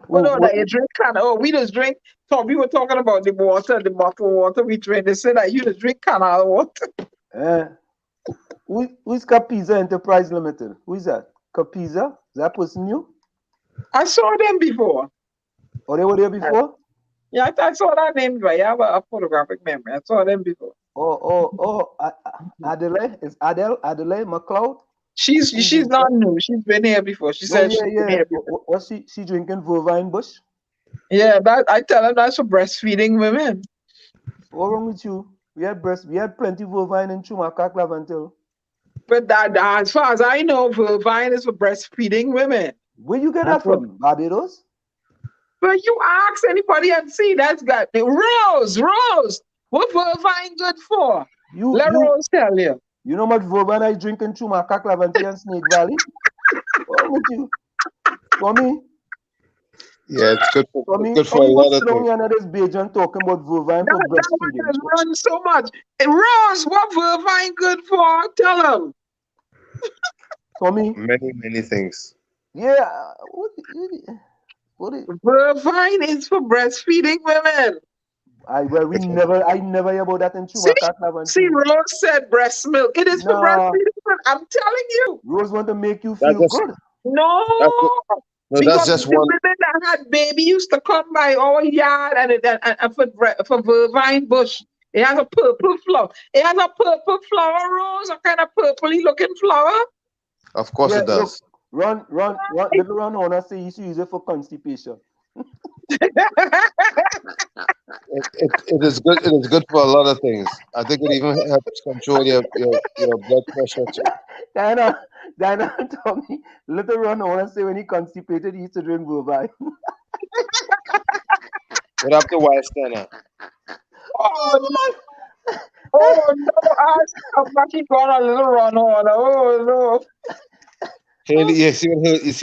That you drink canal. Oh, we just drink. So we were talking about the water, the bottled water we drink. They said that you just drink canal water. Who's Capiza Enterprise Limited? Who is that? Capiza? Is that person new? I saw them before. Oh, they were there before? Yeah, I saw that name before. I have a photographic memory. I saw them before. Adelaide? Is Adelaide McLeod? She's not new. She's been here before. She said she's been here before. Was she drinking Vervine Bush? Yeah, I tell her that's for breastfeeding women. What's wrong with you? We had plenty of Vervine in Chumaka Clavantil. But that as far as I know, Vervine is for breastfeeding women. Where you get that from? Barbados? But you ask anybody and see that's got the Rose. What Vervine good for? You Let you Rose tell you. you know much Verban I drink in Chumaka, Clavanty, and Snake Valley? What would you? Tommy, Yeah, it's good for Tommy, a Tommy lot was of sitting things. here and this Bajan talking about Vervine for That breastfeeding. one has run so much. And Rose, what Vervine good for? Tell him. Tommy, Many things. yeah, what Vervine is for breastfeeding women. I never hear about that in See, Chumaka, see, Clavanty. Rose said breast milk. It is for No, breastfeeding women. I'm telling you. Rose want to make you That's feel just good. No, no, that's because just the one. women that had baby used to come by our yard and for Vervine bush. It has a purple flower. It has a purple flower, Rose, a kind of purpley looking flower. Of course Yeah, it look, does. little Ron Honor say he used to use it for constipation. It is good. It is good for a lot of things. I think it even helps control your blood pressure too. Diana told me little Ron Honor say when he constipated he used to drink Vervine. What up to Western? Oh no! Oh no! I come back. He got a little run on. Oh no! Haley, you see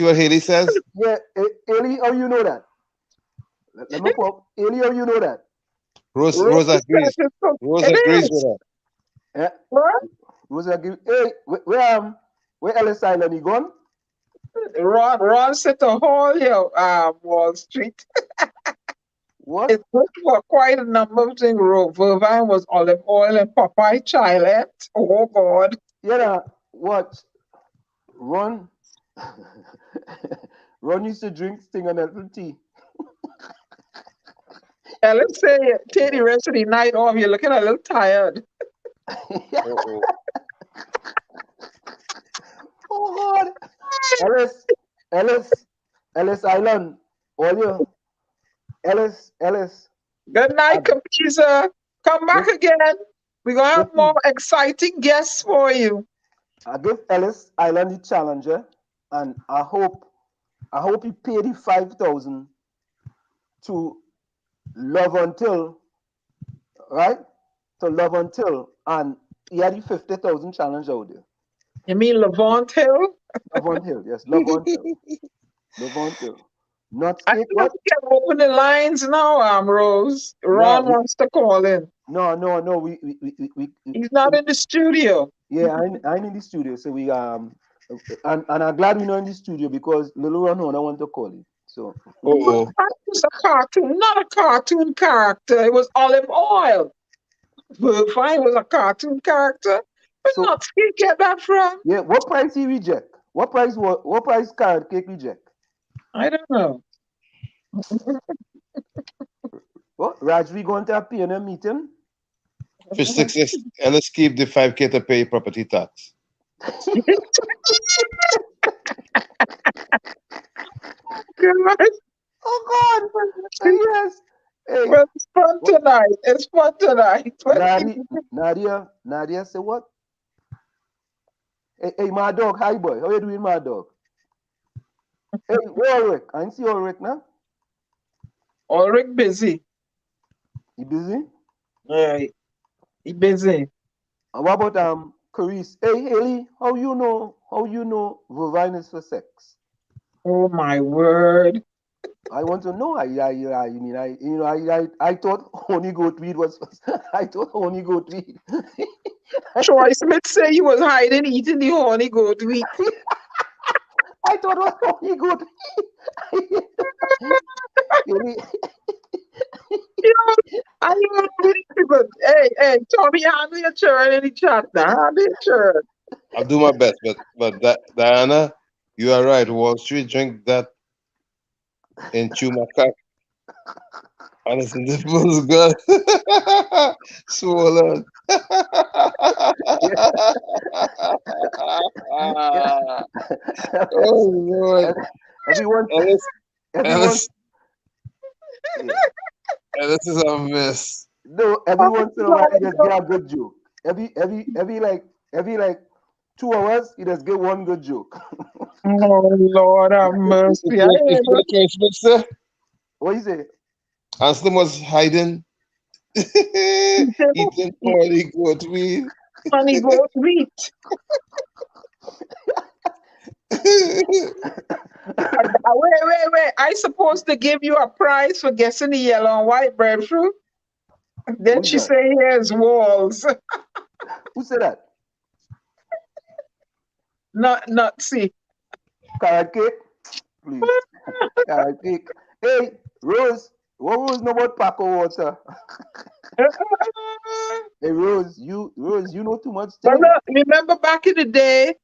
what Haley says? Yeah, Ailey, how you know that? Let me pop. Ailey, how you know that? Rose agrees. Rose It agrees is. with her. Yeah, What? Rose give. Hey, where Ellis Island he gone? Ron set a hall here, Wall Street. What? It took for quite a number of things. Vervine was olive oil and Popeye Chilet. Oh God! Yeah, what? Ron. Ron used to drink Sting and apple tea. And let's say take the rest of the night off. You're looking a little tired. Uh-oh. Oh God! Ellis Island. All you. Ellis. Good night, Capiza. Come back again. We're gonna have more exciting guests for you. I give Ellis Island the challenger, and I hope he pay the 5,000 to love until, right? To love until, and he had the 50,000 challenge out there. You mean Levant Hill? Love until, yes, love until, love until. Not I steak. think What? we can open the lines now, Rose. Ron Yeah, wants to call in. No. He's not in the studio. Yeah, I'm in the studio, so and I'm glad we're not in the studio because little Ron I want to call it. So. Uh-oh. That was a cartoon, not a cartoon character. It was olive oil. Vervine was a cartoon character. But So not where you get that from? yeah, what price he reject? What price carrot cake reject? I don't know. What Raj, we going to a PNM meeting? For success, and let's keep the 5K to pay property tax. Oh God! Yes. Hey, Well, it's fun tonight. It's fun tonight. Nadia, say what? Hey, my dog, hi boy. How you doing, my dog? Hey, where Ulrich? I didn't see Ulrich now. Ulrich busy. You busy? Right. He busy. And what about Carice? Hey, Haley, how you know Vervine is for sex? Oh my word. I want to know. I thought honey goat weed was. I thought honey goat weed. Troy Smith say he was hiding eating the horny goat weed. I thought it was honey goat weed. I don't believe it. Hey, Tommy, handle your churn in the chat now. Handle your churn. I'll do my best, but Diana, you are right. Wall Street drink that in Chumaka. Honestly, this was good. Swollen. Oh Lord. Everyone, Ellis is a mess. no, every once in a while, he just get a good joke. Every like 2 hours, he just get one good joke. Oh Lord have mercy. It's what Smith said. What you say? Anselm was hiding Eating poorly goat meat. Honey goat meat. Wait. I supposed to give you a prize for guessing the yellow and white breadfruit. Then Who's she that? say, here's walls. Who said that? Not see. Carrot cake? Please. Carrot cake. Hey, Rose. What Rose know about Paco water? Hey, Rose, you know too much But thing. look, remember back in the day,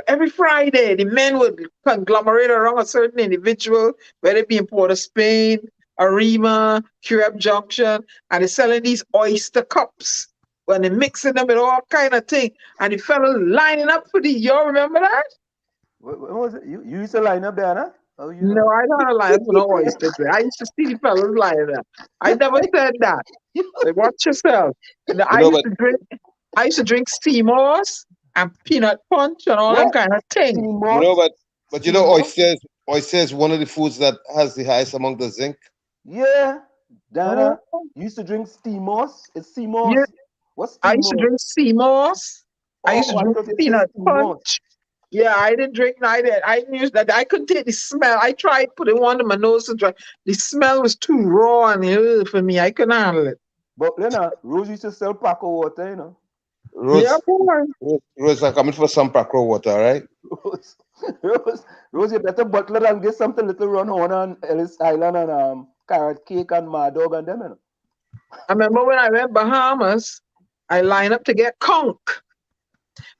every Friday, the men would conglomerate around a certain individual, whether it be in Port of Spain, Arima, Curab Junction, and they're selling these oyster cups. When they're mixing them with all kind of thing. And the fellas lining up for y'all remember that? What was it? You used to line up there, huh? Oh, you No, know. I don't line up for no oyster bread. I used to see the fellas lining up. I never said that. Like, watch yourself. And I know, used to drink Seymour's and peanut punch and all them What? kind of things. but you know, oysters one of the foods that has the highest amount of zinc. Yeah. Dana, Oh, you used to drink Steamos? It's Steamos. yeah. What's I used to Steamos? drink Seymour's. I used to I drink thought you said peanut Steamos. punch. Yeah, I didn't drink neither. I knew that I couldn't take the smell. I tried putting one in my nose and try. The smell was too raw and for me. I couldn't handle it. But Lena, Rose used to sell Paco water, you know. Yeah, Rose, boy. Rose, I'm coming for some Paco water, right? Rose, you better butler and get something little run on Ellis Island and carrot cake and mad dog and them, you know. I remember when I went Bahamas, I lined up to get conch.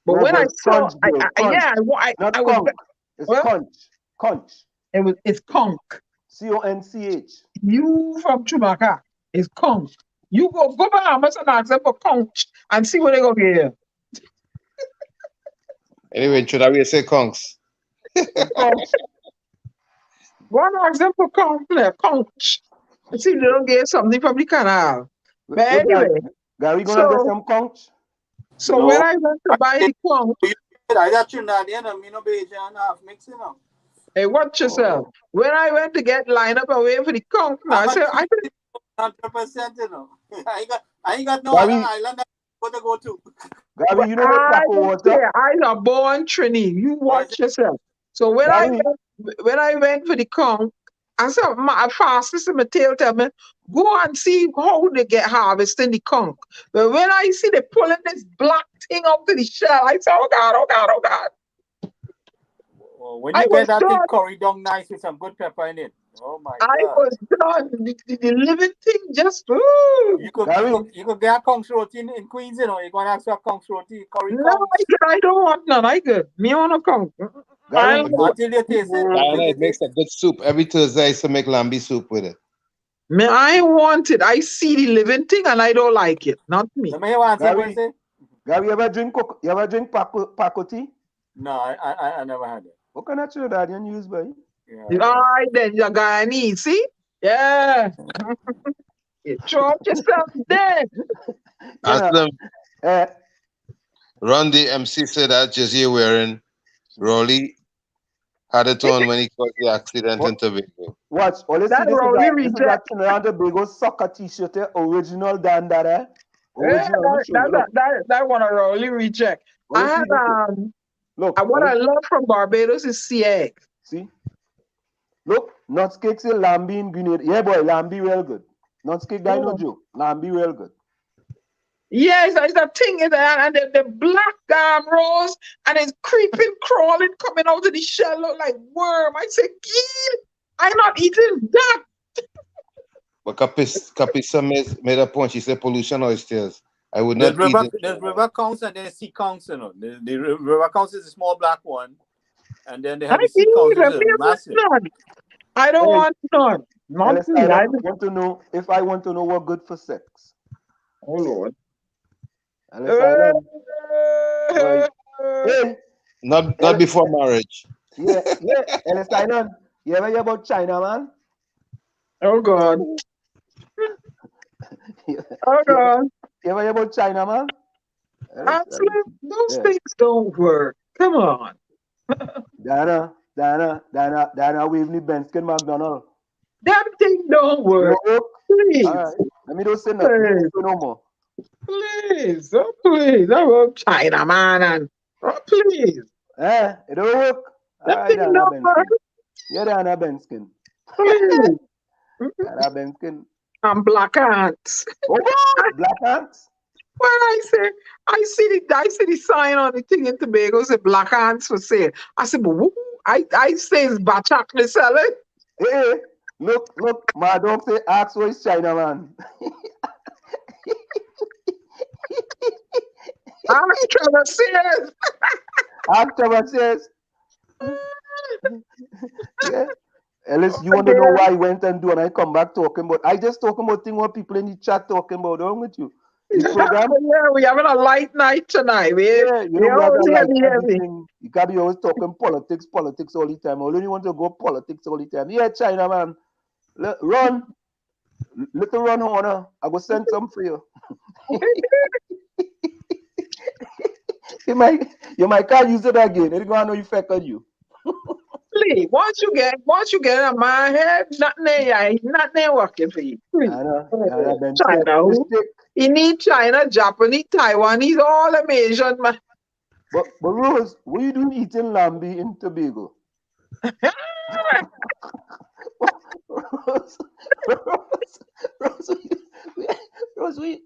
But No, when I but saw, conch, girl, conch. Not I was, conch. It's well, conch. Conch. it's conch. CONCH. You from Chumaka, it's conch. You go Bahamas and ask them for conch and see what they gonna give you. Anyway, should I say conks? Conch. Go and ask them for conch. And see if they don't get something from the canal. But anyway, Gary gonna get so some conch? so No. when I went to buy the conch, I got Trinidadian, me no Bajan half mixing up. hey, watch yourself. Oh. When I went to get lined up and wait for the conch, now I said, I could 100%, you know. I ain't got no Gary, other island that I go to. Gary, you know what I Paco don't care. water? I are born Trini. You watch yourself. So when Gary, I went for the conch, I said my fastest in my tail tell me, go and see how they get harvesting the conch. But when I see they pulling this black thing out of the shell, I said, oh God, oh God, oh God. When I you was get that thing done. curry down nice with some good pepper in it. Oh my I God. was done. The living thing just ooh. You could get a conch roti in Queens, you know. You're gonna ask for a conch roti, curry No, conch. I don't want none. I good. Me want a conch. Gary, Until you taste it. Diana, it makes a good soup. Every Thursday I used to make lambi soup with it. Me, I want it. I see the living thing and I don't like it. Not me. Let me hear what Gary, say. Gary, you ever drink Paco tea? No, I never had it. What kind of Trinidadian you use, boy? Yeah. All right, then you're Guyanese. See? Yeah. You throw up yourself there. Ask them. Eh, Ron the MC said that jersey you're wearing, Rowley had it on when he caused the accident in Tobago. watch. All you see, That this is Rowley that reject. Trinidad and Tobago soccer t-shirt, original than that, eh? Yeah, Original. Let me show you. Look. that one a Rowley reject. All I you see, had look. what I love from Barbados is sea egg. See? Look, nuts cake say lambi in Grenada. Yeah, boy, lambi real good. Nuts cake, that no joke. Lambi real good. Yes, it's a thing, and the black rose, and it's creeping, crawling, coming out of the shell, look like worm. I say, Gee, I'm not eating that. But Capissa made a point. She said pollution oysters. I would not eat it. There's river conchs and there's sea conchs, you know. The river conchs is a small black one, and then they have the sea conchs, which is massive. I don't want none. Not me. I want to know if I want to know what good for sex. Oh Lord. Ellis Island. Hey. Not before marriage. Yeah. Ellis Island. You ever hear about China, man? Oh God. Oh God. You ever hear about China, man? Absolutely. Those things don't work. Come on. Dana, wave me Benskin McDonald. That thing don't work. Please. All right. Let me don't say nothing. Don't say no more. Please, oh please, oh China man, and oh please, It don't work. All that right, thing Anna don't Benskin. work. Yeah, Anna Benskin. Please, Anna Benskin. I'm black ants. Oh, God, black ants. When I say, I see the sign on the thing in Tobago say black ants for sale. I said, but who? I say it's Bachak they sell it. Hey, look, my dog say, ask where is China man. I'm trying to say it. After what says, yeah. Ellis, you want to know Again. why I went and do and I come back talking about, I just talking about thing what people in the chat talking about, wrong with you? The program, Yeah, we having a light night tonight. yeah, you know, we have always to like heavy. everything. You can't be always talking politics all the time. I only want to go politics all the time. Yeah, China man, run, little run honor. I go send some for you. you might can't use it again. It's gonna have no effect on you. Please, once you get in my head, nothing there working for you. Please. Anna Ben China, who? stick. You need China, Japanese, Taiwanese, all them Asian man. But Rose, what you doing eating lambi in Tobago? Rose,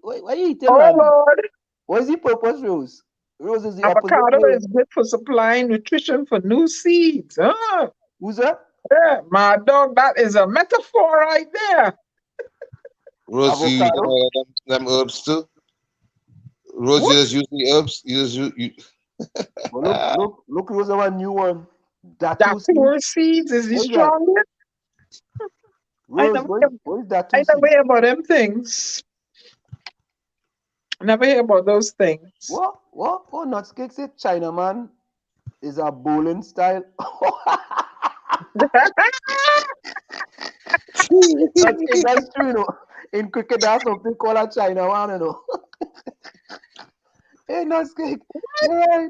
why you eating Oh lambi? Lord, What is the purpose, Rose? Rose is the opposite. avocado way. is good for supplying nutrition for new seeds. Who's that? Yeah, my dog, that is a metaphor right there. Rose, you use Avocado? all of them herbs too? Rose, What? you just use the herbs? You Well, look, Rose, have a new one. That Datu seed. poor seeds is the What is that? strongest. Rose, what is Datu I seed? never hear about them things. Never hear about those things. What? Oh, Nutscake said Chinaman is a bowling style. Nutscake, that's true, you know. In cricket, there's something called a Chinaman, you know. Hey, Nutscake, you're right.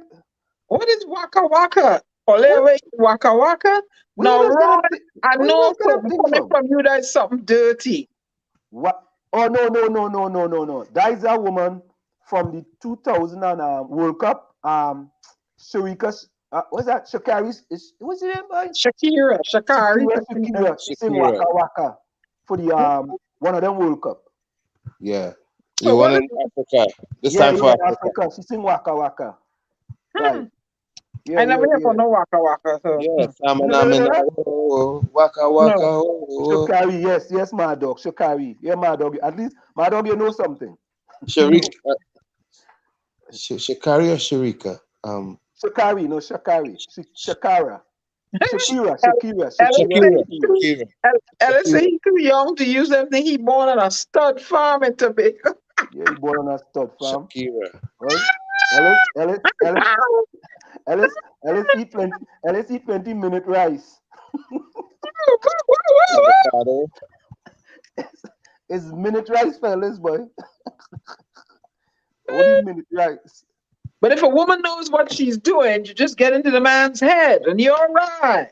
What is Waka Waka? Olewe Waka Waka? Where Now, you guys get Ron, that thing? I Where you know guys get that thing coming from? from you that is something dirty. What? Oh, no. That is a woman from the 2000 World Cup. Sharika, what's that? Shakari's, what's her name, boy? Shakira, Shakari. Shakira. She sing Waka Waka for the one of them World Cup. yeah. Oh, The one what in Africa. This Yeah, time for Africa. Africa. She sing Waka Waka. Right. Yeah, I never hear about no Waka Waka. So. Yeah, You never heard of that? waka waka. No. Shakari, yes, my dog. Shakari. Yeah, my dog. At least my dog, you know something. Sharika. Shakari or Sharika? Shakari, no Shakari. Shakara. Shakira. Ellis say he too young to use them thing. He born on a stud farm in Tobago. Yeah, he born on a stud farm. Shakira. Right? Ellis eat 20-minute rice. Avocado. It's minute rice, fellas, boy. Only minute rice. But if a woman knows what she's doing, you just get into the man's head and you're right.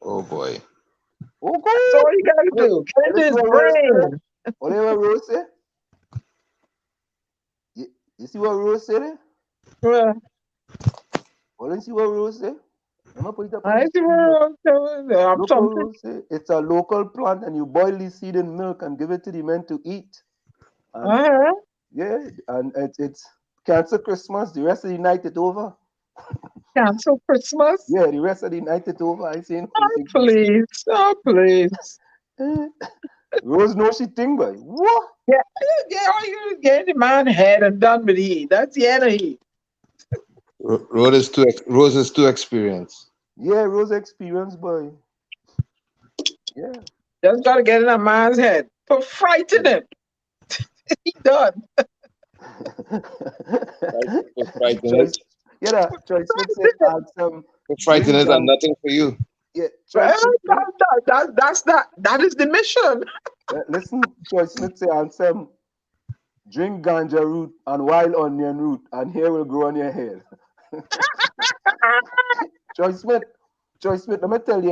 Oh boy. Oh, That's all you gotta do. Get into his brain. Whatever Rose said. You see what Rose said? Well, Well, you see what Rose said? I'm gonna put it up on I the see screen. where Look what something. Rose said. It's a local plant, and you boil the seed in milk and give it to the men to eat. And yeah, and it's cancel Christmas. The rest of the night it's over. Cancel Christmas? Yeah, the rest of the night it's over. I seen. Please. Oh, please. Rose knows she think, boy. What? Yeah, all you do is get in the man's head and done with it. That's the end of it. Rose is too experienced. Yeah, Rose experience, boy. Yeah. Just gotta get in a man's head. To frighten him. He done. Choice Smith said frightening is nothing for you. Yeah, that is the mission. Listen, Choice Smith say Ansem, drink ganja root and wild onion root, and hair will grow on your head. Choice Smith, let me tell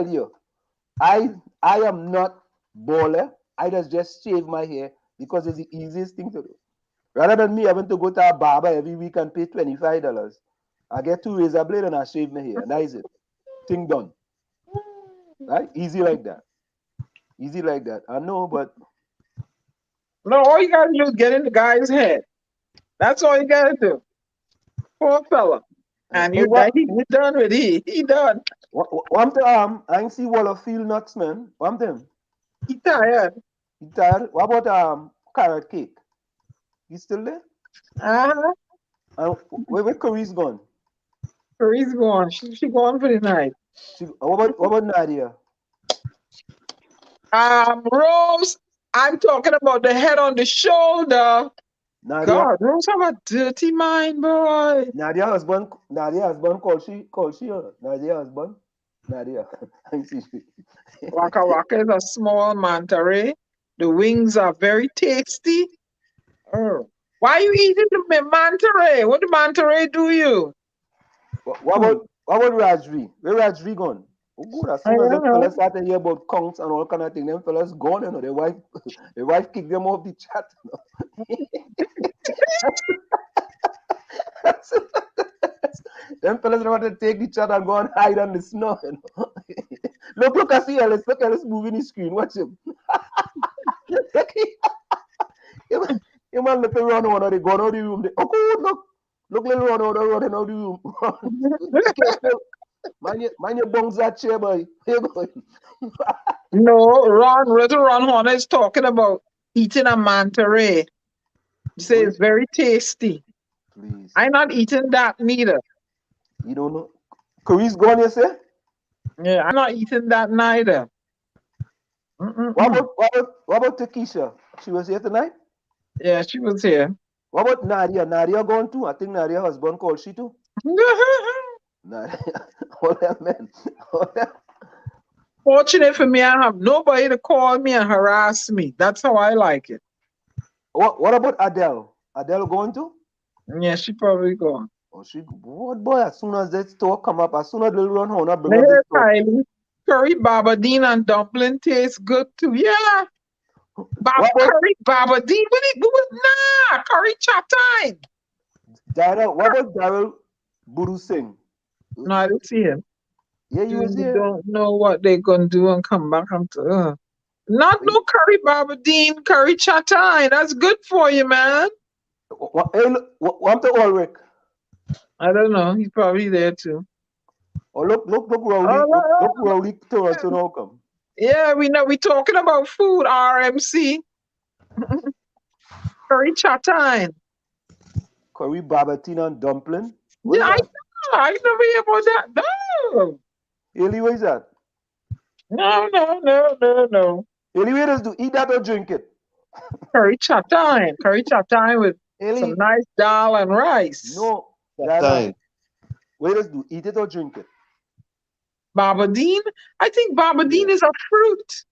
you, I am not baller. I just shave my hair because it's the easiest thing to do. Rather than me having to go to a barber every week and pay $25, I get 2 razor blades and I shave my hair, and that is it. Thing done. Right? Easy like that. Easy like that. I know, but No, all you gotta do is get in the guy's head. That's all you gotta do. Poor fella. And Hey, you what? he done with he done. What the I ain't see Wall of Field nuts, man. What them? He tired. You tired? What about carrot cake? You still there? Uh-huh. And where Curry's gone? Curry's gone. She gone for the night. What about Nadia? Rose, I'm talking about the head on the shoulder. Nadia, God, Rose have a dirty mind, boy. Nadia husband call she Nadia husband. Nadia. I see. Waka Waka is a small manta ray. The wings are very tasty. Oh. Why are you eating the manta ray? What the manta ray do you? What about Rajvi? Where Rajvi gone? Oh good, as soon as them fellas start to hear about counts and all kind of thing, them fellas gone, you know. Their wife kicked them off the chat. You know? Them fellas don't want to take the chat and go and hide on the snow. You know? look, I see Ellis. Look, Ellis moving his screen. Watch him. You man look around when they go out of the room. Look little Ron running out of the room. Careful. Mind your bungs that chair, boy. Where you going? No, little Ron Horner is talking about eating a manta ray. He says it's very tasty. Please. I'm not eating that neither. You don't know? Curry's gone, you say? Yeah, I'm not eating that neither. What about Takesha? She was here tonight? Yeah, she was here. What about Nadia? Nadia gone too? I think Nadia's husband called she too. Nadia. All that men. Fortunate for me, I have nobody to call me and harass me. That's how I like it. What about Adele? Adele going too? Yeah, she probably gone. Oh, she what boy? As soon as that store come up, as soon as they'll run home, bring Hey, up the store. Kylie, curry babadine and dumpling taste good too. Yeah. Curry babadine. Nah, curry chop time. Diana, what about Daryl Buru Singh? No, I didn't see him. Yeah, you was here. Don't know what they're gonna do and come back and not no curry babadine, curry chatai. That's good for you, man. What the Ulrich? I don't know. He's probably there too. Oh look, Rowley. Look, Rowley Toronto now come. Yeah, we know. We talking about food. RMC. Curry chatai. Curry babatina and dumpling. Yeah, I never hear about that. No. Eli, what is that? No. Eli, where does do eat that or drink it? Curry chatai with some nice dal and rice. No, where does do eat it or drink it? Babadine? I think babadine is a fruit.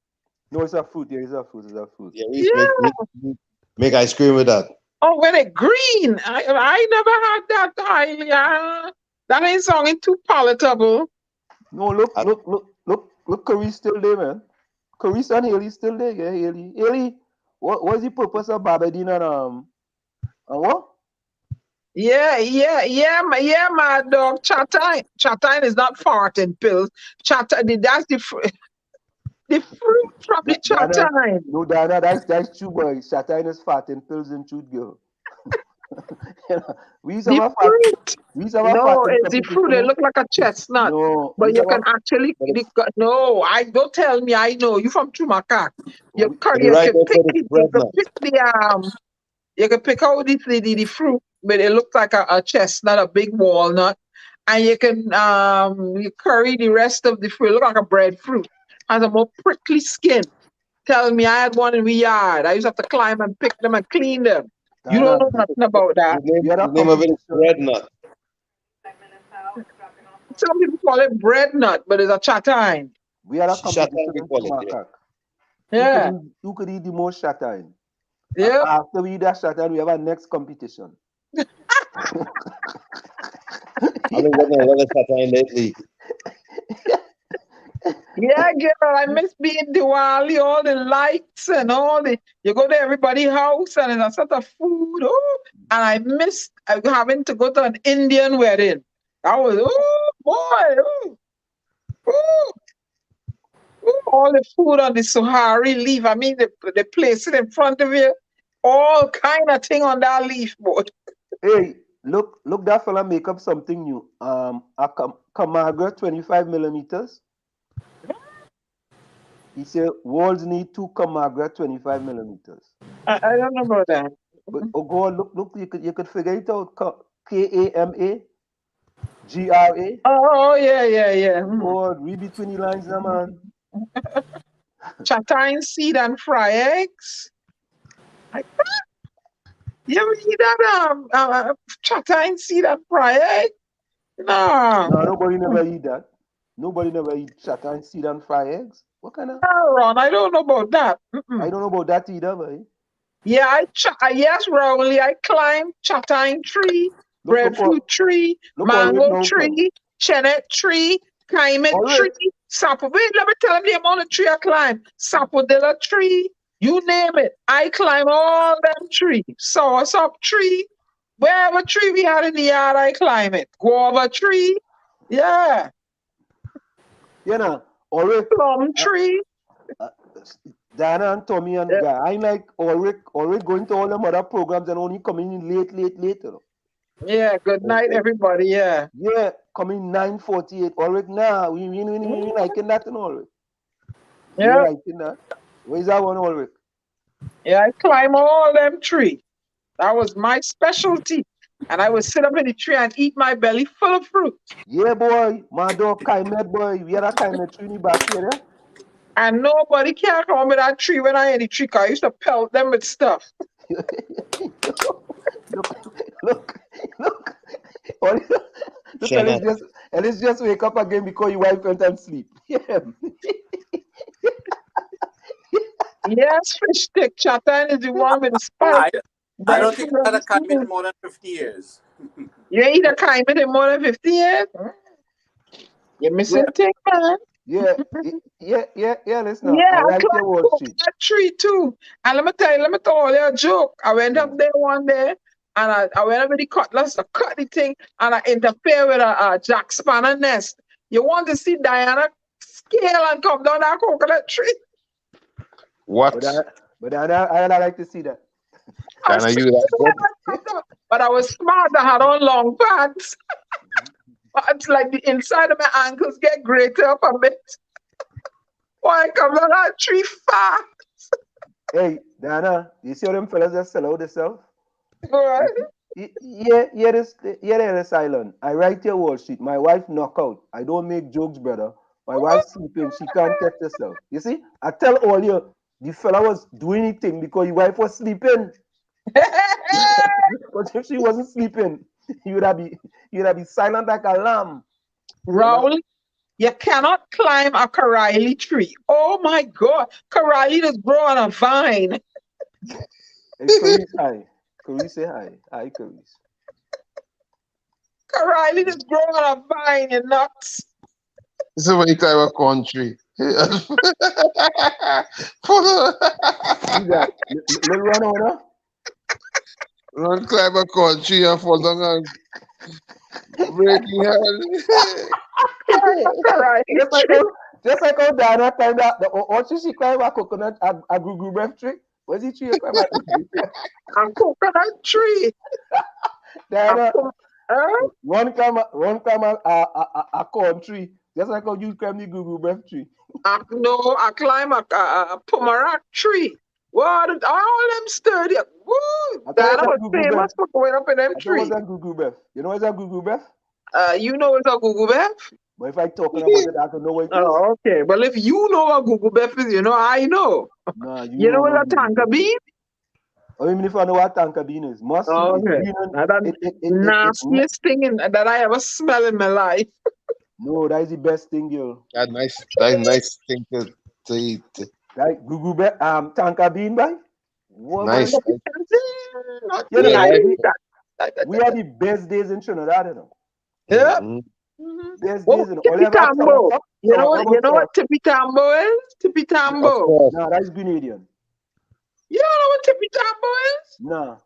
No, it's a fruit. Yeah, it's a fruit. Yeah, make ice cream with that. Oh, when it's green. I never had that. That ain't sounding too palatable. No, look, Curry's still there, man. Curry's and Haley's still there, yeah, Haley. Haley, what is the purpose of babadine and what? Yeah, my dog. Chatain is not farting pills. That's the fruit from the chatain. No, Dana, that's true, boy. Chatain is farting pills and truth, girl. We used to have fruit. No, it's the fruit. It look like a chestnut. No, but you can actually. No, I don't tell me. I know you from Chumakak. You can pick out the fruit, but it looks like a chestnut, a big walnut, and you can you curry the rest of the fruit. It look like a breadfruit. Has a more prickly skin. Tell me, I had one in the yard. I used to have to climb and pick them and clean them. You don't know nothing about that. The name of it is bread nut. Some people call it bread nut, but it's a chatain. We had a competition in Chumakak. Yeah. Who could eat the most chatain? Yeah. After we eat that chatain, we have our next competition. I've been getting a lot of chatain lately. Yeah, girl, I miss being Diwali, all the lights and all the. You go to everybody's house and there's a sort of food. Oh, and I miss having to go to an Indian wedding. That was oh, all the food on the Sahari leaf. I mean, they place it in front of you, all kind of thing on that leaf board. Hey, look, that fella make up something new. A Kamagra 25 millimeters. He said walls need 2 Kamagra 25 millimeters. I don't know about that. But oh God, look, you could figure it out. KAMAGRA. Oh yeah. God, read between the lines now, man. Chatine seed and fry eggs. You ever eat that chatine seed and fry egg? No. No, nobody never eat that. Nobody never eat chatine seed and fry eggs. What kind of? Ron, I don't know about that. I don't know about that either, boy. Yeah, yes, Rowley. I climbed chatine tree, breadfruit tree, mango tree, chenet tree, cayman tree, sapo. Wait, let me tell them the amount of tree I climbed. Sapodilla tree, you name it. I climb all them trees. Soursop tree, wherever tree we had in the yard, I climb it. Guava tree, yeah. You know, always plum tree. Diana and Tommy and Guy. I like always going to all them other programs and only coming in late. You know. Yeah, good night, everybody. Yeah. Yeah, coming 9:48. Alright, nah, we liking that and all. Yeah. Liking that. Where's that one alright? Yeah, I climb all them trees. That was my specialty. And I would sit up in the tree and eat my belly full of fruit. Yeah, boy. My dog Kaimet, boy. We had a Kaimet tree in the back here. And nobody can come with that tree when I in the tree, because I used to pelt them with stuff. Look. Ellis just wake up again because your wife went and sleep. Yeah. Yes, fish stick. Chatan is the one with the spike. I don't think I've had a caiman in more than 50 years. You ain't a caiman in more than 50 years? You're missing thing, man. Yeah, listen. Yeah, I like your Wall Street. That tree too. And let me tell you a joke. I went up there one day and I went up with the cutlass to cut the thing and I interfere with a jack spanner nest. You want to see Diana scale and come down that coconut tree? What? But I like to see that. Can I use that? But I was smart. I had on long pants. It's like the inside of my ankles get greater up a bit. Why I come down that tree fast? Hey, Diana, you see how them fellas that sell out themselves? Right. Ellis Island. I write your Wall Street. My wife knock out. I don't make jokes, brother. My wife's sleeping. She can't catch herself. You see? I tell all you, the fella was doing anything because your wife was sleeping. But if she wasn't sleeping, you'd have be silent like a lamb. Rowley, you cannot climb a Karaili tree. Oh my God. Karaili just grow on a vine. Hey, Clarice, hi. Clarice, say hi. Hi, Clarice. Karaili just grow on a vine, you nuts. This is when you climb a corn tree. Little run on. Run climb a corn tree and fall down and break your hand. Just like how Diana climbed that, she climbed a coconut, a gugu tree. Where's the tree? A coconut tree. Diana, one climb a corn tree, just like how you climb the gugu tree. No, I climb a pomerac tree. What? All them sturdy. Woo! Diana was famous for going up in them trees. What's that gugu beth? You know what's that gugu beth? You know what's a gugu beth? But if I talking about it, I don't know what it is. Oh, okay. But if you know what gugu beth is, you know I know. Nah, you know what a tanka bean? Oh, even if I know what tanka bean is, must okay. Nastiest thing that I ever smell in my life. No, that is the best thing, girl. That's nice thing to eat. Like gugu beth, tanka bean, boy. Nice. We are the best days in Trinidad, you know. Yeah. There's What days in all tippy ever had tambo? sauerkraut? You know Sauerkraut what sauce. tippy tambo is? Tippy Of tambo. course. Nah, that's Grenadian. You don't know what tippy tambo is? Nah.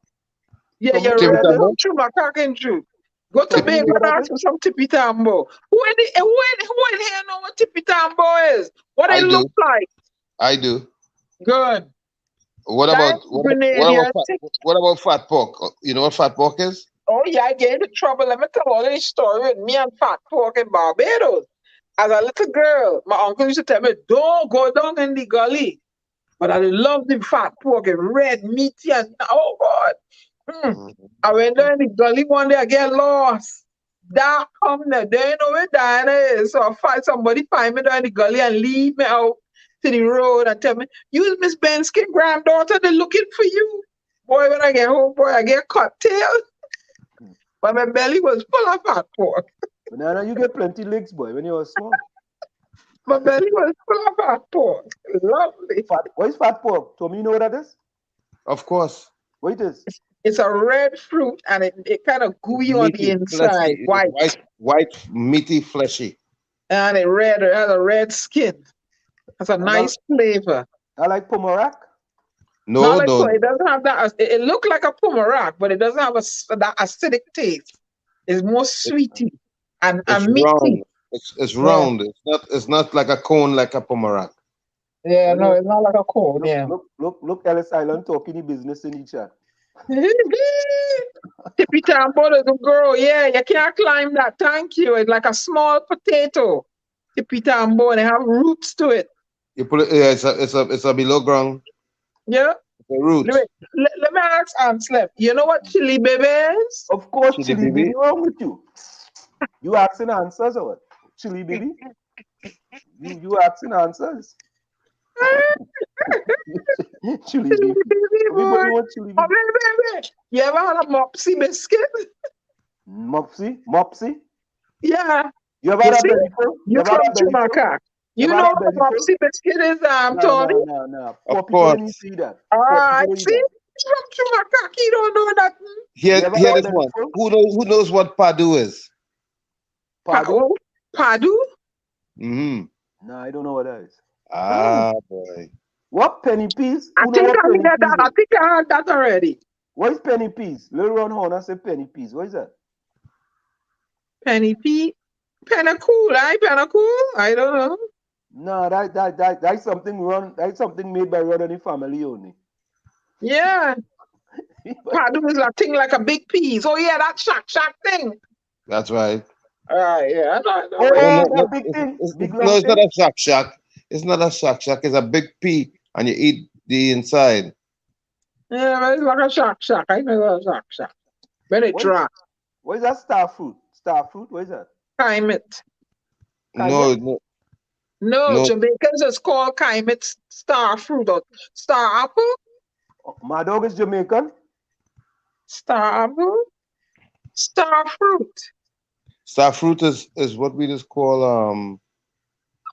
Yeah, Tommy, you you're know Tippy what ready that is? tambo? from true, my cock and true. Go to Tommy, you Tobago know what and that ask is? for some tippy tambo. Who in here know what tippy tambo is? What I it look do. like? I do. Good. What That about what, Grenadian. what about fat pork? You know what fat pork is? Oh yeah, I get into trouble. Let me tell all this story with me and Fat Pork in Barbados. As a little girl, my uncle used to tell me, don't go down in the gully. But I love the fat pork and red, meaty, and oh God. I went down in the gully one day, I get lost. Dark come there, they know where Diana is. So somebody find me down in the gully and lead me out to the road and tell me, you Miss Bensky granddaughter, they're looking for you. Boy, when I get home, boy, I get cocktail. But my belly was full of fat pork. Banana, you get plenty legs, boy, when you were small. My belly was full of fat pork. Lovely. What is fat pork? Tommy, you know what that is? Of course. What it is? It's a red fruit and it kind of gooey on the Meaty, inside, fleshy, white. white, meaty, fleshy. And it has a red skin. It's a nice flavor. I like pomerac. No, Not like no. it doesn't have that. It looked like a pomerac, but it doesn't have that acidic taste. It's more sweety and It's meaty. round. It's round. It's not like a cone like a pomerac. Yeah, no, it's not like a cone. Yeah. Look, Ellis Island talking the business in each other. Tippy tambo, little girl. Yeah, you can't climb that. Thank you. It's like a small potato. Tippy tambo, and it have roots to it. You put it. Yeah, it's a below ground. Yeah. The root. Let me ask Anslem. You know what chili baby is? Of course, Chili chili baby. baby. What's wrong with you? You asking answers or what? Chili baby? You asking answers? Chili baby. Everybody wants chili Oh, baby. baby. You ever had a mopsy biscuit? Mopsy? Yeah. You ever You had a see? belly full? You ever had from a belly full? Jamaica. You ever know had a what a belly full? mopsy biscuit is, Tony? No. Of Poor people course. don't see that. I see. You from Jamaica. You don't know that. Here You ever this had a belly one. full? Who knows what padu is? Pardon? Padu? Mm-hmm. No, I don't know what that is. Ah, boy. What penny peas? I Who know think what I penny heard peas that. I is? think I heard that already. What is penny peas? Little Ron Horner say penny peas. What is that? Penny pea. Pennacool, Pennacool? I don't know. No, that's something made by Ron and the family only. Yeah. Padu is a thing like a big piece. Oh yeah, that shack thing. That's right. Yeah, I know. Oh, No, that big thing. Big no, long it's not thing. a shack. It's not a shack. It's a big pea, and you eat the inside. Yeah, but it's like a shack. I know it's a shack. When it dry. What is that star fruit? Star fruit? What is that? Kaimit. No. Jamaicans is called Kaimit star fruit or star apple. My dog is Jamaican. Star apple. Star fruit. Star fruit is what we just call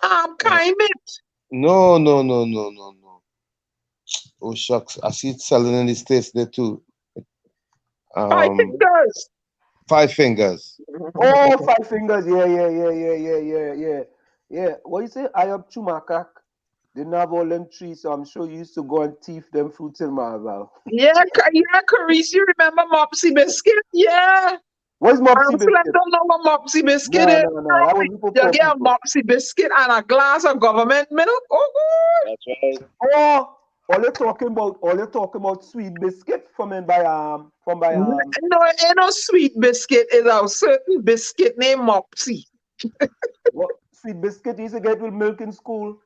Kaimit. No. Oh shucks, I see it selling in the States there too. 5 fingers. 5 fingers. Oh, 5 fingers. Yeah. What you say? I up Chumakak. They didn't have all them trees, so I'm sure you used to go and thief them fruits in Marval. Yeah, Carice, you remember Mopsy Biscuit? Yeah. What's Mopsy Biscuit? I don't know what Mopsy Biscuit is. No. That was before You poor get a people. Mopsy Biscuit and a glass of government milk. Oh, good. That's right. Oh, all you're talking about sweet biscuit from No, it ain't no sweet biscuit. It's a certain biscuit named Mopsy. what sweet biscuit you used to get with milk in school?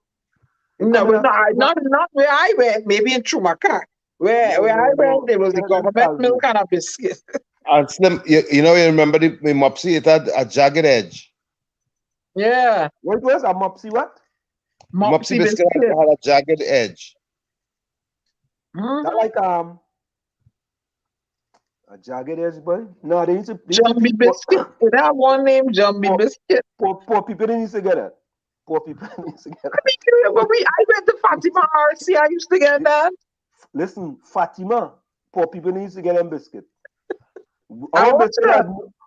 No, but not where I went. Maybe in Chumaka. Where I went, there was the government milk and a biscuit. And Slim, you remember the Mopsy? It had a jagged edge. Yeah. What was a Mopsy what? Mopsy biscuit had a jagged edge. That like a jagged edge, boy. No, they used to Jumbie biscuit. It had one name, Jumbie biscuit. Poor people didn't used to get it. Poor people didn't used to get it. I went to Fatima RC. I used to get that. Listen, Fatima, poor people didn't used to get them biscuit.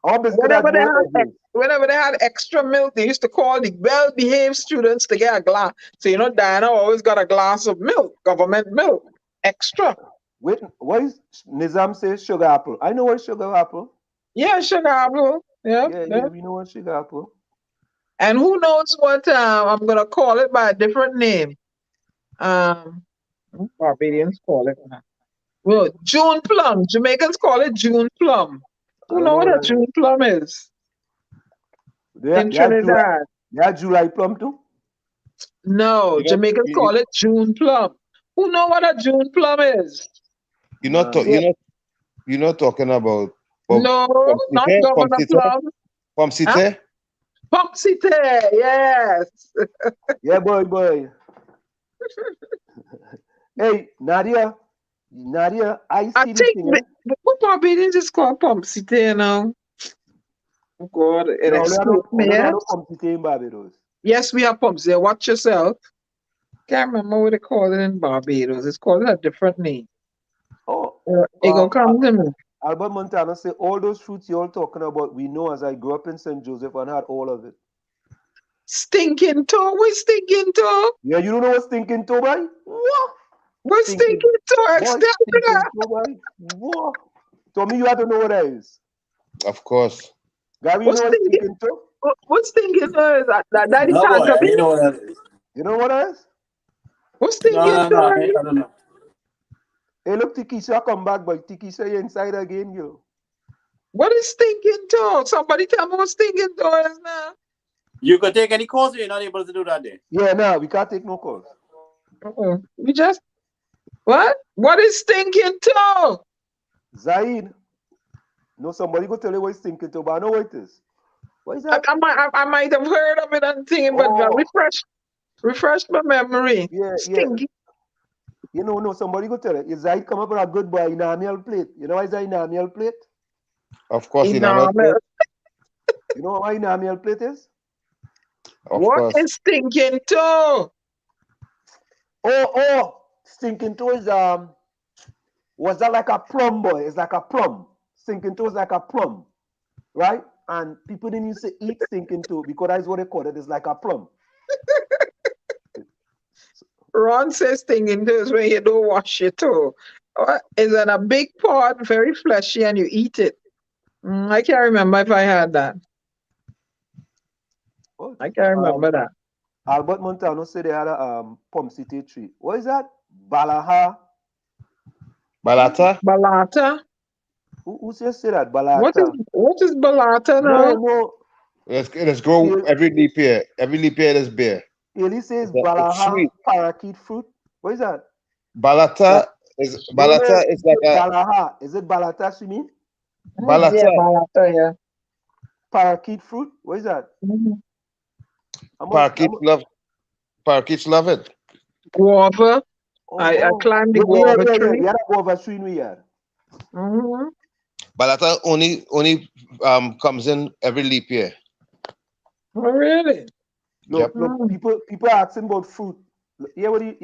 Our biscuit Whenever has they more had edges. whenever they had extra milk, they used to call the well-behaved students to get a glass. So Diana always got a glass of milk, government milk, extra. Wait, what is Nizam says sugar apple? I know what sugar apple. Yeah, sugar apple. Yeah, Yeah, yeah. we know what sugar apple. And who knows what I'm gonna call it by a different name. Barbadians call it. Well, June plum. Jamaicans call it June plum. I Who don't know know what what a that is. June plum is in Trinidad? They have July plum too. No, You know, Jamaicans you, call it June plum. Who know what a June plum is? you're not Nah. you're not talking about No, not Governor Plum. Huh? Pomsite? Popsite, yes. Yeah, boy. Hey, Nadia, I I see this think thing. Eh? what Barbadians is called Popsite now. Oh God, it No, escaped me. only Yes, know Pomsite in Barbados. yes, we have Popsite. Watch yourself. Can't remember what they call it in Barbados. It's called a different name. Oh, It gonna come to me. Albert Montana say all those fruits you're all talking about, we know as I grew up in St. Joseph and had all of it. Stinking toe. What's stinking toe? Yeah, you don't know what stinking toe, boy? What? What's stinking toe? Boy, Extend stinking that. toe, boy. What? Tommy, you have to know what that is. Of course. Gary, you What's know what stinking? stinking toe? What's stinking toe? Is that the No, boy, tangerine? you know what that is. You know what that is? What's thinking, No, I don't know. Hey, look, Tikisha come back, but Tikisha, you inside again, you. What is stinking toe? Somebody tell me what stinking toe is now. You could take any course, you're not able to do that there. Yeah, no, we can't take no calls. We just what? What is stinking toe? Zaid, no, somebody go tell you what stinking toe, but I know what it is. What is that? I might have heard of it and thinking, but Oh. refresh my memory. Yeah. Stinky. You know, no, somebody go tell you. Zaid come up with a good boy enamel plate. You know why is that enamel plate? Of course, Enamel. You know what enamel plate is? Of What course. is stinking toe? Oh, stinking toe is was that like a plum, boy? It's like a plum. Stinking toe is like a plum, right? And people didn't used to eat stinking toe because that's what they call it. It's like a plum. Ron says stinking toe is when you don't wash your toe. It's in a big pot, very fleshy, and you eat it. I can't remember if I had that. Oh, I can't remember that. Albert Montano said they had a Pomsite tree. What is that? Balata? Balata? Who just said that? Balata? What is balata now? No. Let's grow every leap year. Every leap year there's beer. Eli says It's Balaha sweet. parakeet fruit. What is that? Balata is like a Balaha. Is it Balata, she mean? balata. Yeah, balata, yeah. Parakeet fruit? What is that? Parakeets love it. Guava. I climbed the guava tree. We had a guava tree in we had. Balata only comes in every leap year. Oh, really? No, people are asking about fruit. Here what the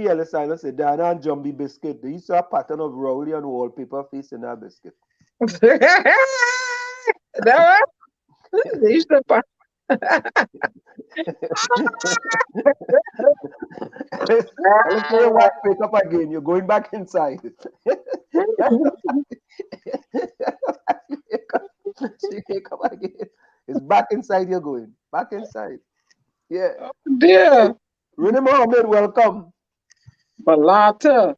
Ellis Island said, Dana and Jumbie biscuit. They used to have a pattern of Rowley and wallpaper face in that biscuit. That they used to Let's say your wife wake up again. You're going back inside. She wake up again. It's back inside. You're going back inside. Yeah. Oh, dear. Renee Mohammed, welcome. Balata.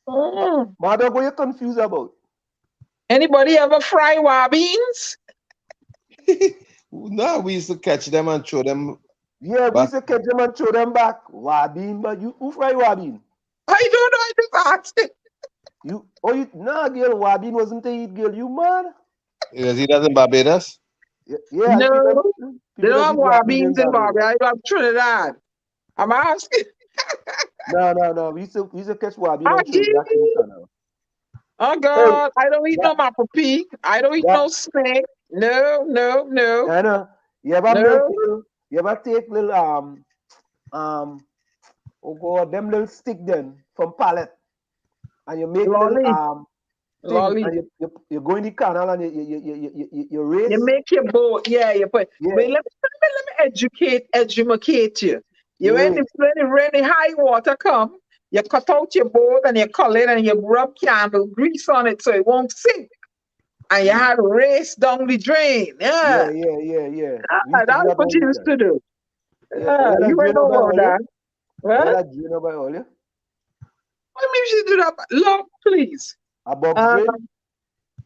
Mother, what are you confused about? Anybody ever fry wabbeens? No, we used to catch them and throw them. Yeah, we used to catch them and throw them back. Wabin, but who fry wabin? I don't know. I just asked it. Nah, girl, wabin wasn't a eat, girl. You mad? Is he doesn't Barbados? Yeah. No, they don't have wabbeens in Barbados. Barbados. I have Trinidad. I'm asking. No. We used to catch wabin and throw it back in the canal. Oh God, I don't eat no mapapi. I don't eat no snake. No. I know. You ever take little oh God, them little stick then from pallet, and you make Lolly. little thing, lolly. and you go in the canal and you race. You make your boat, yeah. You put. Yeah. Wait, let me educate you. You Yeah. when the high water come, you cut out your boat and you color it and you rub candle grease on it so it won't sink. And you had to race down the drain. Yeah, Yeah. yeah, yeah, yeah. We used to do That's that what all you the used time. to do. Yeah. All that You drain ain't know by about all that. you. What? All that drain by all you. What means you do that? Look, please. A box Uh, drain.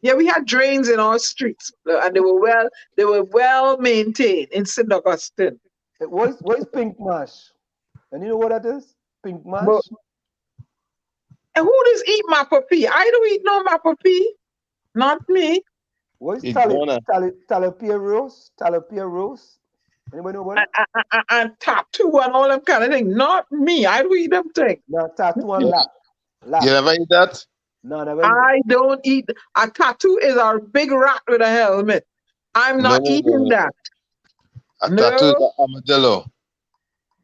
yeah, we had drains in our streets, and they were well maintained in St. Augustine. What is pink mash? And you know what that is? Pink mash. But and who does eat mapapee? I don't eat no mapapee. Not me. What is Iguana. talipia roast? Talipia roast? Anybody know what it? And tattoo and all them kind of things. Not me. I don't eat them things. No, tattoo and lap. You never eat that? No, never eat it. I don't eat. A tattoo is a big rat with a helmet. I'm not eating that. A No. tattoo is an armadillo.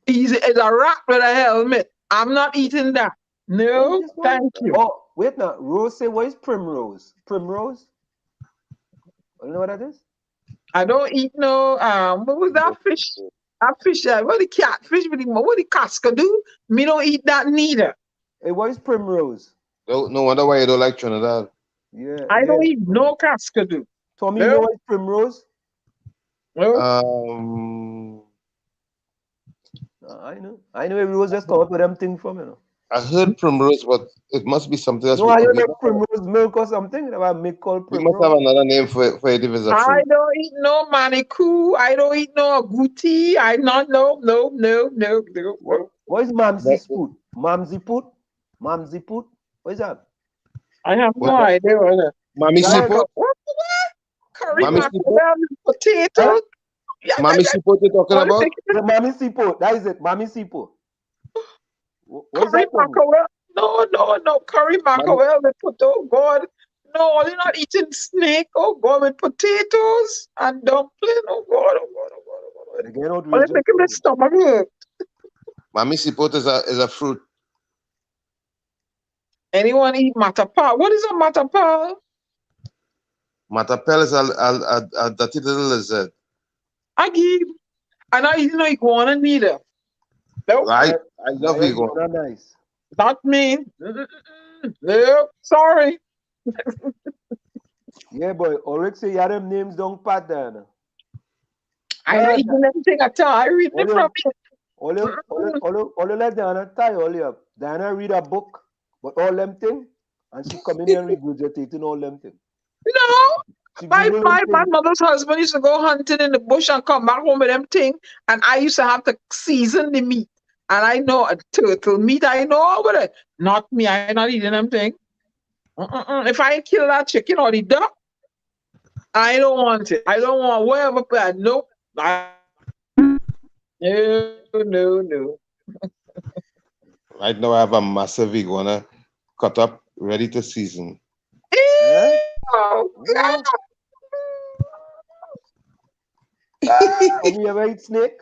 He's a rat with a helmet. I'm not eating that. No, This one? thank you. Oh, wait now. Rose say, what is primrose? Primrose? You know what that is? I don't eat no what was that fish? That fish what the catfish what the casca do? Me don't eat that neither. Hey, what is primrose? No wonder why you don't like Trinidad. Yeah. I yeah. don't eat no casca do. Tommy, No. you know what is primrose? No. I know. I know everyone just talk with them thing from, you know. I heard primrose, but it must be something else. No, I heard like primrose milk or something. That I make called We must have primrose. another name for it if it's a I fruit. don't eat no manicou. I don't eat no agouti. I not no. What is Mamsi's What- food? Mamsi put? Mamsi put? What is that? I have no What- idea what that. Mommy Yeah, seafood? What? Curry Mommy mackerel and potatoes. Yeah, Mommy seafood you're talking what is about? it? The Mami Sipo. That is it. Mami Sipo. What is Curry that? Tommy? mackerel. No. Curry mackerel with potato. God. No, you're not eating snake. Oh God, with potatoes and dumpling. Oh God. Again, Well, outrageous. it's making my stomach hurt. Mommy seafood is a fruit. Anyone eat matapal? What is a matapal? Matapel is a dirty little lizard. I give. I'm not eating no iguana neither. Nope, I love Yeah, you. not nice. not me. Nope, sorry. Yeah, boy. Ulrich say you have them names don't pat there. I don't eat anything at all. I read it from you. All you let Diana tie all you up. Diana read a book, but all them thing, and she come in here and regurgitating all them thing. No. She My Google them thing. mother's husband used to go hunting in the bush and come back home with them thing, and I used to have to season the meat. And I know a turtle meat, I know all of it. Not me, I'm not eating them thing. If I kill that chicken or the duck, I don't want it. I don't want whatever plan. Nope. No. Right now I have a massive iguana cut up, ready to season. Oh, God. Have you ever eat snake?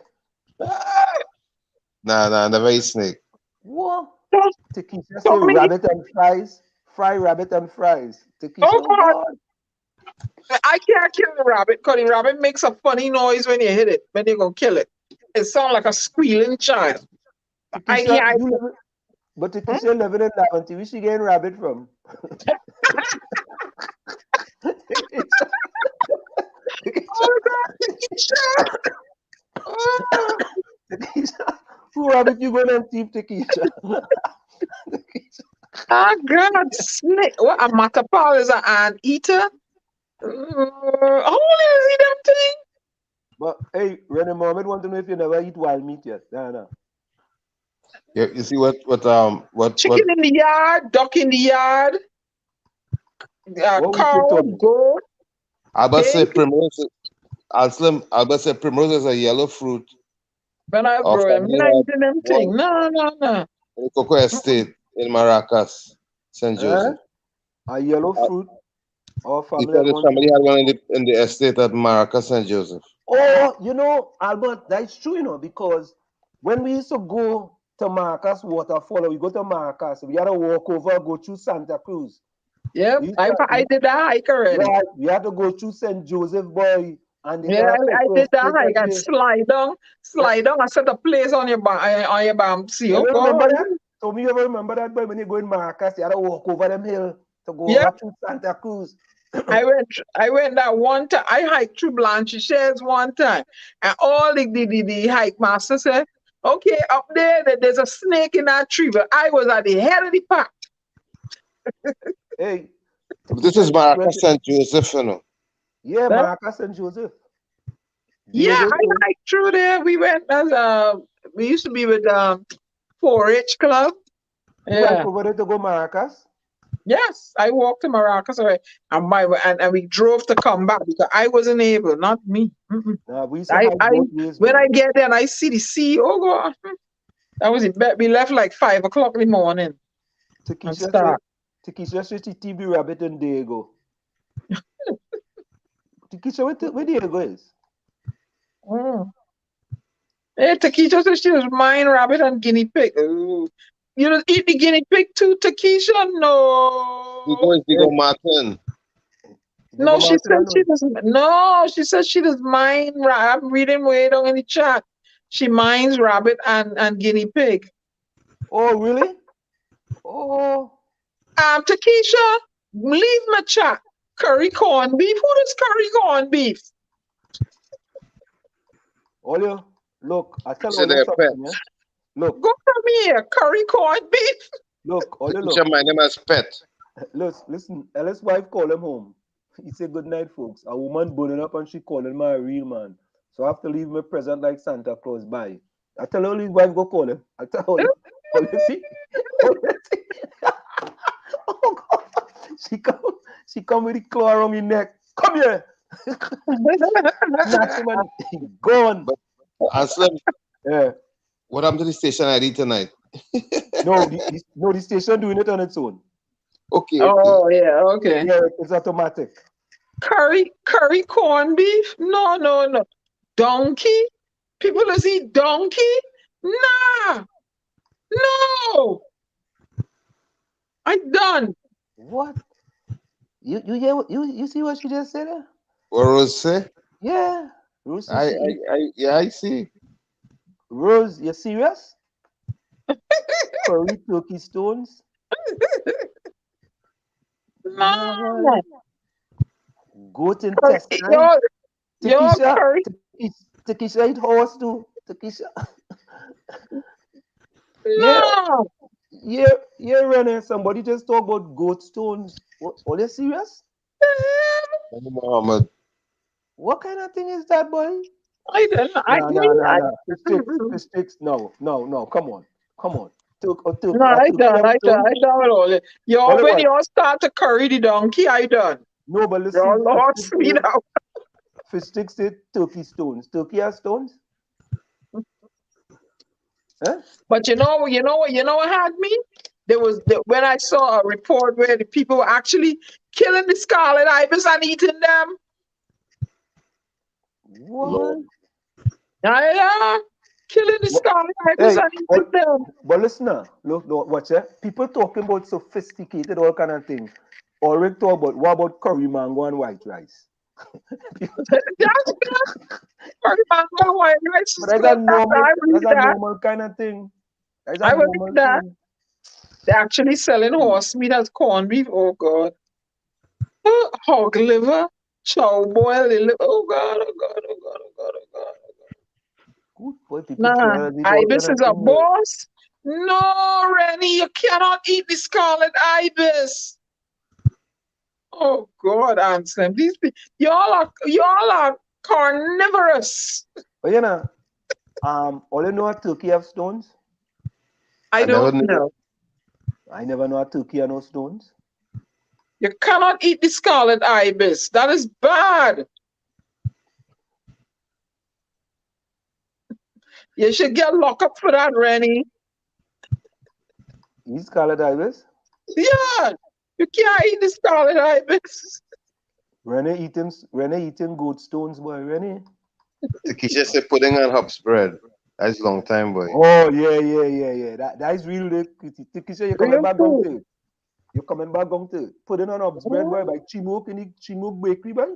Nah, never eat snake. What? Just Takisha say Tommy. rabbit and fries. Fry rabbit and fries. Takisha, Oh, oh God. God. I can't kill the rabbit because the rabbit makes a funny noise when you hit it, when you're going to kill it. It sounds like a squealing child. Takisha, but Takisha living in Laventry, where she getting rabbit from? Oh, God, Takisha, who rabbit you going to thief, Takisha? Oh, God, snake. What, a matapal is an eater? How old is he, them thing? But hey, René Mohammed want to know if you never eat wild meat yet. No. You see what Chicken in the yard, duck in the yard, What we cow, say, Tony? goat. Albert say Pig. primrose. Albert said primrose is a yellow fruit When I of bro, I'm not eating them thing. No. the Cocoa Estate in Maracas, St. Joseph. A yellow fruit or He family. said his family had one in the estate at Maracas, St. Joseph. Oh, you know, Albert, that's true, you know, because when we used to go to Maracas waterfall, we go to Maracas, we had to walk over, go through Santa Cruz. Yeah, I did that hike already. Yeah, we had to go through St. Joseph, boy, and Yeah, I did that hike and slide down. I set a place on your bum. See, You oh remember God. that? So me ever remember that, boy, when you go in Maracas, you had to walk over them hill to go Yeah. over to Santa Cruz. I went that one time. I hiked through Blanchisseuse one time, and all the hike master said, "Okay, up there's a snake in that tree," but I was at the head of the pack. Hey, This is Maracas St. Joseph, you know. Yeah, Huh? Maracas and Joseph. Yeah, Diego I too. hiked through there. We went as we used to be with 4-H club. You hike Yeah. over there to go Maracas? Yes, I walked to Maracas already, and we drove to come back because I wasn't able, not me. Mm-mm. Nah, we used to hike both ways, When boy. I get there and I see the sea, oh God, that was it. We left like 5 o'clock in the morning and start. Takisha said she TV Rabbit and Diego. Takisha, where Diego is? Mm. Hey, Takisha said she was mine, rabbit, and guinea pig. Ooh. You don't eat the guinea pig too, Takisha? No. Diego Martin. No, Diego she said Martin, she doesn't. No, she said she does mine. I'm reading way down in the chat. She minds rabbit and guinea pig. Oh, really? Oh. Takesha, leave my chat. Curry corned beef. Who does curry corned beef? Olio, look, I tell So Olio they're something, yeah? pets. Look, Go from here. Curry corned beef. look, Olio, look. Teacher, my name is Pet. Listen, Ellis' wife called him home. He said, "Good night, folks." A woman burning up and she calling my real man. So I have to leave my present like Santa Claus. Bye. I tell Oli's wife go call him. I tell Oli, see? Oli, see? Oh God. She come with the claw around my neck. Come here. Snatch him and he gone. Aslam, Yeah. what happened to the station ID tonight? No, the station doing it on its own. Okay. Oh, yeah, okay. Yeah, it's automatic. Curry corned beef? No. Donkey? People that eat donkey? Nah. No. I'm done. What? You hear you see what she just said there? What Rose say? Yeah. Rose, I see. Rose, you serious? Curry turkey stones? No. Goat intestine? Your curry. Takisha eat horse too. Takisha. No. Yeah, Renee. Somebody just talk about goat stones. Are you serious? Muhammad. What kind of thing is that, boy? I don't know. Nah. Fish sticks. No. Come on. No, I done with all it. When you all start to curry the donkey, I done. No, but listen. Y'all lost me now. Fish sticks say turkey stones. Turkey has stones? Huh? But you know what had me? When I saw a report where the people were actually killing the scarlet ibis and eating them. What? Yeah, killing the scarlet ibis and eating them. But listen now, look, watch it. People talking about sophisticated, all kind of things. Already talk about what about curry mango and white rice? That's curry mango and white rice. But that's a normal kind of thing. I will eat that. They're actually selling horse meat as corned beef. Oh God. Hog liver, chow boil liver. Oh God. Good boy, people. Nah, ibis is a boss. No, Rennie, you cannot eat the scarlet ibis. Oh God, Anselm, these people, y'all are carnivorous. But you know, all you know a turkey have stones? I don't know. I never know a turkey have no stones. You cannot eat the scarlet ibis. That is bad. You should get locked up for that, Rennie. Eat scarlet ibis? Yeah, you can't eat the scarlet ibis. Rennie eating goat stones, boy. Rennie. Takisha said pudding and hops bread. That's a long time, boy. Oh yeah. That is real. Takisha, you coming back down to it. You coming back going to put it on Hobbs bread, boy, by Chimook in the Chimook bakery, boy.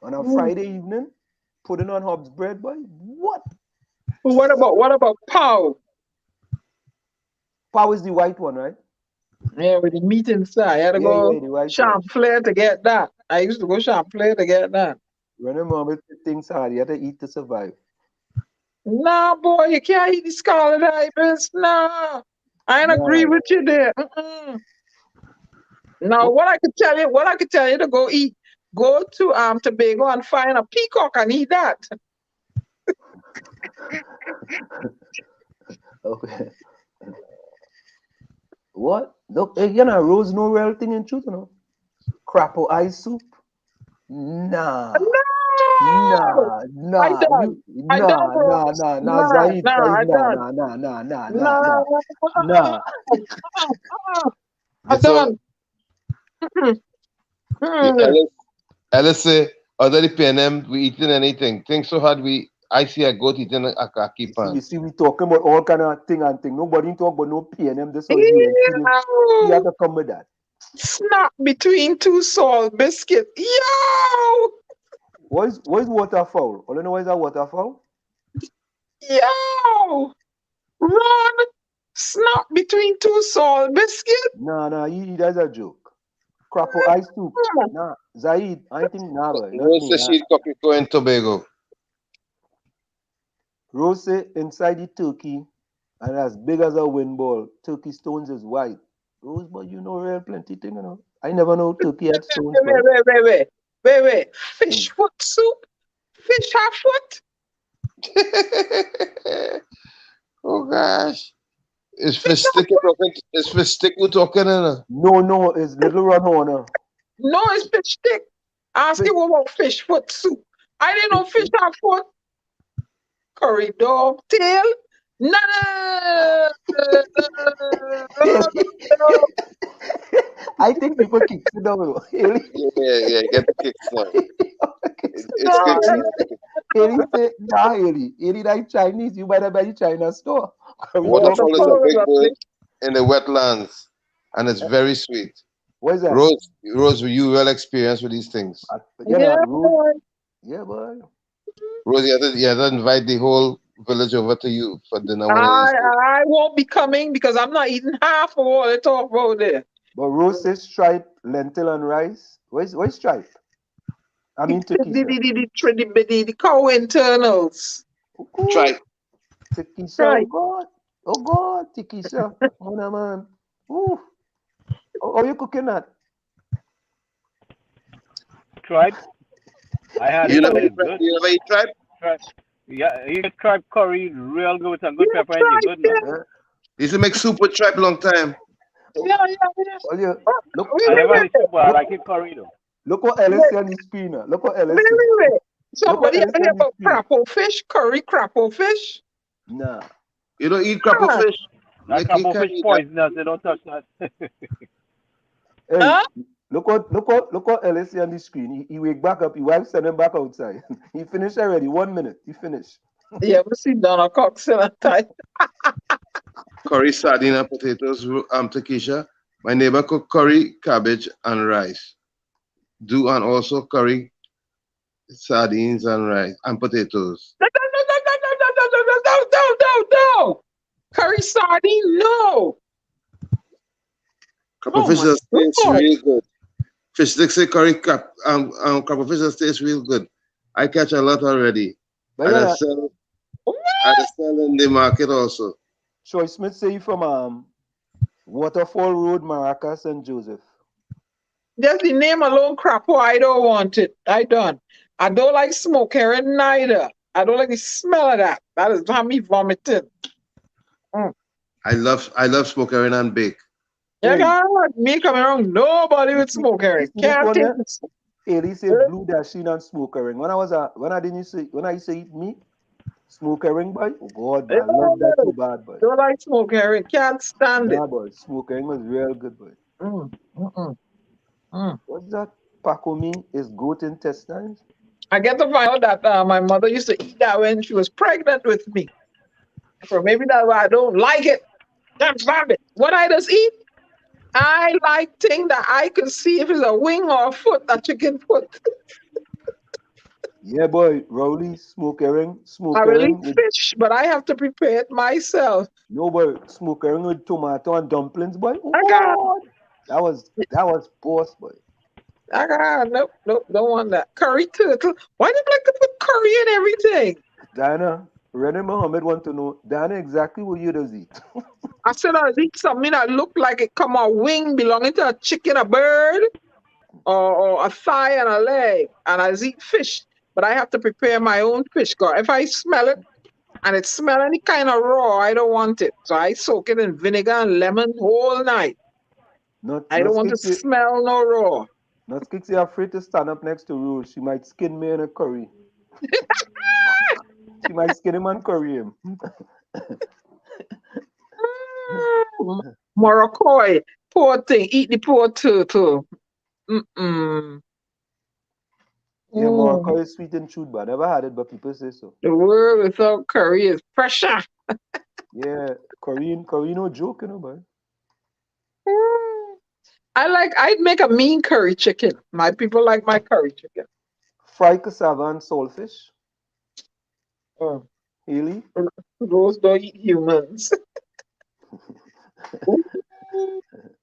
On a Friday evening, put it on Hobbs bread, boy. What? What about Pow? Pow is the white one, right? Yeah, with the meat inside. I had to Yeah, go the white one. Champlain to get that. I used to go Champlain to get that. When a mom things hard, you have to eat to survive. Nah, boy, you can't eat the scarlet ibis. Nah, I ain't agree with you there. Now, what I could tell you to go eat, go to Tobago and find a peacock and eat that. Okay. What? Look, you know, rose no real thing in truth, you know. Crapple eye soup? Nah. No! Nah. I done. Nah, Zaid, I done. nah. I So, done. Ellis say, other the PNM, we eating anything. Think so hard I see a goat eating a khaki You pants. see, we talking about all kind of thing and thing. Nobody talk about no PNM. This was you. You have to come with that. Snap between two salt biscuits. Yo! What is waterfowl? All you know what is a waterfowl? Yo! Run! Snap between two salt biscuits. Nah, that's a joke. Crapple ice soup. Nah, Zaid, I think nah, boy. Rose says she cooking in Tobago. Rose say inside the turkey and as big as a wind ball, turkey stones is white. Rose, but you know real plenty thing, you know. I never know turkey had stones. Wait. Fish foot soup? Fish half foot? Oh gosh. Is fish stick talking? Is fish stick we talking? No, it's little run horner. No, it's fish stick. Ask him about fish foot soup. I didn't know fish half foot. Curry dog tail. No. I think people kick it down. Yeah, get the kicks now. It's kicks now. Eli say, nah, Eli like Chinese, you better buy the China store. Waterfall is a big bird in the wetlands, and it's very sweet. What is that? Rose, were you well experienced with these things? Yeah, boy. Rose, you had to invite the whole village over to you for dinner. I won't be coming because I'm not eating half of what they talk about there. But Rose says stripe, lentil, and rice. Where's stripe? I mean the cow internals. Tripe. Tikisha, oh God, Tikisha, man. Ooh. How you cooking that? Tripe. I had You it. never eat tripe? Yeah, you get tripe curry real good with some good pepper and it's good, man. Yeah. Used to make soup with tripe long time. Yeah. Look, I never had soup, but I like it curry though. Look what Ellis said on the screen. Look what Ellis said. Wait. Somebody ever hear about crapple fish? Curry crapple fish? Nah. You don't eat crapple fish? That crapple fish poisonous, they don't touch that. Hey, look what Ellis said on the screen. He wake back up, he wife send him back outside. He finished already. 1 minute. He finished. Yeah, we see Donna Cox in a time. Curry, sardine, and potatoes, Takesha. My neighbor cook curry, cabbage, and rice. And also curry, sardines, and rice, and potatoes. No. Curry sardine, no. Crapple fish just tastes real good. Fish sticks say curry crapple fish just tastes real good. I catch a lot already. And I sell in the market also. Troy Smith say you from Waterfall Road, Maracas, and Joseph. Just the name alone, crapple, I don't want it. I don't like smoke herring neither. I don't like the smell of that. That is how me vomiting. I love smoke herring and bake. Yeah, God, me coming around, nobody with smoke herring. Can't take this. He said blue dasheen and smoke herring. When I used to eat meat, smoke herring, boy. Oh God, I love that so bad, boy. Don't like smoke herring. Can't stand it. Boy. Smoke herring was real good, boy. What's that? Pacomi is goat intestines. I get to find out that my mother used to eat that when she was pregnant with me. So maybe that's why I don't like it. Can't stand it. What I just eat? I like thing that I can see if it's a wing or a foot, a chicken foot. Yeah, boy, Rowley, I smoke will eat herring with fish, but I have to prepare it myself. no boy, smoke herring with tomato and dumplings, boy. Oh I got, God, that was boss, boy. nope, nope, don't want that. Curry turtle. Why do you like to put curry in everything? Diana, Renee Mohammed want to know, Diana, exactly what you does eat. I said I eat something that look like it come a wing belonging to a chicken, a bird, or a thigh and a leg, and I eat fish. But I have to prepare my own fish. Cause if I smell it and it smell any kind of raw, I don't want it. So I soak it in vinegar and lemon whole night. Not I not don't want to skicks smell no raw. not skicks afraid to stand up next to Rule. She might skin me in a curry. She might skin him and curry him. Morocco, poor thing, eat the poor turtle. Mm-mm. Yeah, Mm. Morocco is sweet and chewed, but I never had it, but people say so. The world without curry is pressure. Yeah, curry no joke, boy. Mm. I'd make a mean curry chicken. My people like my curry chicken. Fried cassava and saltfish. Oh. Haley. Those don't eat humans.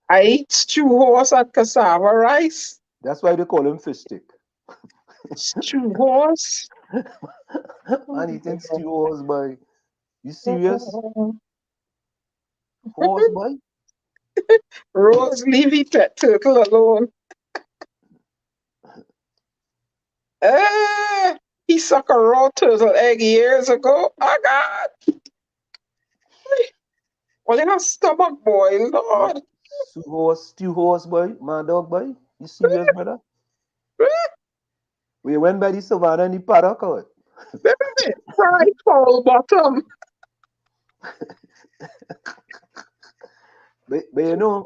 I eat stew horse and cassava rice. That's why they call him fish stick. Stew horse. Man eating stew horse, boy. You serious? Horse, boy? Rose, leave it that turtle alone. He sucked a raw turtle egg years ago. Oh God. Well, you have stomach boy, Man, Lord. stew horse, boy. Man dog, boy. You serious, brother? We went by the savannah and the paddock, or what? Fried fowl bottom. But you know,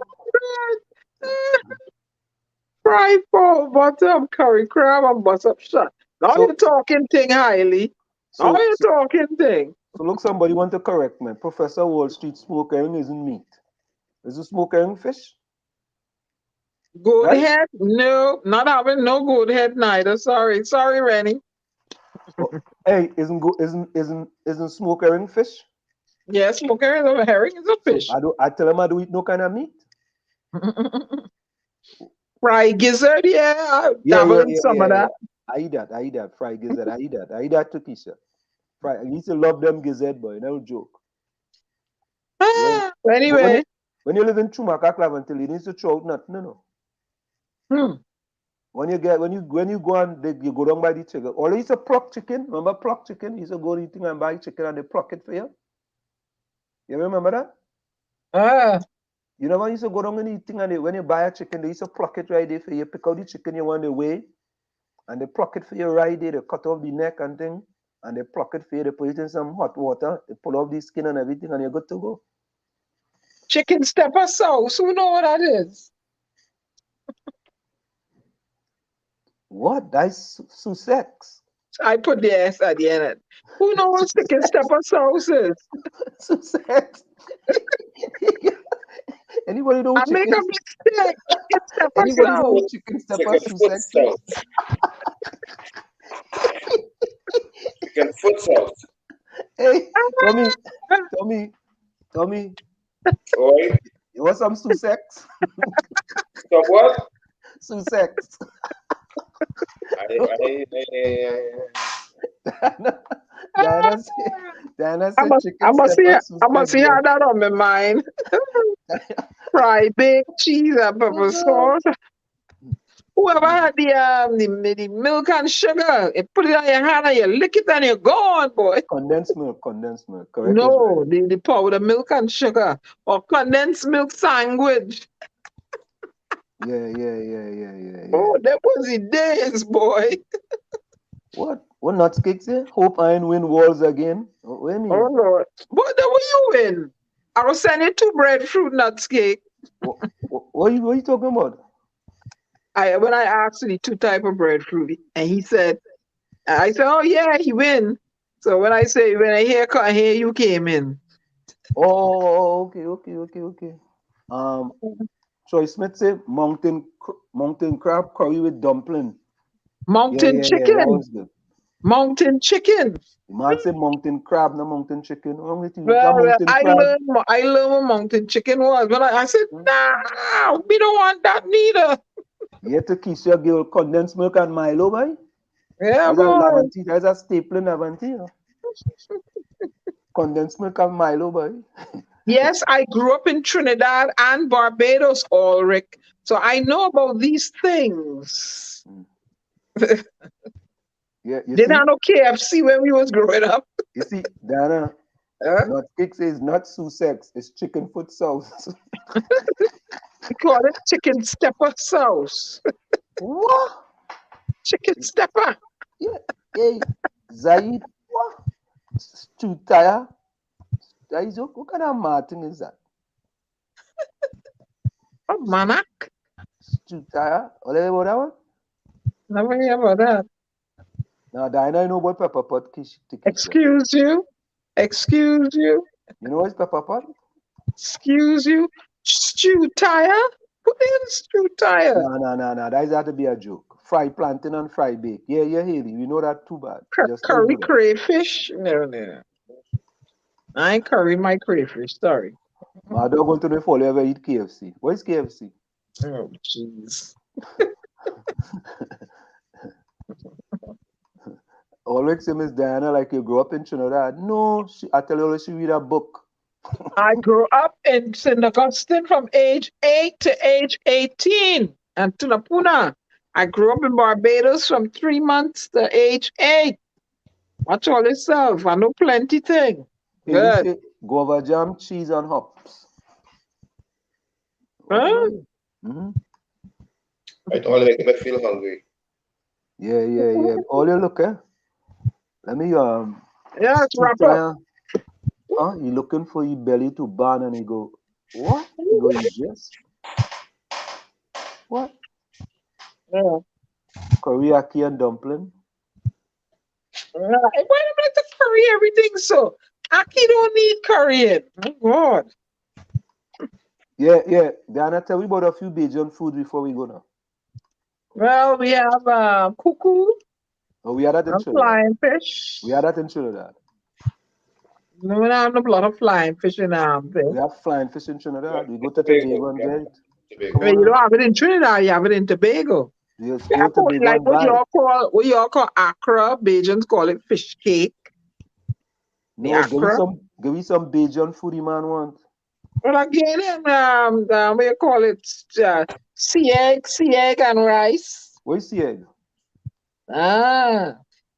Fried fowl bottom, curry crab and button shot. Now so you're talking thing highly. Now so you're so, talking thing. so look, somebody want to correct me. Professor Wall Street smoke herring isn't meat. Is it smoke herring fish? Good Right? head? No, not having no good head neither. Sorry. Sorry, Rennie. Oh, hey, isn't smoke herring fish? Yes, smoker is a herring is a So fish. I tell him I do eat no kind of meat. Fried gizzard, yeah, I Yeah, dabble yeah, in yeah, some yeah, of yeah. that. I eat that. I eat that. Fried gizzard. I eat that. I eat that too, Keisha. Fried. I used to love them gizzard, boy. No joke. Yeah. But Anyway, when you live in Chumaka, Clavantil, you need to throw out nothing, no. hmm. When you go and you go down by the chicken. Or you used to pluck chicken. Remember pluck chicken? You used to go eating and buy chicken and they pluck it for you. You remember that? Ah, You never used to go down and eating and when you buy a chicken, they used to pluck it right there for you. Pick out the chicken you want to weigh and they pluck it for you right there. They cut off the neck and thing and they pluck it for you. They put it in some hot water. They pull off the skin and everything and you're good to go. chicken stepper sauce. Who know what that is? What? That's Sussex. I put the S at the end. Who know what chicken stepper sauce is? Sussex. Anybody know I what make chicken? a mistake. Chicken stepper Anybody know sauce. what chicken stepper Chicken foot Sussex is? sauce. Chicken foot sauce. Hey, Tommy, Oi. you want some Sussex? So what? Sussex. Diana said chicken stepper I Sussex, must see boy. how that on my mind. Fried baked cheese and pepper Oh, sauce. Whoever had the milk and sugar, you put it on your hand and you lick it and you're gone, boy. condensed milk. Correct is right. No, the powder milk and sugar or condensed milk sandwich. Yeah. Oh, that was the days, boy. What nuts cakes here? Hope Iron win walls again. What do you Oh mean? Lord. What were you in? I was sending two breadfruit nuts cake. What are you talking about? When I asked the two type of breadfruit, and he said, I said, oh yeah, he win. So when I hear you came in. Oh, okay. Troy Smith say mountain crab curry with dumpling. Mountain Yeah, chicken. that was good. Mountain chicken. The man say mountain crab, no mountain chicken. What's wrong with you? Well, That mountain I crab. learned what mountain chicken was. But I said, nah, we don't want that neither. Yeah, to Keisha girl, condensed milk and Milo, boy. Yeah, There's a boy. Lavanti, there's a staple in Lavanti. You know? Condensed milk and Milo, boy. Yes, I grew up in Trinidad and Barbados, Ulrich. So I know about these things. Yeah, you Didn't see? have no KFC when we was growing up. You see, Diana, not cake says not Sussex, it's chicken foot sauce. We call it chicken stepper sauce. What? Chicken stepper. Yeah, hey, Zaid, what? Stew tire? What kind of mad thing is that? Oh, manak. Stew tire? All you about that one? Never hear about that. Now, Diana, you know about pepper pot? Excuse you. Excuse you. You know what's pepper pot? Excuse you. Stew tire? Put in stew tire. No. That is have to be a joke. Fried plantain and fried bake. Yeah, Haley. We know that too bad. Just don't Curry do that. crayfish? No. I ain't curry my crayfish. Sorry. I don't go to the fall ever eat KFC. What is KFC? Oh, jeez. Always say Miss Diana like you grew up in Trinidad. No, I tell you, she read a book. I grew up in St. Augustine from age 8 to age 18. And Tunapuna. I grew up in Barbados from 3 months to age 8. Watch all yourself. I know plenty thing. Haley say guava jam, cheese, and hops. Huh? Mm-hmm. I don't want to make me feel hungry. Yeah. All you look, eh? Let me Yeah, let's wrap up. You looking for your belly to burn and you go, what? You go ingest? What? Yeah. Koreaki and dumpling? Why do I have to curry everything so? Aki don't need currying. Oh, God. Yeah. Diana, tell me about a few Bajan food before we go now. Well, we have cuckoo. Oh, we had that in and Trinidad. flying fish. We had that in Trinidad. No, we don't have a lot of flying fish in thing. We have flying fish in Trinidad. We go to Tobago and get it. Well, you don't have it in Trinidad, you have it in Tobago. Yes, We go have to Tobago like and buy it. what y'all call Accra. Bajans call it fish cake. No, give me some Bajan food you man want. Well, again, what you call it? Sea egg and rice. Where's the egg?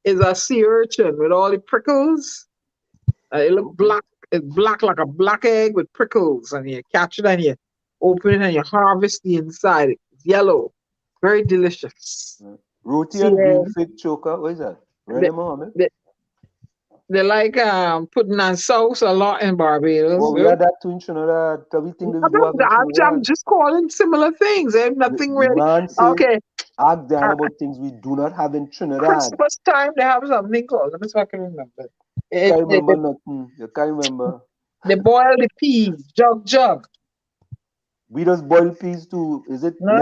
It's a sea urchin with all the prickles. It look black. It's black like a black egg with prickles, and you catch it and you open it and you harvest the inside. It's yellow, very delicious. Roti and green fig choker. What is that? Ready, Mohammed? They like putting on sauce a lot in Barbados. Oh, we had that too in Trinidad. Everything that we do have in Trinidad. I'm just calling similar things. There's nothing really. Okay. Ask Dan about things we do not have in Trinidad. Christmas time, they have something called. Let me see if I can remember. You can't remember nothing. You can't remember. They boil the peas, jug. We just boil peas too. Is it No,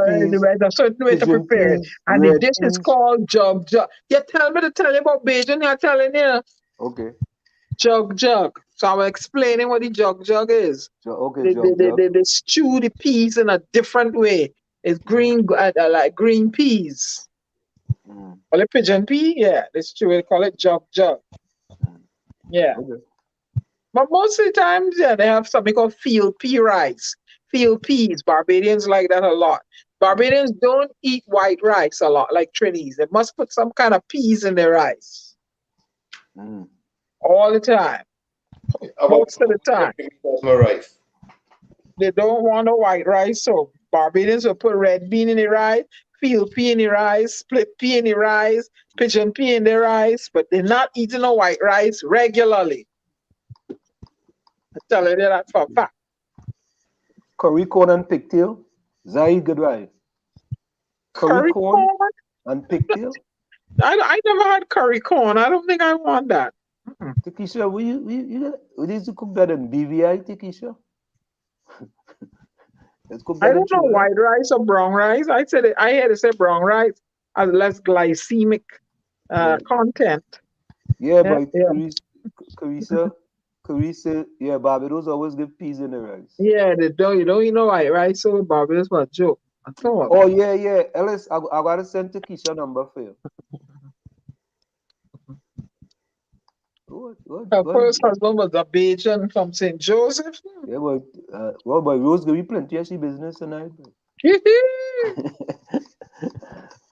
peas? there's a certain way to prepare it. And the dish is called jug. You tell me to tell you about Bajan, you're telling you. Okay. Jug. So I'm explaining what the jug is. Okay, they stew the peas in a different way. It's green, like green peas. Call it pigeon pea? Yeah, they stew it, call it jug. Yeah. Okay. But most of the times, they have something called field pea rice. Field peas. Barbadians like that a lot. Barbadians don't eat white rice a lot, like Trinis. They must put some kind of peas in their rice. All the time. Most of the time. Rice. They don't want no white rice, so Barbadians will put red bean in the rice, field pea in the rice, split pea in the rice, pigeon pea in the rice, but they're not eating no white rice regularly. I tell you that for a fact. Curry corn and pigtail. Zai, goodbye. Curry corn and pigtail. I never had curry corn. I don't think I want that. Tikisha, we used to cook that in BVI, Tikisha. Let's cook I that in don't know Trinidad. white rice or brown rice. I said it, I heard it say brown rice has less glycemic Yeah, content. yeah, Yeah, but yeah. Carissa, yeah, Barbados always give peas in the rice. Yeah, they don't you don't eat no white rice, so Barbados was a joke. At all. Oh yeah, yeah. Ellis, I gotta send Takesha number for you. Good, Her good. first husband was a Bajan from St. Joseph. Yeah, but well, but Rose give me plenty of she business tonight.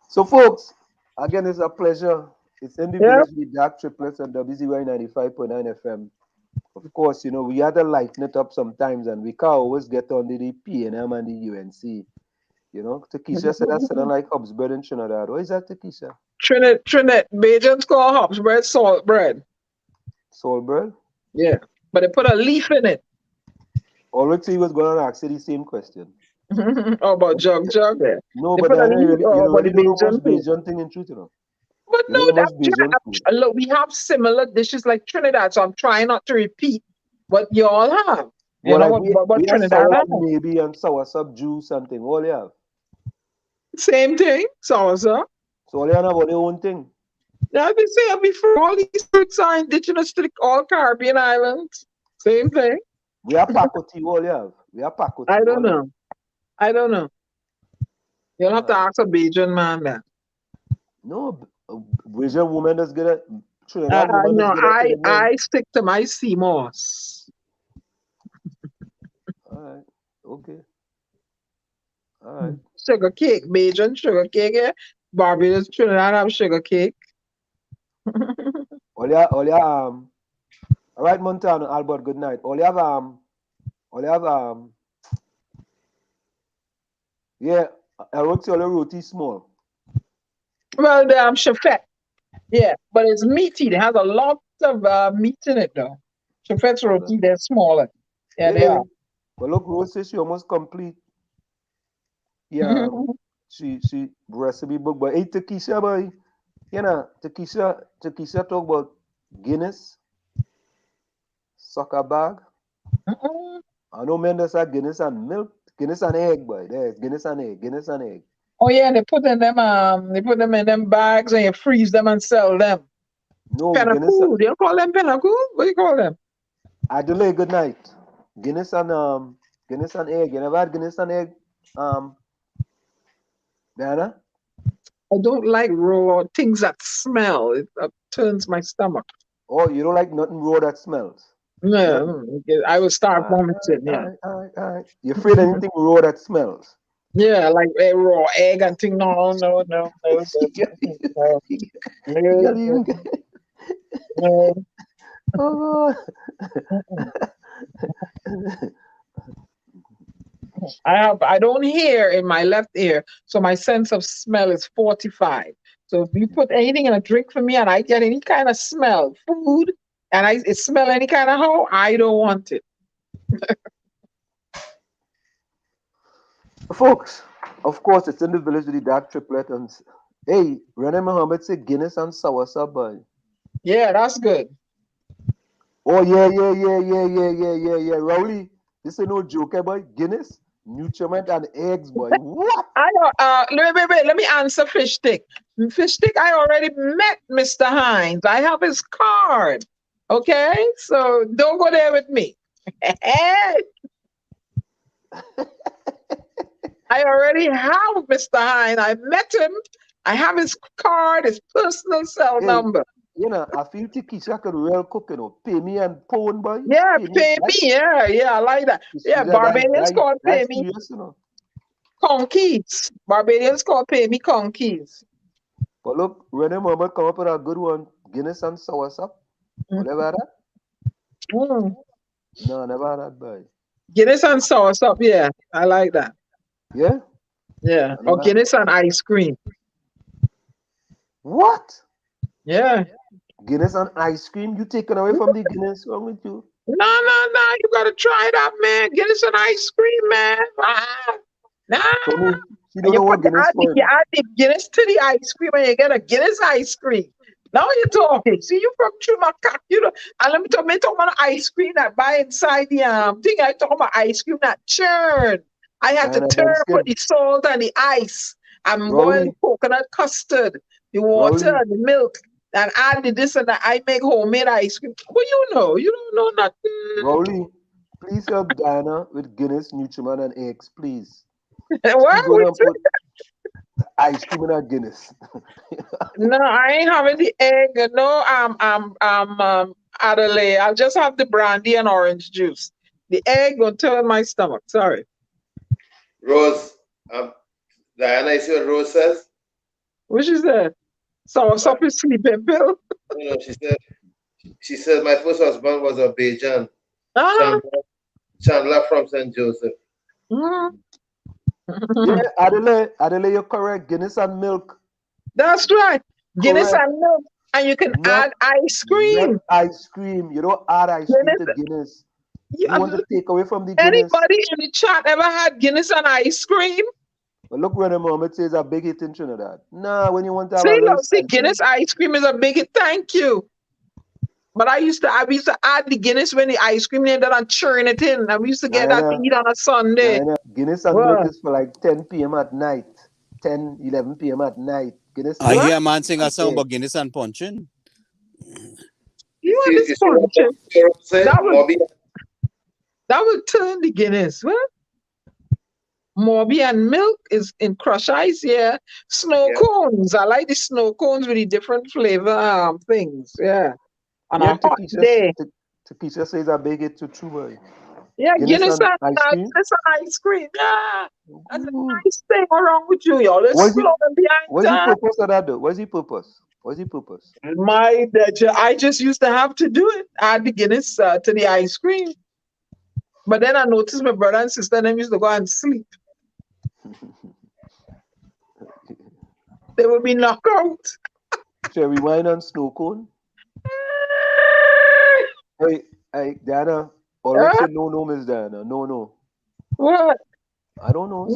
So, folks, again, it's a pleasure. It's in the Yeah. village with Dark Triplets on WZYE 95.9 FM. Of course, you know, we had to lighten it up sometimes, and we can't always get under the PNM and the UNC. You know, Takesha said that sounded like Hub's bread in Trinidad. What is that, Takesha? Trinidad, Bajans call hops bread salt bread. Soul bread? Yeah, but they put a leaf in it. Already he was going to ask you the same question. Oh, about jug. Yeah. No, They but put a then leaf you about really the don't know much Bajan food. Bajan thing in truth, you know. But You no, don't know much that Bajan food. look, we have similar dishes like Trinidad, so I'm trying not to repeat what you all have. You Well, know like what we have Trinidad sour have? maybe and sour sub juice and thing. All you have. Same thing, sour. So all you have about their own thing. Yeah, they say before all these fruits are indigenous to all Caribbean islands. Same thing. We have pakoti, all you have. We have pakoti. I don't know. You'll have to ask a Bajan man that. No, Bajan woman that's good at Trinidad woman that's No, good at Trinidad. I stick to my sea moss. All right. Okay. All right. Sugar cake, Bajan sugar cake. Yeah. Barbados, Trinidad have sugar cake. All right, Montano, Albert, good night. Yeah, I wrote all the roti small. Well, the chafet. Yeah, but it's meaty. It has a lot of meat in it, though. Chafet's roti, they're smaller. Yeah, they are. But look, Rose says she almost complete. Yeah, she recipe book. But hey, Takesha, boy, you know, Takesha talk about Guinness, soccer bag. I know men that say Guinness and milk, Guinness and egg, boy. There's Guinness and egg. Oh yeah, they put them in them bags and you freeze them and sell them. No, Penacool. Do you call them penacool? What do you call them? Adelaide, good night. Guinness and egg. You never had Guinness and egg, Diana? I don't like raw things that smell. It turns my stomach. Oh, you don't like nothing raw that smells? No, I will start vomiting. Yeah. All right. You're afraid of anything raw that smells? Yeah, like a raw egg and thing. No. Oh, I don't hear in my left ear, so my sense of smell is 45. So if you put anything in a drink for me and I get any kind of smell, food, and it smell any kind of how, I don't want it. folks, of course, it's in the village with the dark triplet. And hey, Rene Muhammad said Guinness and sour sub, boy. Yeah, that's good. Oh, yeah. Rowley, this is no joke, boy. Guinness, nutriment, and eggs, boy. What? Let me answer Fish Stick. Fish Stick, I already met Mr. Hines. I have his card. Okay? So don't go there with me. I already have Mr. Hines. I met him. I have his card, his personal cell number. You know, I feel Takesha could real cook, you know. Pay me and pound, boy. Yeah, pay me. Yeah, I like that. Yeah, Barbadians call pay me. Serious, you know. Conkeys. Barbadians call pay me conkeys. But look, Rene Muhammad come up with a good one. Guinness and sour sop. Never had that? No, never had that, boy. Guinness and sour sop, yeah. I like that. Yeah? Yeah. Or Guinness and ice cream. What? Yeah. Guinness and ice cream? You taken away from the Guinness? What's wrong with you? No. You gotta try it out, man. Guinness and ice cream, man. You don't know what Guinness is. You add the Guinness to the ice cream and you get a Guinness ice cream. Now you're talking. See, you from Chumaca, you know. And let me talk about ice cream that buy inside the thing. I talk about ice cream that churn. I had to Diana, turn, them put skin. the salt and the ice, and boil Rowley, coconut custard, the water Rowley, and the milk, and add the this and that. I make homemade ice cream. What you know? You don't know nothing. Rowley, please help Diana with Guinness, Nutriment, and eggs, please. What? She's gonna put ice cream in her Guinness. No, I ain't having the egg. No, Adelaide. I'll just have the brandy and orange juice. The egg will turn my stomach. Sorry. Rose, Diana, you see what Rose says? What she said? So Uh, is sleeping pill. no, she said my first husband was a Bajan, Ah. Chandler from St. Joseph. Mm. Yeah, Adelaide, you're correct. Guinness and milk. That's right. Guinness Correct. and milk. And you can Not, add ice cream. not ice cream. You don't add ice cream to Guinness. You want to take away from the Guinness. Anybody in the chat ever had Guinness and ice cream? But look where the mom, it says a big hit in Trinidad. Nah, when you want to have See, a little see, Guinness ice cream is a big hit. Thank you. But I used to add the Guinness when the ice cream in there and churn it in. And we used to get that to eat on a Sunday. Guinness and milk is for like 10 p.m. at night. 10, 11 p.m. at night. Guinness. I hear a man sing a song about Guinness and punching. You want this punching? That would turn the Guinness. What? Morby and milk is in crush ice, yeah. Snow cones. I like the snow cones with the different flavor things, yeah. On a hot day. Takisha says I bake it to true boy. Yeah, Guinness and ice cream. Yeah. That's a nice thing. What's wrong with you? Y'all What's the purpose of that though? What's the purpose? I just used to have to do it. Add the Guinness to the ice cream. But then I noticed my brother and sister them used to go and sleep. They would be knocked out. Cherry wine and snow cone. Hey, Diana. Already say no, Miss Diana. No. What? I don't know.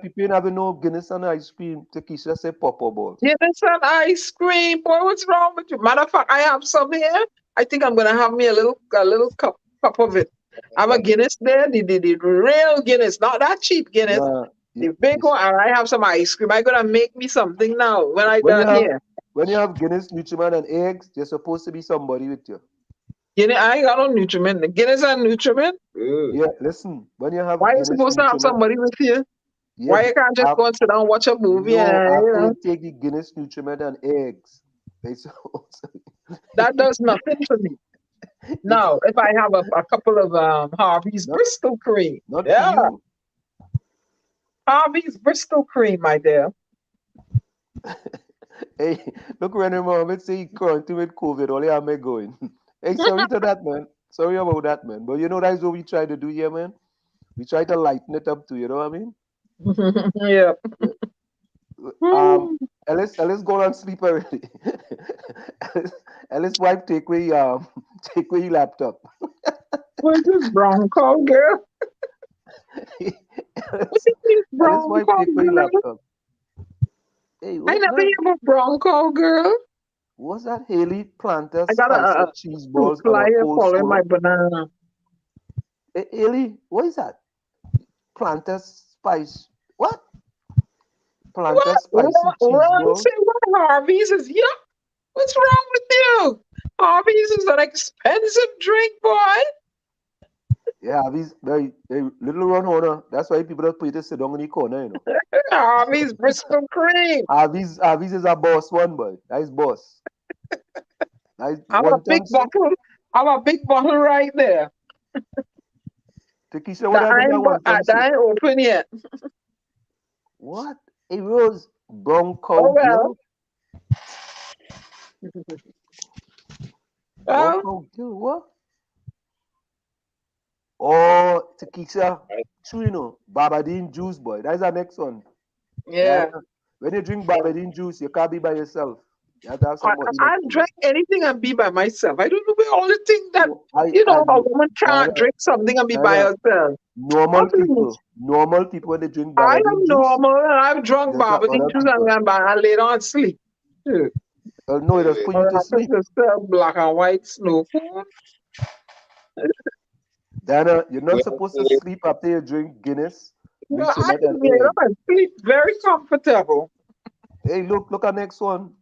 People having no Guinness and ice cream. Takisha say papa balls. Guinness and ice cream. Boy, what's wrong with you? Matter of fact, I have some here. I think I'm gonna have me a little cup of it. I have a Guinness there, the real Guinness, not that cheap Guinness. The big one, and I have some ice cream. I'm gonna make me something now when I done here. When you have Guinness, Nutriment, and eggs, there's supposed to be somebody with you. I ain't got no nutriment. Guinness and nutriment? Yeah, listen. When you have why you supposed to have somebody with you? Yeah, why you can't just go and sit down and watch a movie? After you take the Guinness, nutriment, and eggs. That does nothing for me. Now, if I have a couple of Harvey's Bristol cream. Harvey's Bristol cream, my dear. Hey, look around the mom. Let's say quarantine with COVID. All I'm going. Hey, sorry to that, man. Sorry about that, man. But you know, that's what we try to do here, man. We try to lighten it up too, you know what I mean? Yeah. Ellis go and sleep already. Ellis wife take away your laptop. What's this brown cow girl? Ellis wife take away your laptop. Hey, I never hear about brown cow girl. What's that? Haley Planter I got a cheese balls flyer following my banana. Hey, Haley, what is that? Planter spice. What? Planter spicy cheese balls. Say what Harvey's is? Yeah. What's wrong with you? Harvey's is an expensive drink, boy. Yeah, Harvey's very little run owner. That's why people don't put it to sit down in the corner, you know. Harvey's Bristol cream. Harvey's is a boss one, boy. That's boss. I'm a big bottle. I'm a big bottle right there. Takisha, what happened? That ain't open yet. What? Hey, Rose, brown cow. Oh, well. Brown cow girl, what? Oh, Takisha, true, you know, Barbadine juice, boy. That's our next one. Yeah. When you drink Barbadine juice, you can't be by yourself. You have to have somebody. I drink anything and be by myself. I don't know where all the things that a woman can't drink something and be by herself. Normal people when they drink Barbadine I am normal and I've drunk Barbadine juice and I lay down and sleep. No, it does put you to sleep. Black and white snow cone. Dana, you're not supposed to sleep after you drink Guinness No, reaching I at can an get egg. up and sleep very comfortable. Hey, look at next one.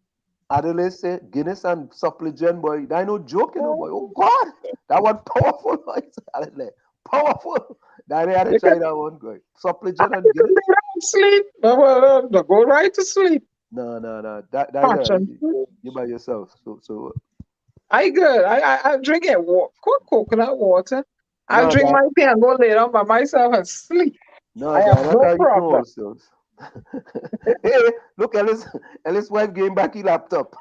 Adelaide say Guinness and supplement, boy. That ain't no joke, you know, boy. Oh God, that one powerful, boy. Adelaide, powerful. That they had to You try can, that one, boy. Supplement and you can Guinness. lay down and sleep. No, go right to sleep. No. That Watch and sleep. you by yourself. So I good. I drink it. Coconut water. I no, drink that my tea and go lay down by myself and sleep. no, I have Diana no can eat no problem. also. Hey, look, Ellis' wife gave back his laptop.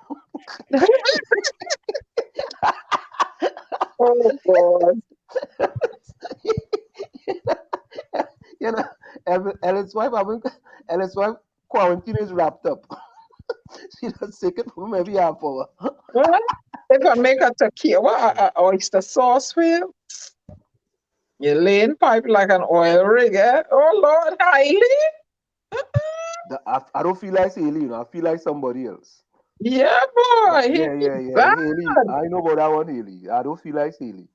Oh God. You know, Ellis' wife, Ellis' wife quarantine is wrapped up. She does take it from every half hour. Well, if I make a tequila, oyster sauce for you, you lay in pipe like an oil rig, eh? Oh Lord, highly. I don't feel like Haley, you know. I feel like somebody else. Yeah, boy, he Yeah. bad. Haley, I know about that one, Haley. I don't feel like Haley.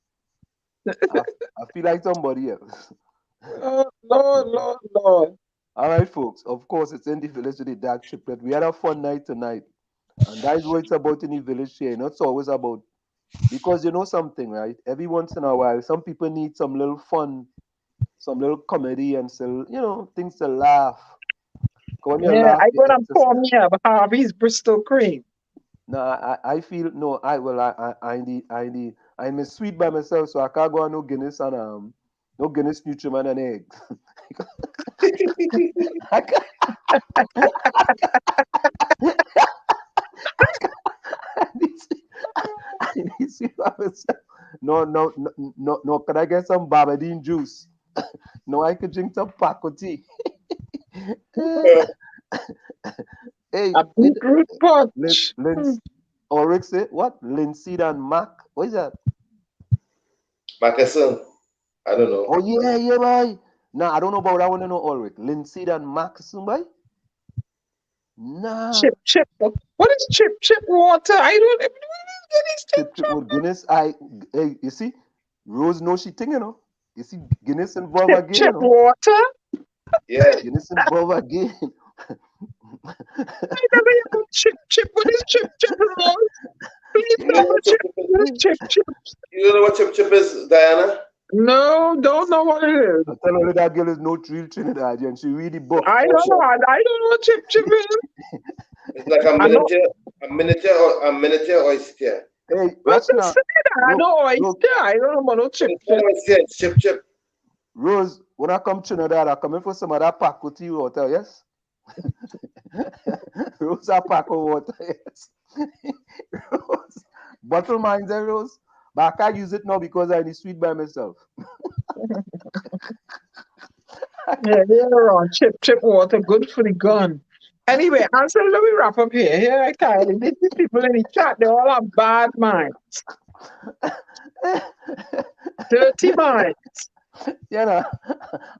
I feel like somebody else. Oh Lord. All right, folks. Of course, it's in the village with the dark triplet. We had a fun night tonight. And that is what it's about in the village here. Not always about, because you know something, right? Every once in a while, some people need some little fun, some little comedy, and some, things to laugh. 'Cause when you Yeah, laugh, I you gonna pour exercise. me up Harvey's Bristol cream. No, I feel no. I'm sweet by myself, so I can't go on no Guinness and no Guinness Nutriment and eggs. I can't, I need, I need sweet by myself. No. Can I get some Barbadine juice? No, I could drink some Paco tea. Hey, A beetroot Lin, punch. Lin, Ulrich say what? Linseed and mac. What is that? Mackerson. I don't know. Oh yeah, boy. Nah, I don't know about that one. No, Ulrich. Linseed and mac, boy. Nah. Chip. What is chip water? I don't even get these Chip with Guinness. Hey, you see, Rose knows she thing, you know. You see, Guinness involved again, you chip know. water. Yeah. Guinness involved again. I never hear about chip. What is chip Rose? Please You tell don't know me what chip. chip chip What is? is chip? You don't know what chip chip is, Diana? No, don't know what it is. I tell her that girl is no real Trinidadian. She read the book. I Oh, don't know. sure. I don't know what chip is. It's like I know. a miniature oyster. Hey, What watch to now. say that? I know Look, oyster. I don't know about no But chip. it's not oyster, it's chip chip. Rose, when I come Trinidad, I come in for some of that Paco tea water, yes? Rose a Paco water, yes. Rose. Bottle mine there, Rose. But I can't use it now because I need sweet by myself. Yeah, they're on chip water. Good for the gun. Anyway, answer. Let me wrap up here. Here I tell you, these people in the chat, they all have bad minds, dirty minds. You know,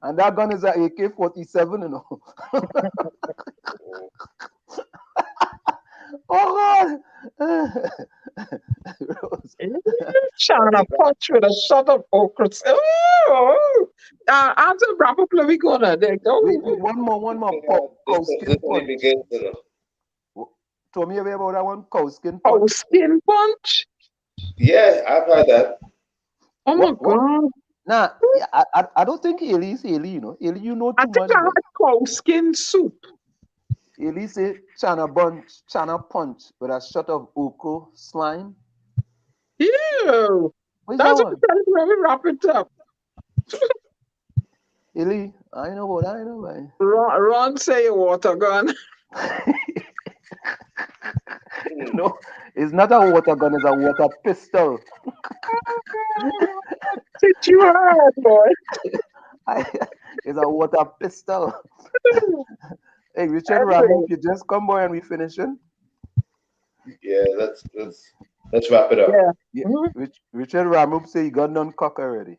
and that gun is a AK-47, you know. Oh God! Rose. Trying to punch with a shot of okra. Oh, answer wrap up. Let me go now. There Wait, go. one more. Cow This skin only punch. begins, you know. Told me about that one. Cow skin Oh, punch. skin punch. Yeah, I've had that. Oh my What? God. Nah, yeah, I don't think Haley is Haley, you know. Haley, you know I too think much, I boy. had cow skin soup. Haley say China punch with a shot of okra slime. Ew. What is that That's what one? I'm trying to let me wrap it up. Haley, I know about that, I know, boy. Ron say water gun. No, it's not a water gun, it's a water pistol. Did you heard, boy? It's a water pistol. Hey, Richard Anyway, Ramu, you just come boy and we finishing. Yeah, let's wrap it up. yeah. Yeah, Mhm. Richard Ramu say he got none cock already.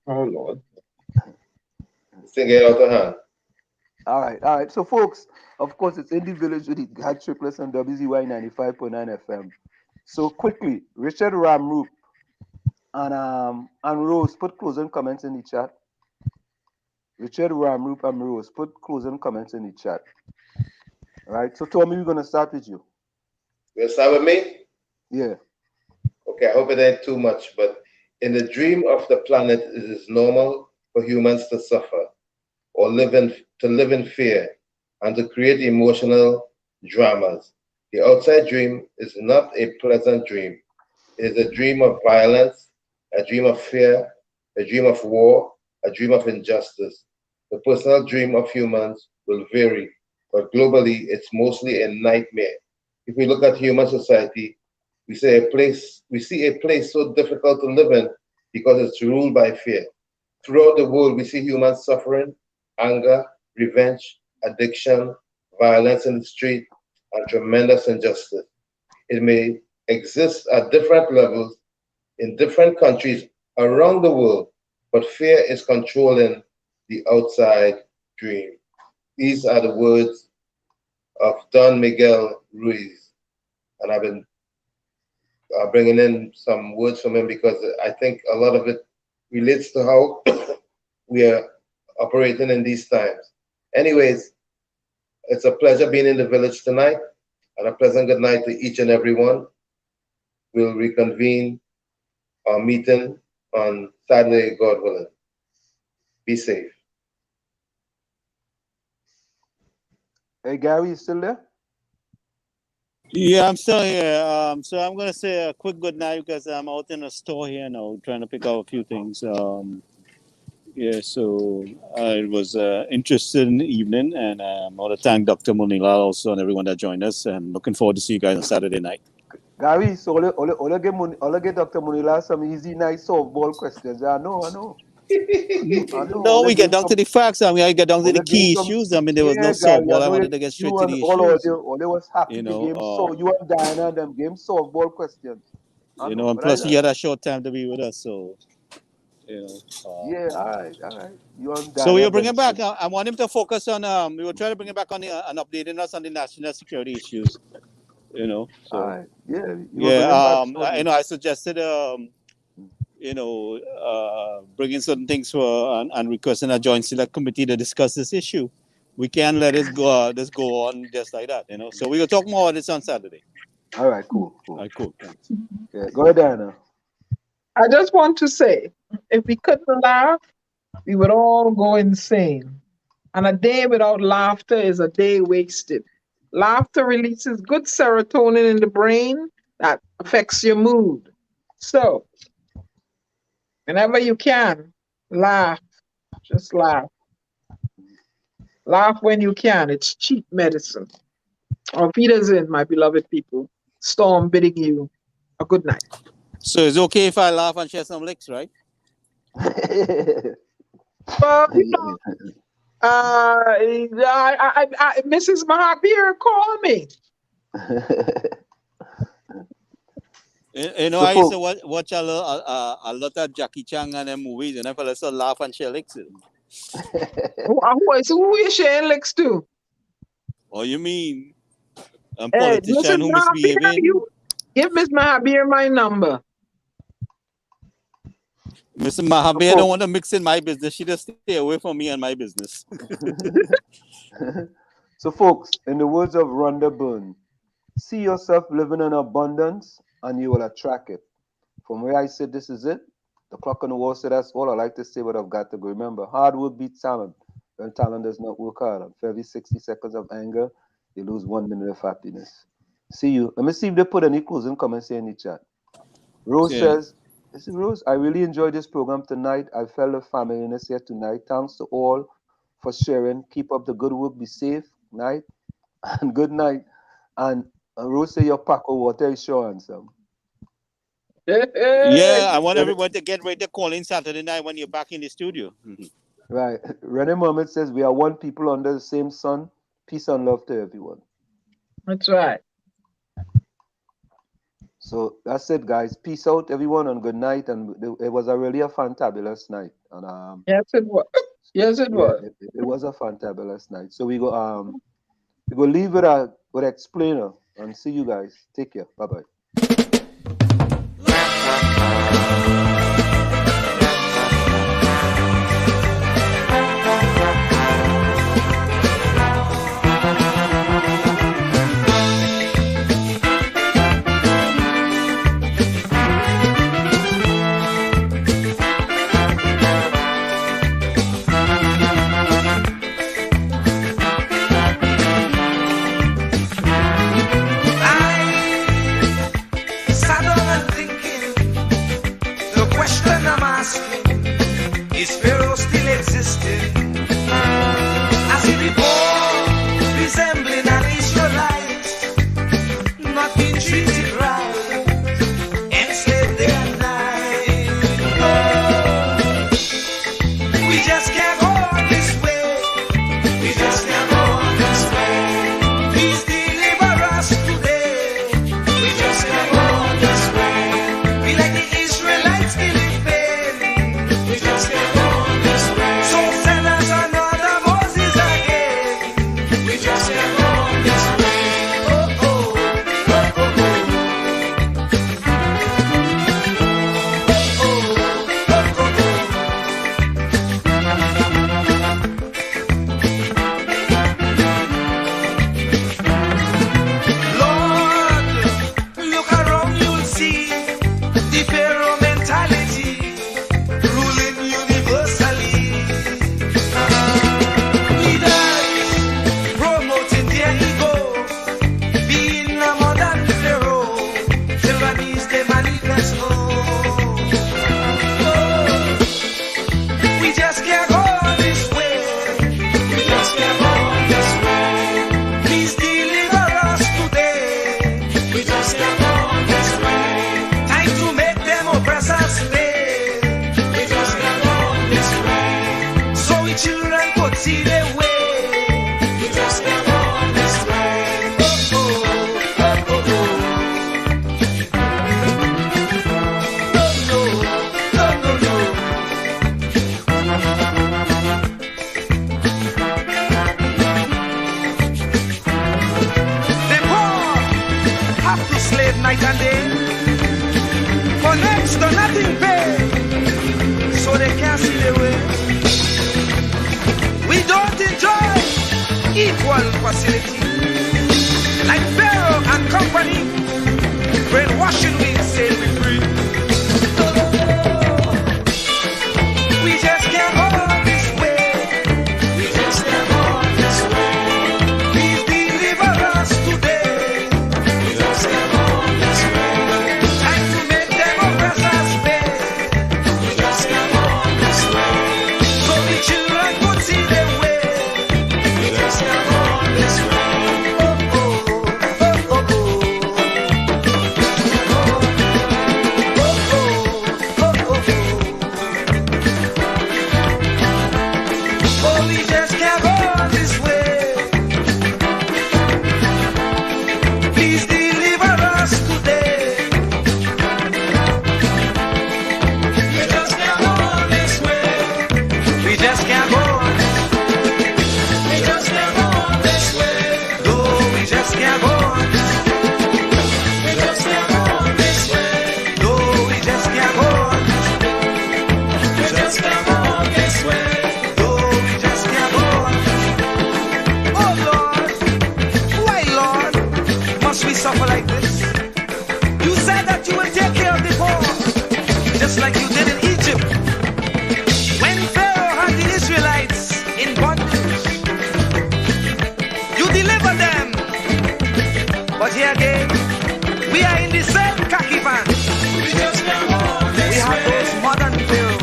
Oh Lord. This thing get out of hand. All right. So, folks, of course, it's in the village with the GAG triplets on WZYE 95.9 FM. So, quickly, Richard Ramroop and Rose, put closing comments in the chat. Richard, Ramroop, and Rose, put closing comments in the chat. All right. So, Tommy, we're gonna start with you. You'll start with me? Yeah. Okay, I hope it ain't too much, but in the dream of the planet, it is normal for humans to suffer or live in fear and to create emotional dramas. The outside dream is not a pleasant dream. It is a dream of violence, a dream of fear, a dream of war, a dream of injustice. The personal dream of humans will vary, but globally, it's mostly a nightmare. If we look at human society, we see a place so difficult to live in because it's ruled by fear. Throughout the world, we see humans suffering, anger, revenge, addiction, violence in the street, and tremendous injustice. It may exist at different levels in different countries around the world, but fear is controlling the outside dream. These are the words of Don Miguel Ruiz, and I've been bringing in some words from him because I think a lot of it relates to how we are operating in these times. Anyways, it's a pleasure being in the village tonight, and a pleasant good night to each and every one. We'll reconvene our meeting on Saturday, God willing. Be safe. Hey, Gary, you still there? Yeah, I'm still here. So I'm gonna say a quick good night because I'm out in a store here now, trying to pick up a few things. Yeah, so it was an interesting evening, and I want to thank Dr. Moonilal also and everyone that joined us, and looking forward to see you guys on Saturday night. Gary, so all get Dr. Moonilal some easy, nice softball questions. I know. No, we get down to the facts. I mean, I get down to the key issues. I mean, there was no Gary, softball. I wanted to get straight to the issues. All they was happy You the know, game. So you and Diana them game softball questions. You know, and plus you had a short time to be with us, so you know. Yeah, all right. You and Diana. So we were bringing back. I want him to focus on. We were trying to bring it back on and updating us on the national security issues. You know. So all right. Yeah. You know, I suggested. You know, bringing certain things for and requesting a joint select committee to discuss this issue. We can't let it go. This go on just like that, you know. So we will talk more on this on Saturday. All right, cool. All right, cool. Thanks. Yeah, go ahead, Diana. I just want to say, if we couldn't laugh, we would all go insane. And a day without laughter is a day wasted. Laughter releases good serotonin in the brain that affects your mood. So, whenever you can, laugh. Just laugh. Laugh when you can. It's cheap medicine. Auf Wiedersehen, my beloved people. Storm bidding you a good night. So it's okay if I laugh and share some licks, right? Well, you know, Mrs. Mahabir called me. You know, I used to watch a lot of Jackie Chan and them movies, and I felt like laugh and share licks. Who is sharing licks to? Oh, you mean a politician who misbehaving? Give Miss Mahabir my number. Mr. Mahabir don't want to mix in my business. She just stay away from me and my business. So, folks, in the words of Rhonda Byrne, see yourself living in abundance and you will attract it. From where I said this is it, the clock on the wall said that's all I like to say, but I've got to go. Remember, hard work beats talent. When talent does not work hard, and for every 60 seconds of anger, you lose 1 minute of happiness. See you. Let me see if they put any closing comments in the chat. Rose says, this is Rose, I really enjoyed this program tonight. I felt the familyness here tonight. Thanks to all for sharing. Keep up the good work. Be safe. Night and good night. And Rose say your pack of water is sure handsome. Yeah, I want everyone to get ready to call in Saturday night when you're back in the studio. Right. Renee Mohammed says we are one people under the same sun. Peace and love to everyone. That's right. So that's it, guys. Peace out, everyone, and good night. And it was a really a fantabulous night. And yes, it was. Yes, it was. It was a fantabulous night. So we go leave it with explainer and see you guys. Take care. Bye bye. have to slave night and day. For next to nothing pay, so they can't see the way. We don't enjoy equal facility. Like Pharaoh and company, brainwashing we say we free. We just can't go this way. We just can't go this way. Please deliver us today. We just can't go this way. Time to make them oppressors pay. We just can't go this way. So the children could see the way. We just can't go this way. Like you did in Egypt when Pharaoh had the Israelites in bondage. You delivered them, but here again we are in the same khaki van. We have those modern Pharaoh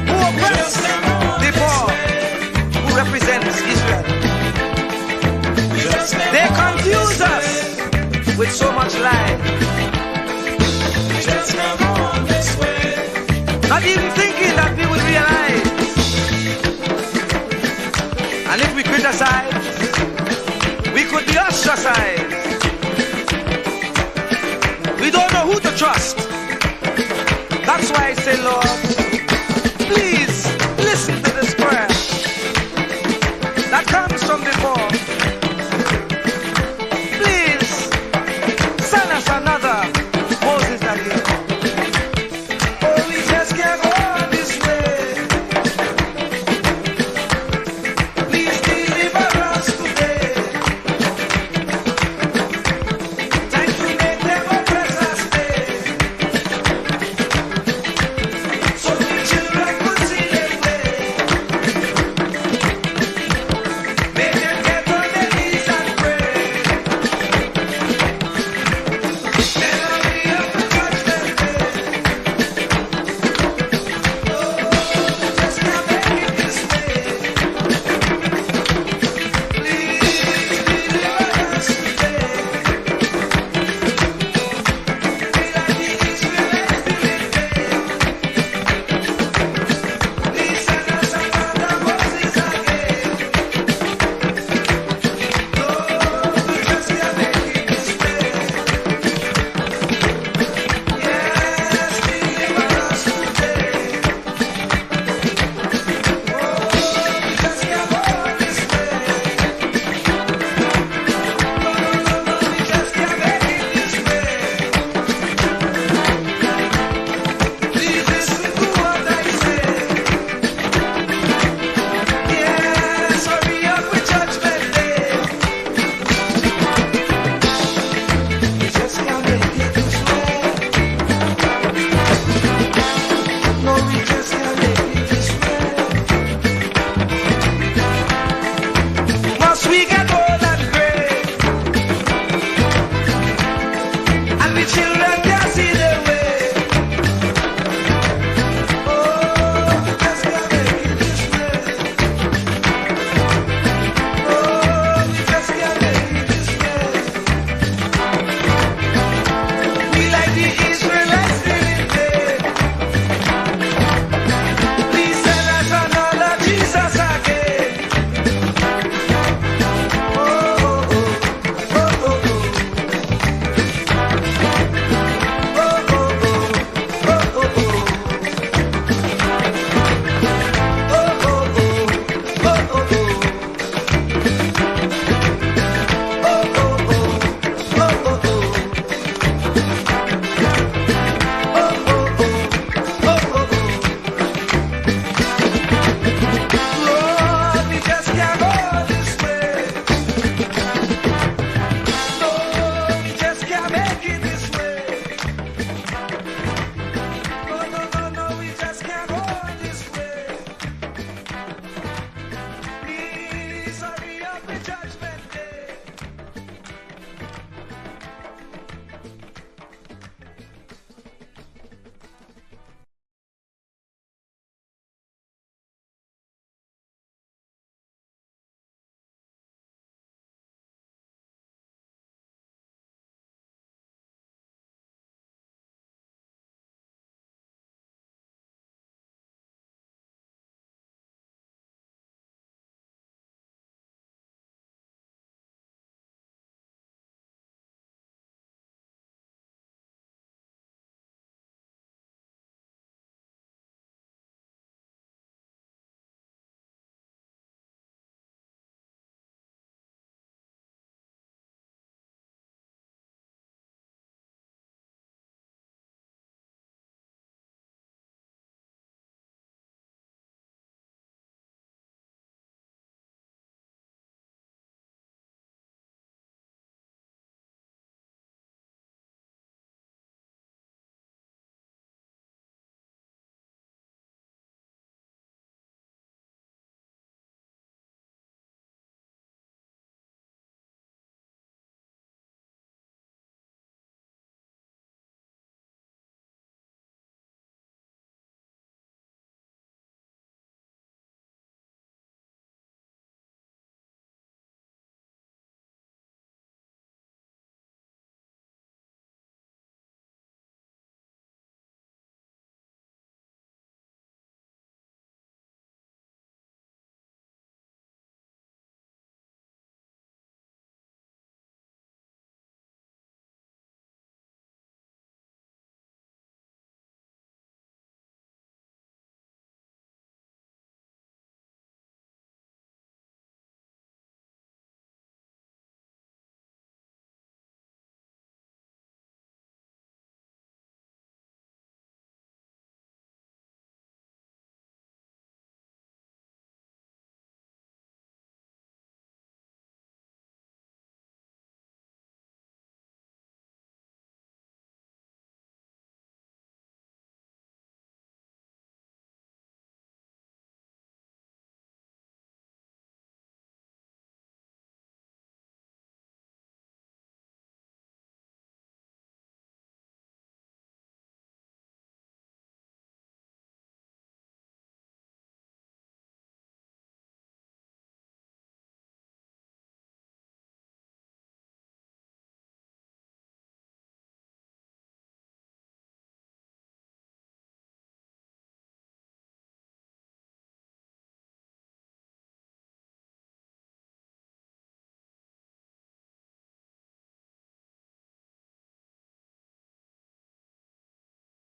who oppress the poor, who represents Israel. They confuse us with so much lie. Not even thinking that we would realize. And if we criticize, we could be ostracized. We don't know who to trust. That's why I say, Lord,